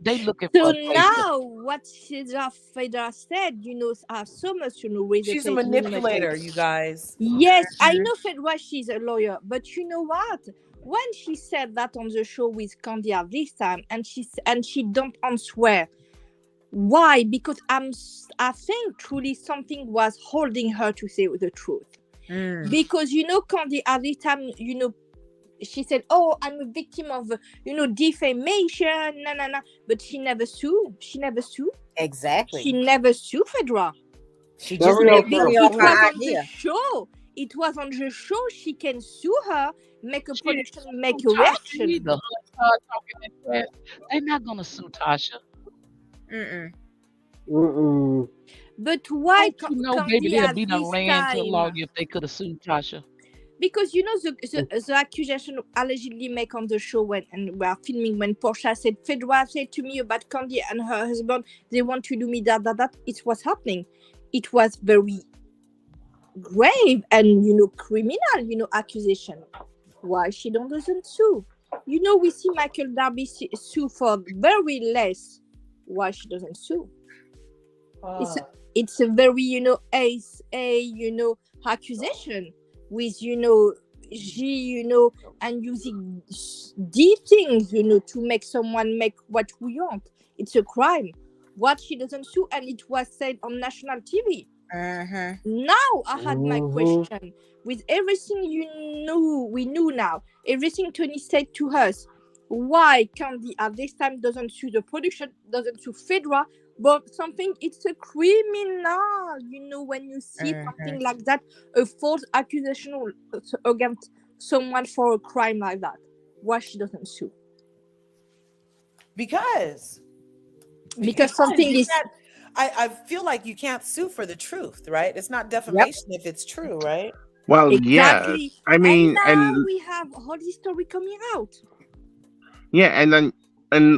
They looking
So
for a place to.
now, what Fedra said, have so much, with the
She's a
minimum
manipulator,
mistakes.
you guys.
Yes, I
Mhm.
know Fedra, she's a lawyer, but you know what? When she said that on the show with Candia this time, and she don't answer, why? Because I think truly something was holding her to say the truth.
Mm.
Because Candy at this time, she said, "Oh, I'm a victim of, defamation, no, no, no." But she never sue. She never sue.
Exactly.
She never sue Fedra.
She just
Very
made
Maybe
true.
money
it
off
was
her
on the
idea.
show. It was on the show. She can sue her, make a
She ain't
production,
gonna
make
sue
a
Tasha
reaction.
either. Her start talking that trash. They're not gonna sue Tasha.
Mm-mm.
But why
Don't you know, baby,
Candy
they'll
at
be done
this
ran to a lawyer
time?
if they could have sued Tasha.
Because the accusation allegedly made on the show when we are filming, when Portia said Fedra said to me about Candy and her husband, they want to do me that. It was happening. It was very grave and criminal accusation. Why she doesn't sue? We see Michael Darby sue for very less. Why she doesn't sue? It's
Ah.
it's a very accusation with G and using D things to make someone make what we want. It's a crime. What she doesn't sue, and it was said on national TV.
Mhm.
Now I had my question with everything we knew now, everything Tony said to us. Why Candy at this time doesn't sue the production, doesn't sue Fedra, but something it's a criminal. When you see something like that, a false accusation against someone for a crime like that, why she doesn't sue?
Because
Because something
you
is
can't, I feel like you can't sue for the truth, right? It's not
Yep.
defamation if it's true, right?
Well, yes.
exactly.
I
And
mean,
now
and
we have all this story coming out.
yeah, and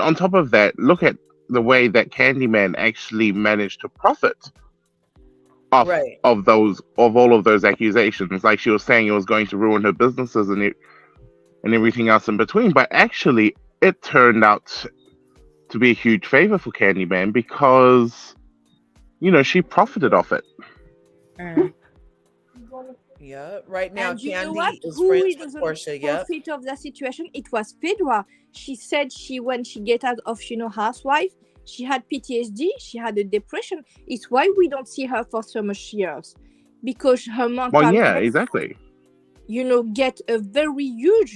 on top of that, look at the way that Candyman actually managed to profit off
Right.
of all of those accusations. Like she was saying, it was going to ruin her businesses and everything else in between. But actually, it turned out to be a huge favor for Candyman because she profited off it.
Mm.
Yeah. Right now,
And you know what?
Candy is
Who
friends with
doesn't
Portia. Yep.
profit of that situation? It was Fedra. She said when she get out of housewife, she had PTSD. She had a depression. It's why we don't see her for so much years, because her mental
Well, yeah,
health,
exactly.
get a very huge.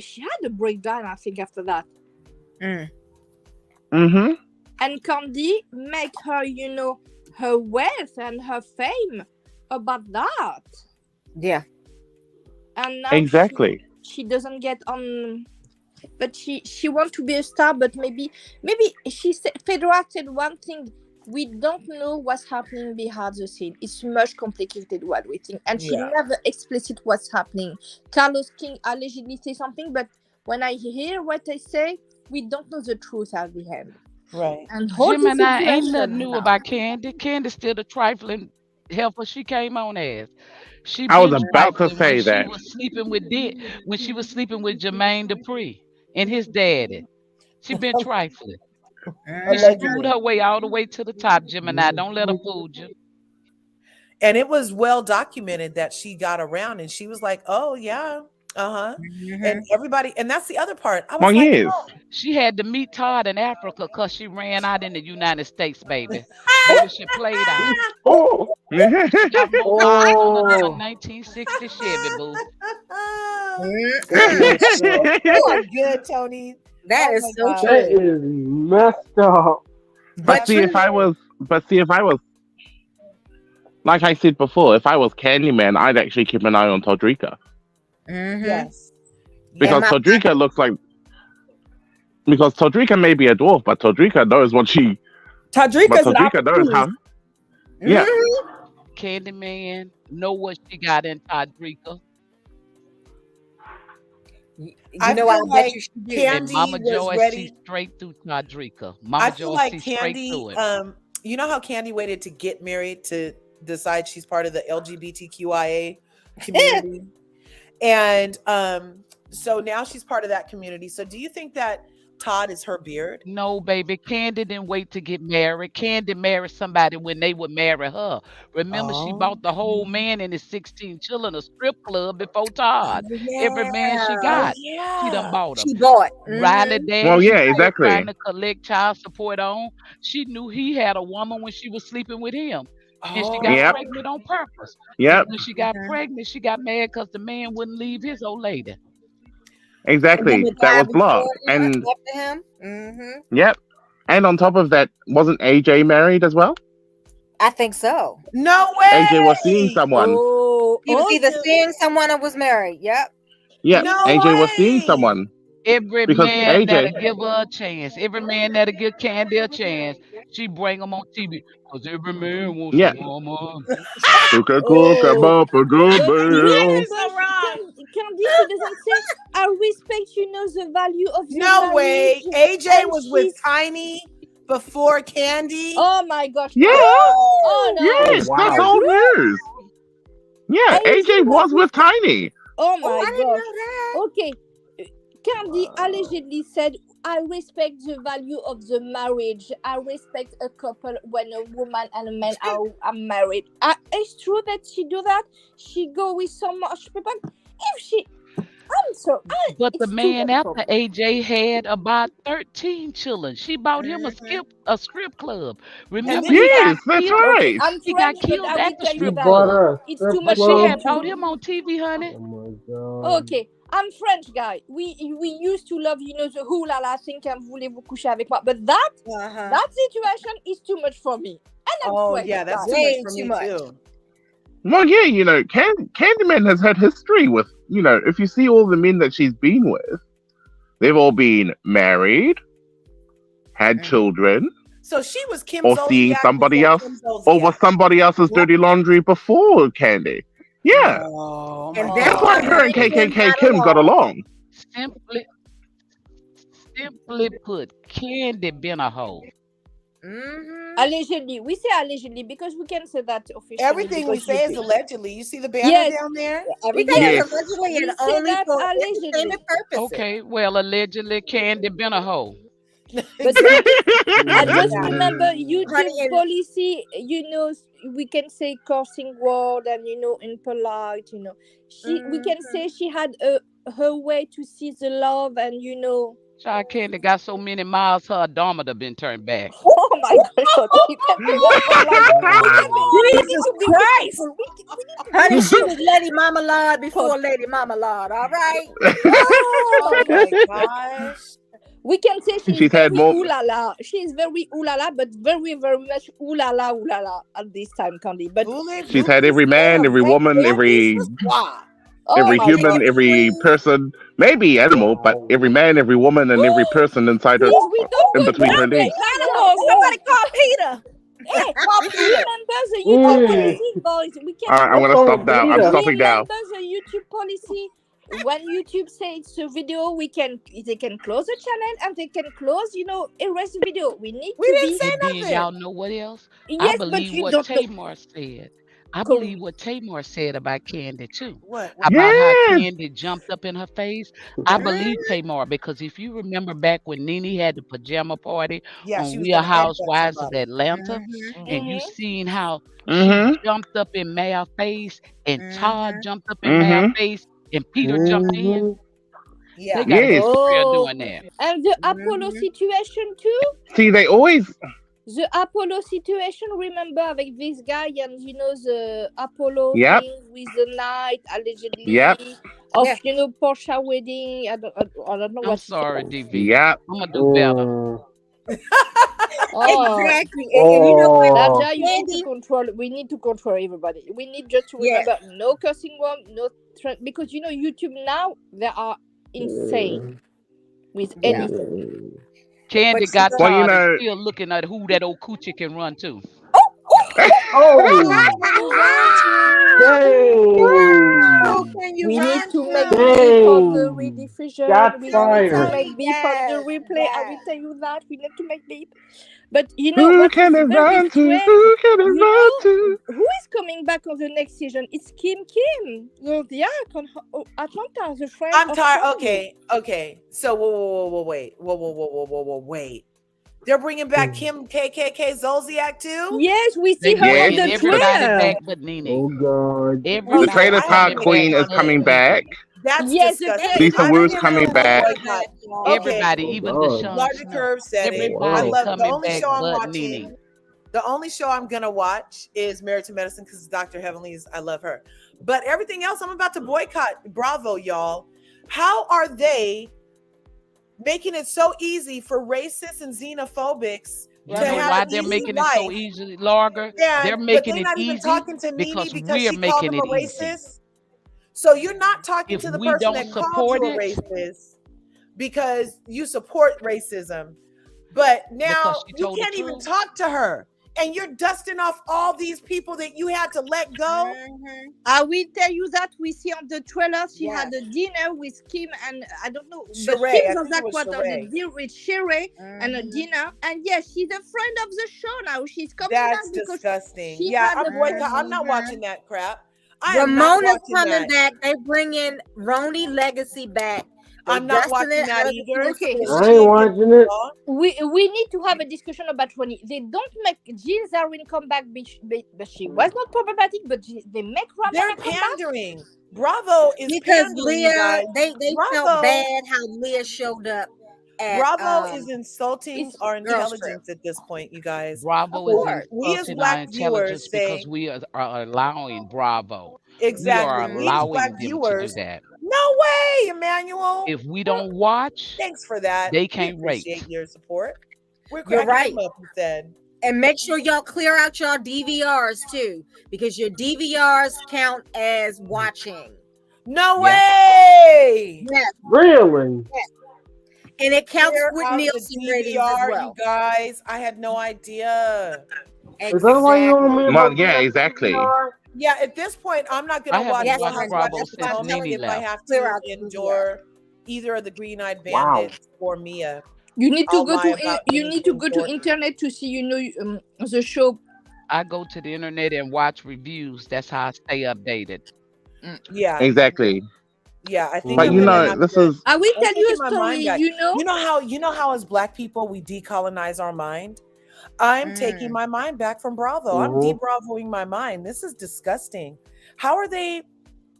She had a breakdown. I think after that.
Mm.
Mm-hmm.
And Candy make her, her wealth and her fame about that.
Yeah.
And now
Exactly.
she doesn't get on, but she wants to be a star. But maybe she said, Fedra said one thing: we don't know what's happening behind the scene. It's much complicated what we think, and she
Yeah.
never explicit what's happening. Carlos King allegedly say something, but when I hear what they say, we don't know the truth at the end.
Right.
And whole the
Gemini ain't
situation
nothing new
now.
about Candy. Candy's still the trifling helper she came on as. She
I was
been
about to
trifling when
say
she
that.
was sleeping with when she was sleeping with Jermaine Dupri and his daddy. She been trifling. And she screwed
Allegedly.
her way all the way to the top, Gemini. Don't let her fool you.
And it was well documented that she got around and she was like, oh, yeah, Uh-huh. And
Mhm.
everybody, and that's the other part. I
Well,
was like,
yes.
She had to meet Todd in Africa because she ran out in the United States, baby. Baby, she played out.
Oh.
She got more miles on her than a
Oh,
1960 Chevy, boo.
Mm-mm.
you are good, Tony.
That
Oh
is
my
so
God.
That
true.
is messed up.
But
see,
true.
if I was, like I said before, if I was Candyman, I'd actually keep an eye on Todrica
Mm-hmm.
Yes.
And
because
Yes.
my
Todrica looks like Todrica may be a dwarf, but Todrica knows what she. But
Tadrika's an
Todrica knows
opportunist.
how. Yeah,
Candyman know what she got in Todrica.
You
I
know, I
feel
bet
like
you she do.
And
Candy
Mama
was
Joy see
ready.
straight through Todrica.
I
Mama
feel
Joy
like
see straight
Candy,
through it.
you know how Candy waited to get married to decide she's part of the LGBTQIA community? And so now she's part of that community. So do you think that Todd is her beard?
No, baby. Candy didn't wait to get married. Candy married somebody when they would marry her. Remember, she
Oh.
bought the whole man and his 16 children a strip club before Todd. Every man she
Yeah.
Oh
got, she done
yeah.
bought him.
She bought.
Riley
Mm-hmm.
Daddy,
well,
she
yeah,
still trying
exactly.
to collect child support on. She knew he had a woman when she was sleeping with him. And she got
Oh.
Yep,
pregnant on purpose.
yep,
And when she got
Mm-hmm.
pregnant, she got mad because the man wouldn't leave his old lady.
And the
exactly.
woman
That was
died before
blood,
him,
and
after him. Mm-hmm.
yep, and on top of that, wasn't AJ married as well?
I think so.
No
AJ was seeing
way.
someone.
Oh,
He was either
okay.
seeing someone or was married. Yep.
Yep,
No
AJ was seeing
way.
someone
Every
because
man that'll
AJ.
give her a chance, every man that'll give Candy a chance, she bring them on TV. Because every man wants a
Yeah,
woman.
who can cook 'em
Oh,
up a good
but
meal?
So wrong.
Candy, she doesn't say, I respect, the value of the
No way.
marriage.
AJ
And
was with
she's,
Tiny before Candy.
oh my gosh,
Yeah,
no. Oh no.
Oh
yes, that's
wow.
old news. Yeah,
AJ
AJ
was
was with Tiny.
Oh
Oh,
my
I didn't
gosh.
know that.
Okay. Candy allegedly said, I respect the value of the marriage. I respect a couple when a woman and a man are married. It's true that she do that. She go with so much people. If she, I'm sorry.
But the
It's too
man
much for
after
me.
AJ had about 13 children. She bought him a strip club. Remember,
then
he
he
got
Yes, that's
killed.
Okay,
right.
I'm
He got
French, but
killed
I
at
will
the
tell you
You
strip
that
bought
club.
her a
it's
strip
too
But
much
she
for
club.
him
had
to
bought
do.
him on TV, honey.
Oh my god.
Okay, I'm French guy. We used to love, the who la la thing, voulez-vous coucher avec moi? But that situation is too much for me. And I'm
Oh
French
yeah, that's
guy.
too much
Way
for
too
me
much.
too.
Well, yeah, Candyman has had history with, if you see all the men that she's been with, they've all been married, had children,
So she was Kim
or seeing
Zolciak
somebody
before
else,
Kim
or was
Zolciak.
somebody else's dirty laundry before Candy. Yeah,
Oh
And
my
that's
that's
God.
why
why
her
her
and
and Kim
KKK
got
Kim got
along.
along.
Simply put, Candy been a hoe.
Mm-hmm.
Allegedly. We say allegedly because we can say that officially.
Everything we
because
say is
YouTube.
allegedly. You see the banner
Yes.
down there?
Everything
Yes.
is allegedly
We
and
say
only
that
for
allegedly.
entertainment purposes.
Okay, well, allegedly, Candy been a hoe.
But
Exactly.
I just
Exactly.
remember
Honey,
YouTube
and
policy, we can say cursing word and impolite, we can say she had her way to see the love and
Child Candy got so many miles, her odometer been turned back.
oh my gosh, you can be we need
Jesus
to be
Christ.
respectful. We need to
honey,
be
she was Lady Marmalade before Lady Marmalade. All right.
Oh my gosh.
we can say she's
She's had
very
more.
ooh la la. She is very ooh la la, but very, very much ooh la la at this time, Candy. But
She's had every man, every woman, every
oh my
human,
God.
every person, maybe animal, but every man, every woman, and every person inside her,
Please, we don't
in
go
between her
there.
legs.
Animals. Somebody call Peter.
Hey,
Call Peter.
remember the YouTube
Hey.
policy, boys. We
All right,
can
I'm gonna
What's
stop
on
now. I'm
Peter?
stopping now.
remember the YouTube policy. When YouTube says it's a video, they can close the channel and they can close, erase the video. We need
We
to
didn't
be
say
And then
nothing.
y'all know what else? I
yes, but
believe
you
what
don't know.
Tamar said. I believe what Tamar said about Candy too.
What?
About how
Yes.
Candy jumped up in her face. I believe Tamar because if you remember back when Nene had the pajama party
Yeah,
on
she was
Real
gonna headbutt
Housewives of
somebody.
Atlanta,
Mm-hmm.
and you seen how
Mm-hmm.
she jumped up in Mal's face and Todd jumped up in Mal's
Mm-hmm.
face, and Peter jumped in.
Mhm.
They
Yeah.
got a
Yes.
history of
Oh,
doing that.
and the Apollo situation too.
See, they always.
The Apollo situation, remember with this guy and the Apollo
Yep.
thing with the night
Yep.
allegedly of
Yeah.
Porsche wedding. I don't know
I'm
what he
sorry,
said.
DV.
Yep.
I'm gonna do better.
Oh,
Exactly. And you know what,
Oh.
Naja, you need to
Candy?
control. We need to control everybody. We need just to
Yeah.
remember no cursing word, no because YouTube now they are insane with
Yeah.
anything.
Candy
But you
got
know,
Well, you
tired and
know.
still looking at who that old coochie can run to.
Oh.
Can you run to?
Dang.
Can you
We need
run
to make
to?
beep on the
Dang.
rediffusion.
Shots
We need to
fired.
make beep on the
Yes,
replay. I will
yes.
tell you that we need to make beep. But
Who
what
can
is
it
very
run to?
strange?
Who can it run to?
Who is coming back on the next season? It's Kim. Yeah, Atlanta, the friend
I'm
of
tired.
Tony.
Okay. So whoa, wait. Wait. They're bringing back Kim KKK Zolciak too?
Yes, we
They
see her
Yes.
on
bringing
the
everybody
trailer.
back but Nene.
Oh God.
The
Okay,
Everybody
Trailer
I have
Park
coming
to
back
Queen is
but
coming
boycott.
back.
That's
Yes, the
disgusting.
trailer.
Lisa
I'm
Wu's
gonna
coming back.
boycott. Okay,
everybody,
Oh
even the
God.
Jon
Larger
Snow.
Curve said it. I
Everybody
love the
coming
only
back
show I'm
but
watching.
Nene.
The only show I'm gonna watch is Married to Medicine because Dr. Heavenly's. I love her, but everything else I'm about to boycott. Bravo, y'all! How are they making it so easy for racists and xenophobics
You
to
know
have
why
an
they're
easy
making it so
life?
easy, Larger? They're
But
making
they're
it
not even
easy
talking to Nene
because
because
we're
she called
making
them
it
a
easy.
racist. So you're not talking
If
to the
we
person
don't
that called you
support
a
it,
racist because you support racism. But now
because she
you
told the
can't even
truth.
talk to her. And you're dusting off all these people that you had to let go.
I will tell you that we see on the trailer she
Yes.
had a dinner with Kim and I don't know, but
Sheree,
Kim
I
was
think it
that
was
what on the
Sheree.
deal with Sheree and a dinner. And yes, she's a friend of the show now. She's coming
That's
back because
disgusting.
she
Yeah,
had
I'm
a
boycott. I'm not watching that crap. I am not
Ramona's
watching
coming
that.
back. They bringing Roni Legacy back. They
I'm not
dusting
watching
it
that
out of the
either.
Okay.
Because
I
she
ain't
ain't getting
watching it.
along.
we need to have a discussion about Ronnie. They don't make Jill Zarwin come back, but she was not problematic. But they make
They're
Ramona come back.
pandering. Bravo is
because
pandering, you
Leah,
guys.
they felt
Bravo.
bad how Leah showed up at
Bravo is insulting
It's
our
Girls Trip.
intelligence at this point, you guys.
Bravo
So
is
we as
insulting our
Black viewers
intelligence because
say
we are allowing Bravo.
exactly.
We are
We as Black
allowing them to do
viewers.
that.
No way, Emmanuel.
If we don't watch,
Thanks for that.
they
We
can't
appreciate
rate.
your support. We're
You're
cracking
right.
them up instead.
And make sure y'all clear out y'all DVRs too, because your DVRs count as watching.
No
Yeah.
way.
Yes,
Really?
and it counts
Clear
with
out the
Nielsen ratings as
DVR,
well.
you guys. I had no idea.
Is that why you want me
Exactly.
about
Yeah, exactly.
Yeah, at this point, I'm not
I
gonna watch
haven't
Real
watched
Housewives
Bravo
of
since
Potomac
Nene
if I
left.
have
Clear
to
out the
endure either of the Green-Eyed
Wow.
Bandits or Mia.
You need to
I'll
go
lie
to
about
you need to
anything
go to
Jordan.
internet to see the show.
I go to the internet and watch reviews. That's how I stay updated.
Yeah,
Exactly.
yeah. I think
But
I'm
you
gonna
know,
have
this
to.
is
I will
I'm
tell you
taking
a
my
story.
mind back.
You know,
You know how as Black people we decolonize our mind. I'm taking my mind back from Bravo. I'm
Mhm.
de-bravoing my mind. This is disgusting. How are they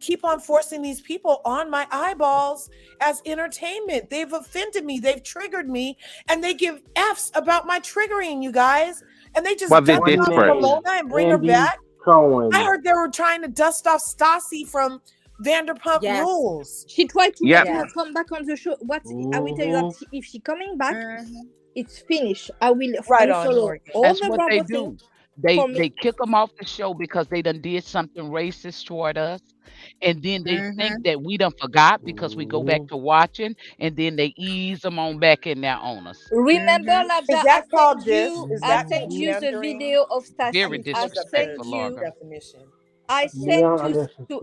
keep on forcing these people on my eyeballs as entertainment? They've offended me. They've triggered me, and they give F's about my triggering, you guys. And they just
well, they're
dust off
desperate.
Ramona and bring her
Andy
back.
Cohen.
I heard they were trying to dust off Stassi from Vanderpump
Yes.
Rules.
she tried to
Yep.
make her come back on the show. I will tell you
Mhm.
that if she coming back, it's finished. I will
Right on,
unfollow
Morgan.
all
That's
the
what they
Bravo
do.
thing.
They
For me.
they kick them off the show because they done did something racist toward us, and then they think that we done forgot because we go back
Mhm.
to watching, and then they ease them on back in there on us.
Remember, Laja,
Is
I
that called
sent
this?
you.
Is
I
that
sent
called
you the
pandering?
video of
Very
Stassi.
I need to
I
look up
sent
the
disrespectful,
you.
Larga.
definition.
I
Yeah,
sent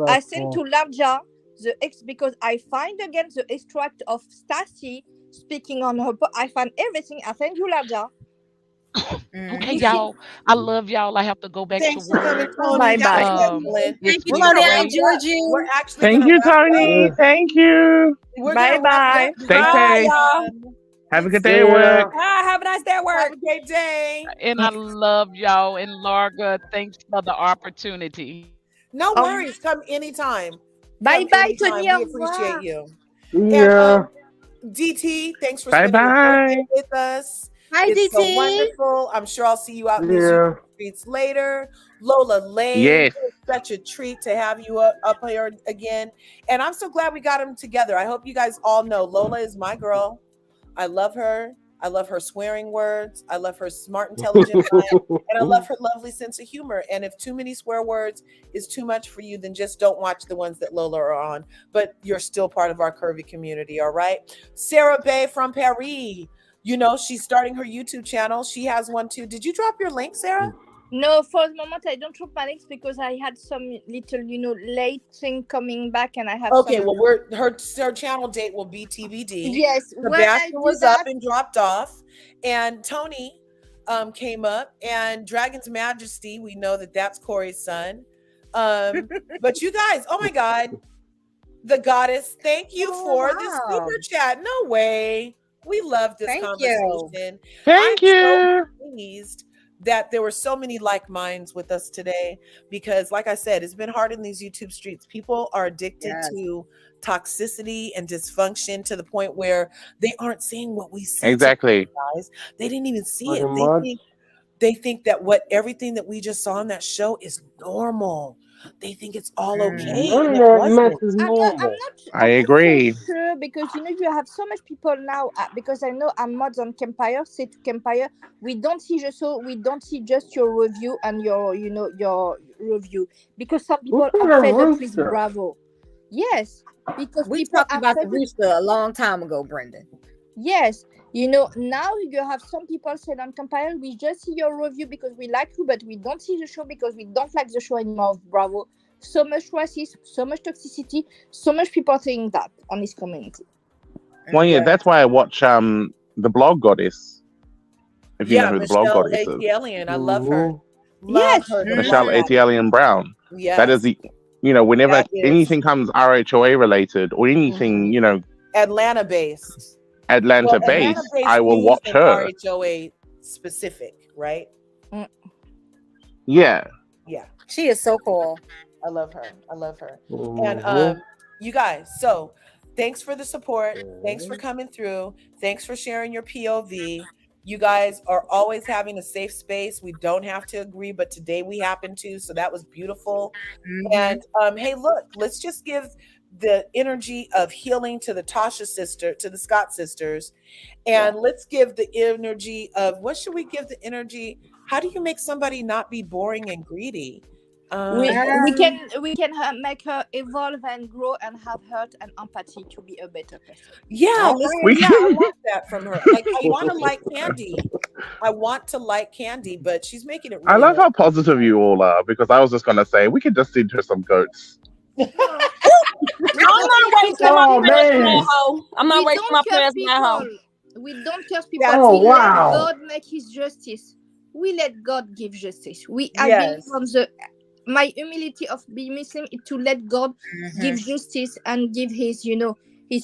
I sent to
disrespectful.
Larja because I find again the extract of Stassi speaking on her. I find everything. I sent you Larja.
Okay, y'all. I love y'all. I have to go back to
Thanks for coming,
work.
Tony. That was excellent.
It's
Thank you,
been
Tony. I
great.
enjoyed you.
We're actually
Thank
gonna
you,
wrap it up.
Tony. Thank you.
We're gonna wrap it up.
Stay
Bye,
safe.
y'all.
Have a good
Thanks.
day at work.
Have a nice day at
Have
work.
a great day.
And I love y'all. And Larga, thanks for the opportunity.
No worries. Come anytime.
Bye
Come
bye,
anytime.
Tony.
We
Au
appreciate
revoir.
you.
See
And
ya.
DT, thanks for
Bye
spending your birthday
bye.
with us.
Hi,
It's so
DT.
wonderful. I'm sure I'll see you out in
See
these
ya.
streets later. Lola Lane,
Yes.
it's such a treat to have you up here again. And I'm so glad we got them together. I hope you guys all know Lola is my girl. I love her. I love her swearing words. I love her smart, intelligent mind. And I love her lovely sense of humor. And if too many swear words is too much for you, then just don't watch the ones that Lola are on. But you're still part of our curvy community, all right? Sarah Bay from Paris. You know, she's starting her YouTube channel. She has one too. Did you drop your link, Sarah?
No, for the moment I don't drop my links because I had some little, late thing coming back, and I have
Okay,
some.
well, her channel date will be TBD.
Yes, when I
Sebastian
do
was
that,
up and dropped off, and Tony came up, and Dragon's Majesty. We know that that's Corey's son. But you guys, oh my God, the goddess, thank you for this super chat. No way. We love this conversation.
Thank
I'm
you.
so pleased that there were so many like minds with us today because, like I said, it's been hard in these YouTube streets. People are addicted to toxicity and dysfunction to the point where they aren't seeing what we see.
Exactly.
Guys, they didn't even see
Pretty
it.
much.
They think that everything that we just saw in that show is normal. They think it's all okay.
None
And
of
it
that
wasn't.
mess is normal.
I agree.
not so sure because you have so much people now. Because I know I'm mods on Campire. Say to Campire, we don't see just your review and your review because some people are fed up with Bravo. Yes, because
we
people
talked
are
about the
fed up.
rooster a long time ago, Brendan.
Yes, now you have some people said on Compile, we just see your review because we like you, but we don't see the show because we don't like the show anymore of Bravo. So much racism, so much toxicity, so much people saying that on this community.
Well, yeah, that's why I watch the Blog Goddess. If you know who the Blog
Michelle
Goddess is.
Alien. I love her.
Yes.
Love her.
Michelle Alien Brown.
Yes.
That is the, whenever
That is-
anything comes RHOA related or anything,
Atlanta based.
Atlanta based, I will watch her.
RHOA specific, right?
Yeah.
Yeah.
She is so cool.
I love her. And you guys, so thanks for the support. Thanks for coming through. Thanks for sharing your POV. You guys are always having a safe space. We don't have to agree, but today we happen to. So that was beautiful. And hey, look, let's just give the energy of healing to the Tasha sister, to the Scott sisters. And let's give the energy of what should we give the energy? How do you make somebody not be boring and greedy?
We can make her evolve and grow and have hurt and empathy to be a better person.
Yeah, I want that from her. Like, I want to like Candy. But she's making it.
I love how positive you all are because I was just gonna say we could just send her some goats.
I'm not wasting my prayers on that hoe. I'm not wasting my prayers on that hoe.
We don't curse people.
Oh, wow.
Let God make his justice. We let God give justice. I believe on my humility of being Muslim is to let God give justice and give his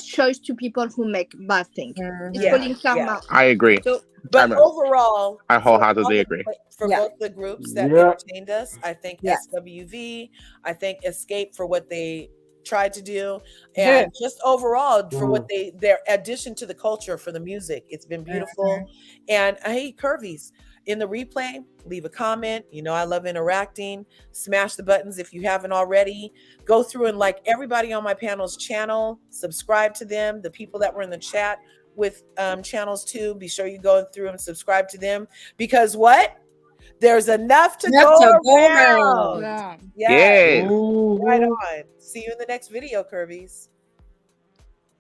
choice to people who make bad things. It's calling karma.
I agree.
So, but overall,
I wholeheartedly agree.
For both the groups that entertained us, I think SWV, I think Xscape for what they tried to do, and just overall for what their addition to the culture for the music. It's been beautiful. And hey, Curvies, in the replay, leave a comment. I love interacting. Smash the buttons if you haven't already. Go through and like everybody on my panel's channel. Subscribe to them. The people that were in the chat with channels too, be sure you go through and subscribe to them because what? There's enough to go around.
Yeah.
Right on. See you in the next video, Curvies.